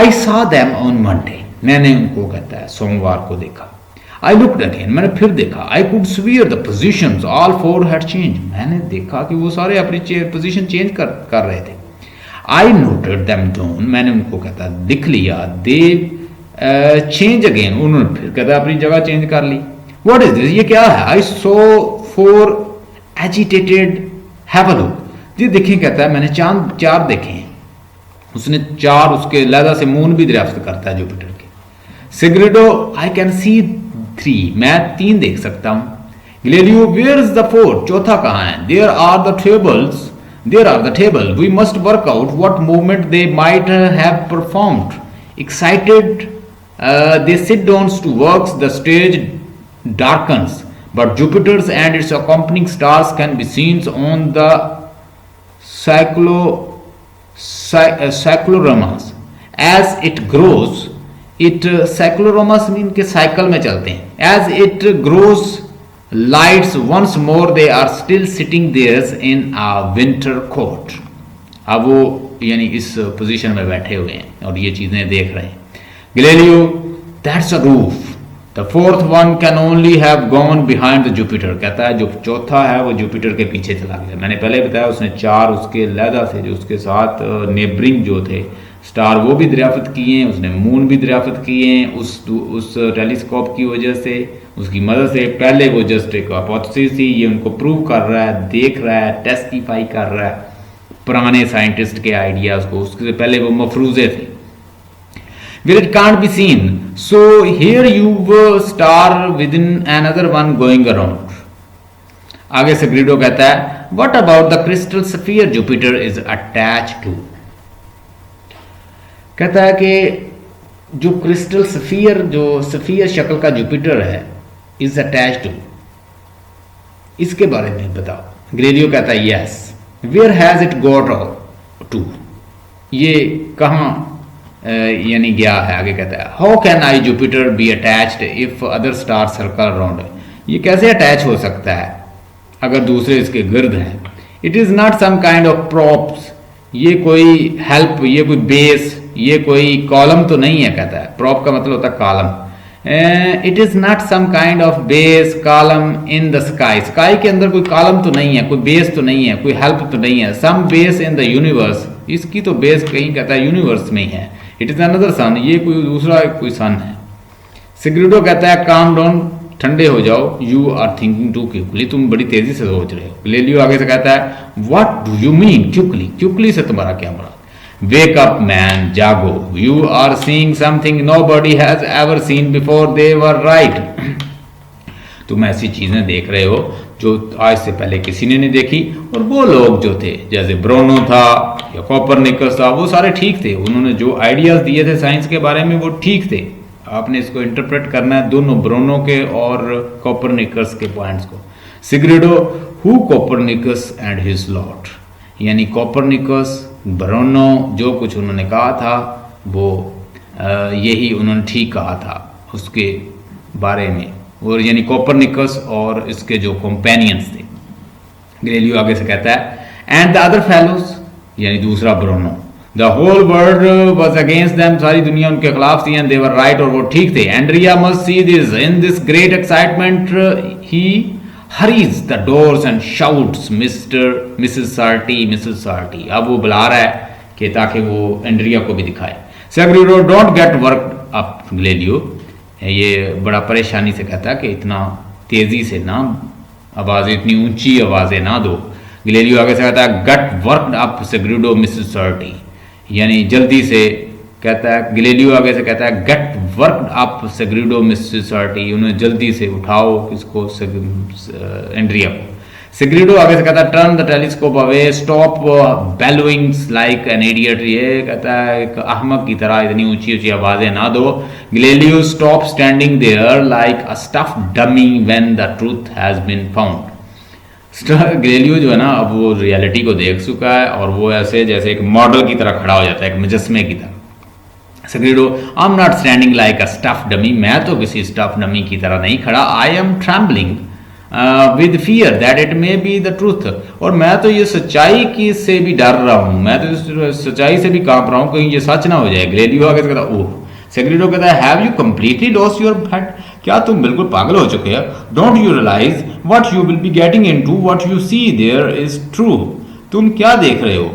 I saw them on Monday. मैंने उनको कहता है सोमवार को देखा। I looked again. मैंने फिर देखा। I could swear the positions all 4 had changed. मैंने देखा कि वो सारे अपनी पोजीशन चेंज कर रहे थे। I noted them down. मैंने उनको कहता लिख लिया। They change again. उन्होंने फिर कहता अपनी जगह चेंज कर ली। What is this? ये क्या है? I saw 4 agitated. Have a look. ये देखें कहता है मैंने चांद 4 देखे हैं। उसने 4 उसके लहदा से मून भी दरियाफ्त करता है जुपिटर के। सिग्रेडो I can see 3. मैं 3 देख सकता हूं। Galileo, where is the fourth? चौथा कहाँ है? There are the tables. There are the tables. We must work out what movement they might have performed. Excited, they sit down to work. The stage darkens, but Jupiter's and its accompanying stars can be seen on the cycloramas. As it grows, it cycloramas mean के cycle में चलते हैं. As it grows lights once more, they are still sitting there in a winter coat. अब वो यानी इस position में बैठे हुए हैं और ये चीजें देख रहे हैं. Galileo, that's a roof. The fourth one can only have gone behind the Jupiter. कहता है जो चौथा है वो जुपिटर के पीछे चला गया. मैंने पहले बताया उसने 4 उसके लैदा थे जो उसके साथ नेबरिंग जो थे स्टार वो भी दरियाफ्त किए हैं, उसने मून भी दरियाफ्त किए हैं उस टेलीस्कोप की वजह से, उसकी मदद से. पहले वो जस्ट एक हाइपोथेसिस थी, ये उनको प्रूव कर रहा है, देख रहा है, टेस्टिफाई कर रहा है पुराने साइंटिस्ट के आइडियाज को. उसके पहले वो मफरूजे थे. Where it can't be seen. So here you've a star within another one going around. आगे से ग्रीडो कहता है What about the crystal sphere Jupiter is attached to? कहता है कि जो क्रिस्टल स्फीयर जो स्फीयर शक्ल का जुपिटर है इज अटैच टू, इसके बारे में बताओ. ग्रेलियो कहता है yes. Where has it got to, ये कहाँ यानी गया है. आगे कहता है how can I Jupiter be attached if other star circle around. ये कैसे अटैच हो सकता है अगर दूसरे इसके गिर्द हैं. It is not some kind of props, ये कोई हेल्प, ये कोई बेस, ये कोई कॉलम तो नहीं है. कहता है प्रॉप का मतलब होता है column. It is not some kind of base column in the sky. Sky के अंदर कोई कॉलम तो नहीं है, कोई बेस तो नहीं है, कोई हेल्प तो नहीं है. Some base in the universe, इसकी तो बेस कहीं कहता है यूनिवर्स में ही है. इट इज अनदर सन, ये कोई दूसरा कोई सन है. सिग्रिडो कहता है काम डाउन, ठंडे हो जाओ. You are thinking too quickly, तुम बड़ी तेजी से सोच रहे हो. लेलियो आगे से कहता है what do you mean quickly, quickly से तुम्हारा क्या मुराद. वेक अप मैन, जागो. You are seeing something nobody has ever seen before, they were right. तुम ऐसी चीजें देख रहे हो जो आज से पहले किसी ने नहीं देखी. और वो लोग जो थे जैसे ब्रोनो था या कोपरनिकस था, वो सारे ठीक थे. उन्होंने जो आइडियाज दिए थे साइंस के बारे में वो ठीक थे. आपने इसको इंटरप्रेट करना है दोनों ब्रोनो के और कोपरनिकस के पॉइंट्स को. Sagredo, who Copernicus and his lot, यानी कोपरनिकस ब्रोनो जो कुछ उन्होंने कहा था वो यही उन्होंने ठीक कहा था उसके बारे में. और यानी कोपरनिकस और इसके जो कंपेनियंस थे. ग्रेलियो आगे से कहता है एंड द अदर फेलोज, यानी दूसरा Bruno, the whole world was against them, सारी दुनिया उनके खिलाफ थी. एंड दे वर राइट, और वो ठीक थे. Andrea must see this in this great excitement he hurries the doors and shouts mister Mrs Sarti, Mrs Sarti. अब वो बुला रहा है कि ताकि वो एंड्रिया को भी दिखाए. सेग्रिडो डोंट गेट वर्क अप. ग्लेलियो ये बड़ा परेशानी से कहता है कि इतना तेजी से ना आवाज़ें, इतनी ऊंची आवाज़ें ना दो. ग्लेलियो आगे से कहता है गट वर्क अप सेग्रिडो मिसेस सार्टी, यानी जल्दी से कहता है. ग्लेलियो आगे से कहता है गेट वर्क अप सेग्रिडो मिसेस सार्टी, उन्हें जल्दी से उठाओ किसको, एंड्रिया को. सेग्रिडो आगे से कहता है turn the telescope away, stop bellowings like an idiot. ये कहता है एक अहमक की तरह इतनी ऊंची ऊंची आवाजें ना दो. Galileo stop standing there like a stuffed dummy when the truth has been found. Galileo जो है ना अब वो रियलिटी को देख चुका है और वो ऐसे जैसे एक मॉडल की तरह खड़ा हो जाता है, एक मुजस्मे की तरह. Sagredo I am not standing like a stuffed dummy, मैं तो किसी स्टफ्ड डमी की तरह नहीं खड़ा. I am trembling with fear that it may be the truth, और मैं तो ये सच्चाई की से भी डर रहा हूँ, मैं तो इस सच्चाई से भी कांप रहा हूँ कहीं ये सच ना हो जाए. ग्लेलियो आगे कहता ओह. सेग्रिडो कहता है have you completely lost your head, क्या तुम बिल्कुल पागल हो चुके हो. Don't you realise what you will be getting into, what you see there is true. तुम क्या देख रहे हो,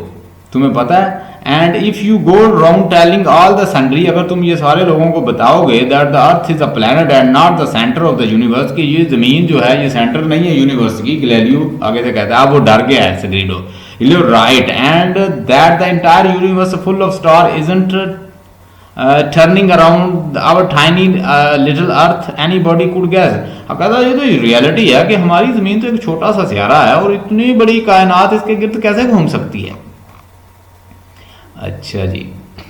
तुम्हें पता है. And if you go round telling all the sundry, अगर तुम ये सारे लोगों को बताओगे that the earth is a planet and not the centre of the universe, कि ये जमीन जो है ये सेंटर नहीं है यूनिवर्स की. ग्लेलियो आगे से कहता है अब वो डर गया है Sagredo. Right, and that the entire universe full of star isn't turning around our tiny little earth anybody could guess. कहता ये तो रियलिटी है कि हमारी ज़मीन तो एक छोटा सा सियारा है और इतनी बड़ी कायनात इसके गिर्द कैसे घूम सकती है। अच्छा जी,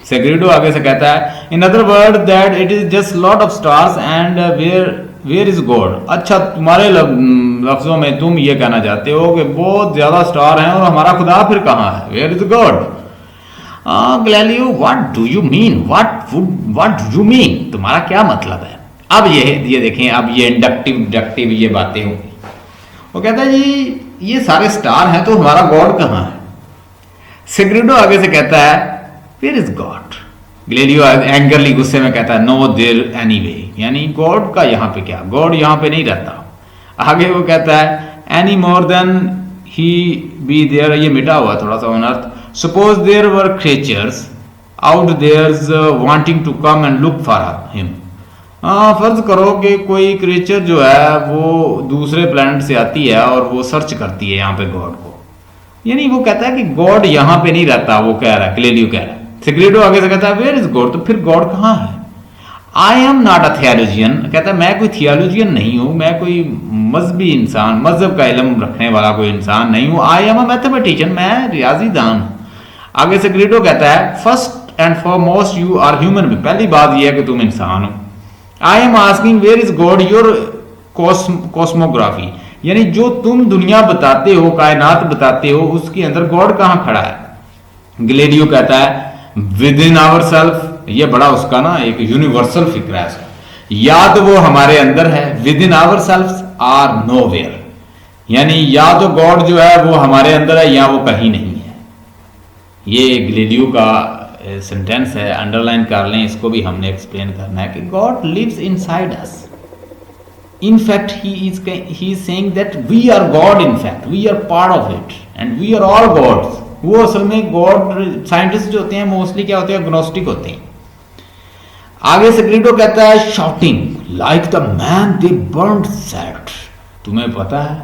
सेग्रेडो आगे से कहता है in other word that it is just lot of stars and where is God. अच्छा, तुम्हारे लफ्जों में तुम ये कहना चाहते हो कि बहुत ज्यादा स्टार हैं और हमारा खुदा फिर कहाँ है, where is God. Galileo what do you mean, what do you mean, तुम्हारा क्या मतलब है। अब ये देखें, अब ये इंडक्टिव डिडक्टिव ये बातें होंगी। वो कहता है जी ये सारे स्टार हैं तो हमारा गॉड कहाँ है। सेग्रेडो आगे से कहता है where is God. Galileo angrily गुस्से में कहता है नो देयर एनीवे, यानी गॉड का यहाँ पे क्या, गॉड यहाँ पे नहीं रहता। आगे वो कहता है any more than he be there, ये मिटा हुआ थोड़ा सा अनर्थ। Suppose there were creatures out there's wanting to come and look for him. फर्ज करो कि कोई क्रिएचर जो है वो दूसरे प्लैनेट से आती है और वो सर्च करती है यहाँ पे गॉड को, यानी वो कहता है कि गॉड यहाँ पे नहीं रहता। वो कह रहा है, गैलीलियो कह रहा है। सेग्रेडो आगे से कहता है वेयर इज गॉड, तो फिर गॉड कहाँ है। I am not a theologian, कहता है मैं कोई थियोलॉजियन नहीं हूँ, मैं कोई मजहबी इंसान, मजहब का इल्म रखने वाला कोई इंसान नहीं हूँ। आई एम अ मैथमेटिशियन, मैं रियाजीदान हूँ। आगे सेग्रेडो कहता है first and foremost you are human being, पहली बात यह है कि तुम इंसान हो। I am asking where is God your cosmography, यानी जो तुम दुनिया बताते हो, कायनात बताते हो, उसके अंदर गॉड कहाँ खड़ा है। गैलीलियो कहता है विद इन आवर सेल्फ, ये बड़ा उसका ना एक यूनिवर्सल फिक्र है इसका, या तो वो हमारे अंदर है, within our self or nowhere, यानी या तो गॉड जो है वो हमारे अंदर है या वो कहीं नहीं है। ये गैलीलियो का सेंटेंस है, अंडरलाइन कर लें, इसको भी हमने एक्सप्लेन करना है कि God lives inside us. In fact, he is saying that we are God. In fact, we are part of it, and we are all gods. वो असल में गॉड, साइंटिस्ट जो होते हैं मोस्टली क्या होते हैं, अग्नोस्टिक होते हैं। आगे सेग्रेडो कहता है shouting like the man they burned said. तुम्हें पता है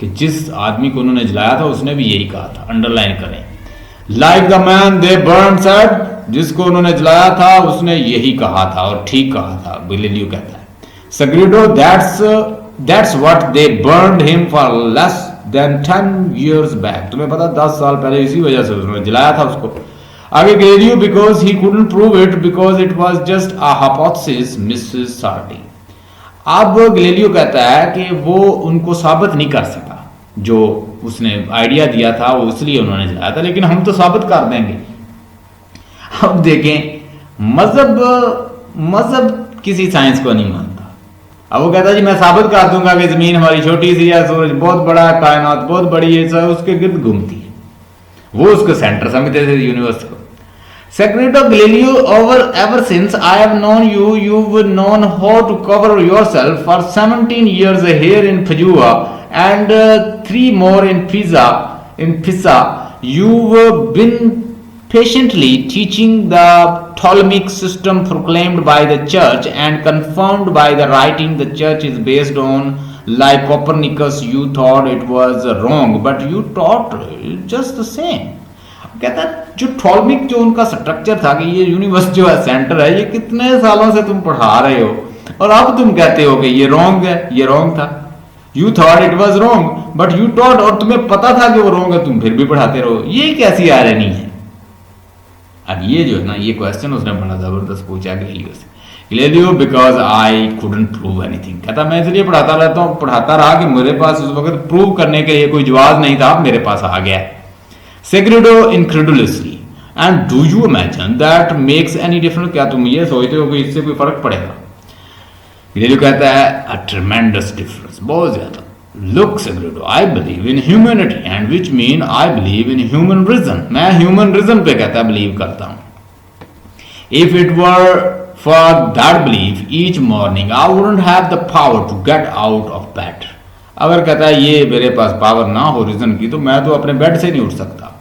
कि जिस आदमी को उन्होंने जलाया था उसने भी यही कहा था, अंडरलाइन करें, like the man they burned said, जिसको उन्होंने जलाया था उसने यही कहा था और ठीक कहा था। गैलीलियो कहता है Sagredo, that's what they burned him for less than 10 years back. तुम्हें पता 10 साल पहले इसी वजह से उन्होंने जलाया था उसको। आगे Galerio because he couldn't prove it because it was just a hypothesis, Mrs. Sardi. अब Galerio कहता है कि वो उनको साबित नहीं कर सका, जो उसने आइडिया दिया था वो इसलिए उन्होंने जलाया था, लेकिन हम तो साबित कर देंगे। अब देखें मजहब किसी साइंस को नहीं मानता। अब वो कहता है जी मैं साबित कर दूंगा कि जमीन हमारी छोटी सी है, सूरज बहुत बड़ा है, कायनात बहुत बड़ी है, सब उसके गिर्द घूमती है, वो उसको सेंटर समझते थे यूनिवर्स को। सेग्रेडो Galileo ever since I have known you, you've known how to cover yourself for 17 years here in Padua and 3 more in Pisa. You've been patiently teaching the Ptolemaic system proclaimed by the church and confirmed by the writing the church is based on. Like Copernicus, you thought it was wrong, but you taught just the same. कहता है जो टॉलमिक जो उनका structure था कि ये universe जो है सेंटर है, ये कितने सालों से तुम पढ़ा रहे हो और अब तुम कहते हो कि ये रॉन्ग है, ये रॉन्ग था। You thought it was wrong but you taught, और तुम्हें पता था कि वो रॉन्ग है, तुम फिर भी पढ़ाते रहो। ये कैसी आयरनी है। अब ये जो है ना, ये क्वेश्चन उसने बड़ा जबरदस्त पूछा गैलीलियो से। Galileo because I couldn't prove anything, कहता मैं इसलिए पढ़ाता रहता हूँ, पढ़ाता रहा कि मेरे पास उस वक्त प्रूव करने के लिए कोई जवाब नहीं था, अब मेरे पास आ गया। Sagredo incredulously and do you imagine that makes any difference, क्या तुम ये सोचते हो कि इससे कोई फर्क पड़ेगा। गैलीलियो कहता है अ ट्रेमेंडस डिफरेंस, बहुत ज्यादा। Look, Sagredo, I believe in humanity, and which mean I believe in human reason. मैं human reason पे कहता believe करता हूँ। If it were for that belief, each morning I wouldn't have the power to get out of bed. अगर कहता है ये मेरे पास पावर ना हो रीजन की, तो मैं तो अपने बेड से नहीं उठ सकता।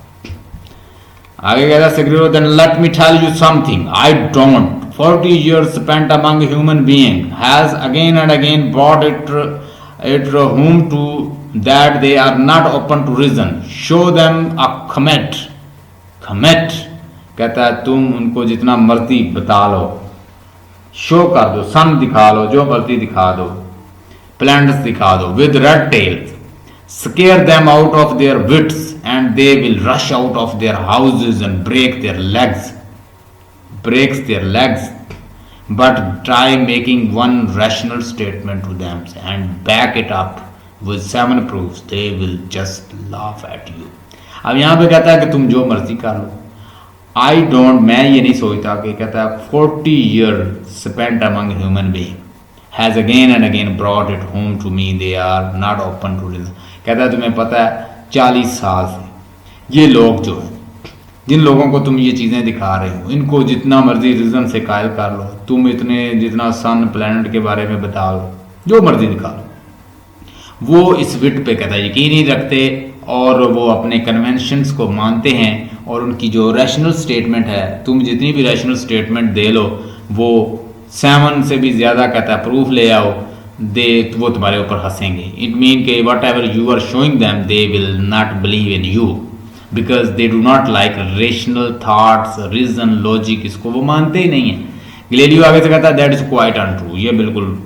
आगे कहता है Sagredo, then let me tell you something. I don't. 40 years spent among human being has again and again brought it whom to that they are not open to reason. Show them a comet, कहता है तुम उनको जितना मर्जी बता लो, show कर दो, सन दिखा लो, जो मर्जी दिखा दो, प्लैनेट्स दिखा दो with red tails, scare them out of their wits and they will rush out of their houses and breaks their legs, but try making one rational statement to them and back it up with 7 proofs, they will just laugh at you. अब यहाँ पे कहता है कि तुम जो मर्जी कर लो, मैं ये नहीं सोचता कि कहता है 40 years spent among human being has again and again brought it home to me, they are not open to reason. कहता है तुम्हें पता है 40 साल से ये लोग जो हैं, जिन लोगों को तुम ये चीज़ें दिखा रहे हो, इनको जितना मर्जी रीज़न से कायल कर लो, तुम इतने जितना सन प्लैनेट के बारे में बता लो, जो मर्जी दिखा लो, वो इस विट पे कहता है यकीन नहीं रखते और वो अपने कन्वेंशंस को मानते हैं और उनकी जो रैशनल स्टेटमेंट है, तुम जितनी भी रैशनल स्टेटमेंट दे लो, वो 7 से भी ज़्यादा कहता है प्रूफ ले आओ, वो तुम्हारे ऊपर हंसेंगे. इट मीन के whatever you are showing them they will not believe in you because they do not like rational thoughts, reason, logic, इसको वो मानते ही नहीं है. गैलीलियो आगे से कहता है दैट इज क्वाइट अनट्रू, ये बिल्कुल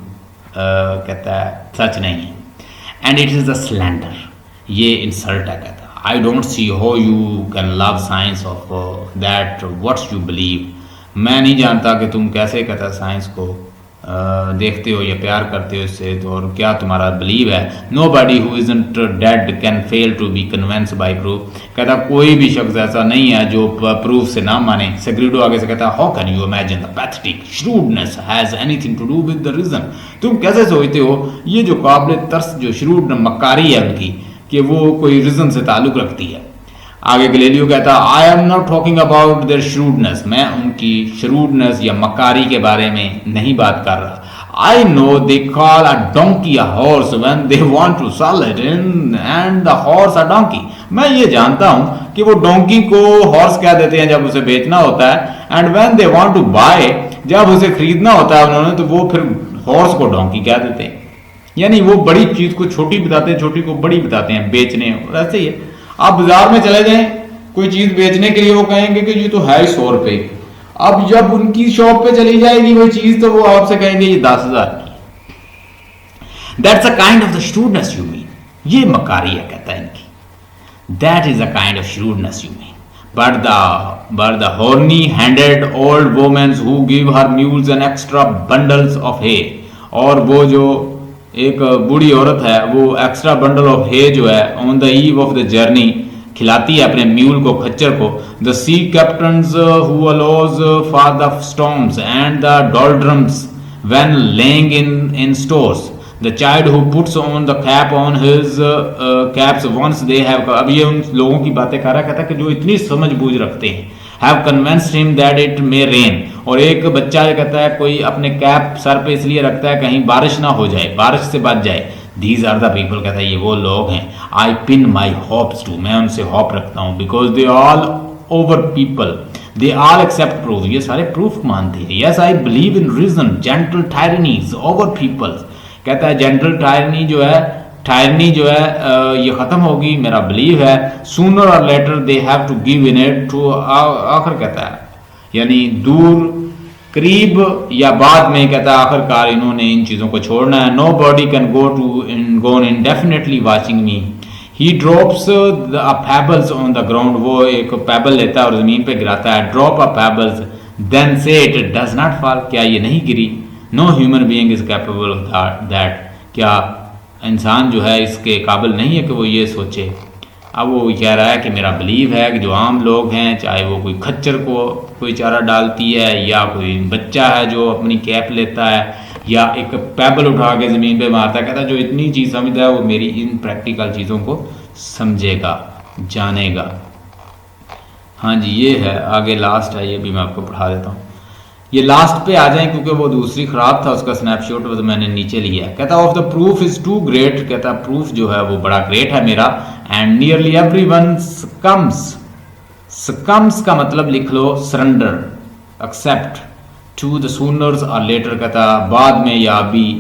कहता है सच नहीं है. And it is a slander, ये इंसल्ट है. कहता है I don't see how you can love science of that what's you believe. मैं नहीं जानता कि तुम कैसे कहता है साइंस को देखते हो या प्यार करते हो इससे, तो और क्या तुम्हारा बिलीव है. Nobody who isn't dead can fail to be convinced by proof. कहता कोई भी शख्स ऐसा नहीं है जो प्रूफ से ना माने. सेग्रीडो आगे से कहता है how can you imagine the pathetic shrewdness has anything to do with the reason. तुम कैसे सोचते हो ये जो काबिल तर्स जो श्रूड मक्कारी है उनकी, कि वो कोई रीजन से ताल्लुक रखती है. आगे गैलीलियो कहता I am not talking about their shrewdness, मैं उनकी श्रूडनेस या मक्कारी के बारे में नहीं बात कर रहा. I know they call a donkey a horse when they want to sell it in and the horse a donkey. मैं ये जानता हूँ कि वो डोंकी को हॉर्स कह देते हैं जब उसे बेचना होता है, and when they want to buy, जब उसे खरीदना होता है उन्होंने, तो वो फिर हॉर्स को डोंकी कह देते हैं. यानी वो बड़ी चीज को छोटी बताते हैं, छोटी को बड़ी बताते हैं बेचने. ऐसे ही है, आप बाजार में चले जाएं कोई चीज बेचने के लिए, वो कहेंगे कि ये तो है 100 रुपए. अब जब उनकी शॉप पे चली जाएगी वो चीज, तो वो आपसे कहेंगे ये 10,000 की. That's a kind of the shrewdness you mean. ये मकारी है कहता है इनकी. That is a kind of shrewdness you mean. but the horny handed old women who give her mules an extra bundles of hay. और वो जो एक बूढ़ी औरत है वो एक्स्ट्रा बंडल ऑफ हे जो है on the eve of the journey खिलाती है अपने म्यूल को, खच्चर को. The sea captains who allows for the storms and the doldrums when laying in stores. The child who puts on the cap on his caps once they have. अब ये उन लोगों की बातें कर रहा कहता है कि जो इतनी समझ बूझ रखते हैं. Have convinced him that it may rain. और एक बच्चा कहता है कोई अपने कैप सर पे इसलिए रखता है कहीं बारिश ना हो जाए, बारिश से बच जाए. दीज आर द पीपल, कहता है ये वो लोग हैं. I pin my hopes to, मैं उनसे होप रखता हूँ. Because they all over people, they all accept proof, ये सारे प्रूफ मानते हैं. Yes I believe in reason gentle tyrannies over people. कहता है जेंटल टायरनी जो है ये खत्म होगी, मेरा बिलीव है. सूनर और later they have to give in it too. आखिर कहता है यानी दूर, करीब या बाद में, कहता है आखिरकार इन्होंने इन चीज़ों को छोड़ना है. Nobody can go indefinitely watching me. He drops the pebbles on the ground. वो एक पैबल लेता है और ज़मीन पे गिराता है. Drop a pebbles then say it does not fall. क्या ये नहीं गिरी? No human being is capable of that. क्या इंसान जो है इसके काबिल नहीं है कि वो ये सोचे. अब वो कह रहा है कि मेरा बिलीव है कि जो आम लोग हैं, चाहे वो कोई खच्चर को कोई चारा डालती है या कोई बच्चा है जो अपनी कैप लेता है या एक पैबल उठा के ज़मीन पे मारता है, कहता है जो इतनी चीज़ समझता है वो मेरी इन प्रैक्टिकल चीज़ों को समझेगा, जानेगा. हाँ जी, ये है आगे लास्ट है, ये भी मैं आपको पढ़ा देता हूँ. ये लास्ट पे आ जाएं क्योंकि वो दूसरी खराब था, उसका स्नैपशॉट वो तो मैंने नीचे लिया है. कहता of the proof is too great. कहता प्रूफ जो है वो बड़ा ग्रेट है मेरा. एंड नियरली एवरीवन सकम्स का मतलब लिख लो सरेंडर, एक्सेप्ट टू द सूनर्स और लेटर. कहता बाद में या अभी,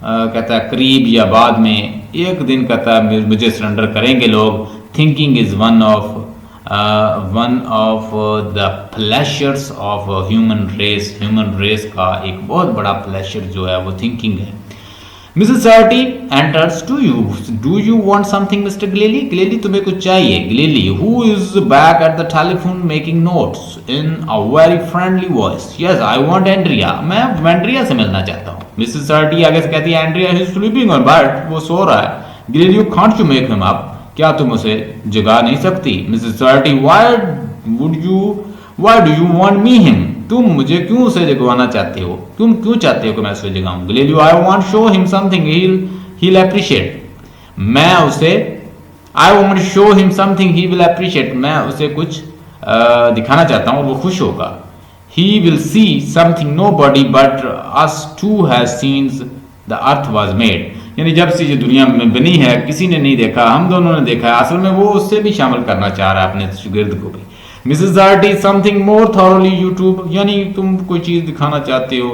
कहता करीब या बाद में, एक दिन कहता मुझे सरेंडर करेंगे लोग. Thinking is one of one of the pleasures of human race का एक बहुत बड़ा प्लेजर जो है वो थिंकिंग है. Mrs Sarti enters to you. Do you want something Mr Galilei? Galilei तुम्हें कुछ चाहिए? Galilei who is back at the telephone making notes in a very friendly voice. Yes I want Andrea. मैं Andrea से मिलना चाहता हूँ. Mrs सार्टी आगे से कहती है Andrea is sleeping on bed. वो सो रहा है. Galilei you can't you make him up. क्या तुम उसे जगा नहीं सकती? Mrs Sarti why do you want me him? तुम मुझे क्यों उसे जगवाना चाहते हो? तुम क्यों चाहते हो कि मैं उसे जगाऊं? Galileo I want show him something he will appreciate. मैं उसे I want show him something he will appreciate. मैं उसे कुछ दिखाना चाहता हूं और वो खुश होगा. He will see something nobody but us two has seen the earth was made. यानी जब से ये दुनिया में बनी है किसी ने नहीं देखा, हम दोनों ने देखा है. असल में वो उससे भी शामिल करना चाह रहा है अपने शागिर्द को भी. Mrs Sarti something more thoroughly you tube. यानी तुम कोई चीज दिखाना चाहते हो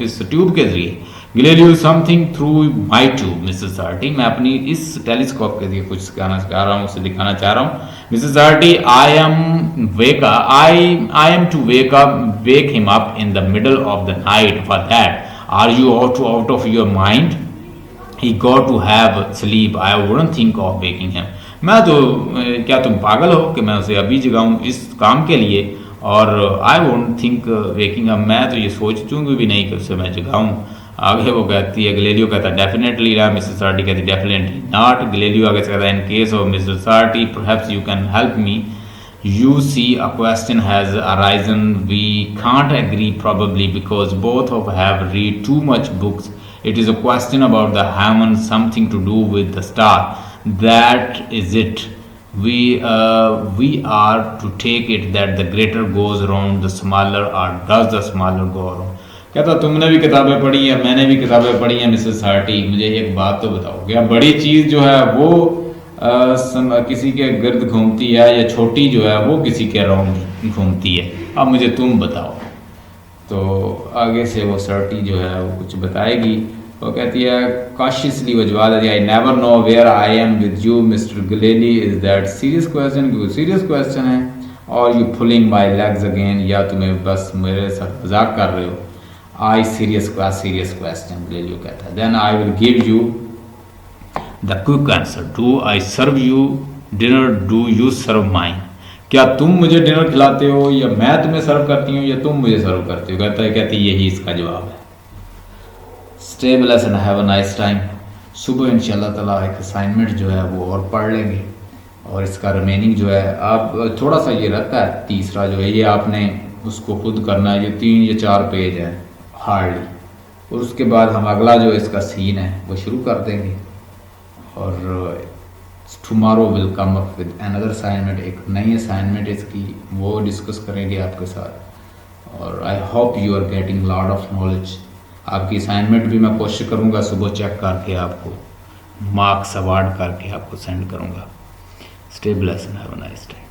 इस ट्यूब के जरिए. Galileo something through my tube. Mrs Sarti मैं अपनी इस टेलीस्कोप के जरिए कुछ सिखाना चाह रहा हूँ, उसे दिखाना चाह रहा हूँ. Mrs Sarti I am to wake him up in the middle of the night. For that are you out of your mind? He got to have sleep. I wouldn't think of waking him. मैं तो क्या तुम पागल हो कि मैं उसे अभी जगाऊं इस काम के लिए? और I wouldn't think waking him. मैं तो ये सोचूंगी भी नहीं कि उसे मैं जगाऊं. आगे वो कहती है, ग्लेलियो कहता है डेफिनेटली ना. मिसेस सार्टी कहती है डेफिनेटली नॉट. ग्लेलियो आगे से कहता है in case of Mrs Sarti perhaps you can help me. You see a question has arisen. We can't agree probably because both of have read too much books. It is a question about the heaven, something to do with the star. That is it. We are to take it that the greater goes around the smaller, or does the smaller go around? कहता तुमने भी किताबें पढ़ी हैं, मैंने भी किताबें पढ़ी हैं मिसेस सार्टी. मुझे एक बात तो बताओ, क्या बड़ी चीज़ जो है वो किसी के गिर्द घूमती है या छोटी जो है वो किसी के अराउंड घूमती है? अब मुझे तुम बताओ. तो आगे से वो सार्टी जो है वो कुछ बताएगी. वो कहती है कॉशियसली वो जवाब देती है I never know where I am with you Mr Galilei. Is that serious question? क्योंकि सीरियस क्वेश्चन है. और you pulling my legs again. या तुम्हें बस मेरे साथ मजाक कर रहे हो? आई सीरियस क्वेश्चन. ग्लेलियो कहता है then I will give you the quick answer. Do I serve you dinner? Do you serve mine? क्या तुम मुझे डिनर खिलाते हो या मैं तुम्हें सर्व करती हूँ या तुम मुझे सर्व करते हो? कहती यही इसका जवाब है. Stay blessed and have a nice time. सुबह इंशाल्लाह ताला एक असाइनमेंट जो है वो और पढ़ लेंगे और इसका रिमेनिंग जो है आप थोड़ा सा ये रहता है. तीसरा जो है ये आपने उसको खुद करना है. ये 3 या 4 पेज है हार्डली. और उसके बाद हम अगला जो इसका सीन है वो शुरू कर देंगे. और tomorrow will come up with another assignment. एक नई असाइनमेंट इसकी वो डिस्कस करेंगे आपके साथ. और I hope you are getting lot of knowledge. आपकी असाइनमेंट भी मैं कोशिश करूँगा सुबह चेक करके आपको मार्क्स अवार्ड करके आपको सेंड करूँगा. Stay blessed and have a nice day.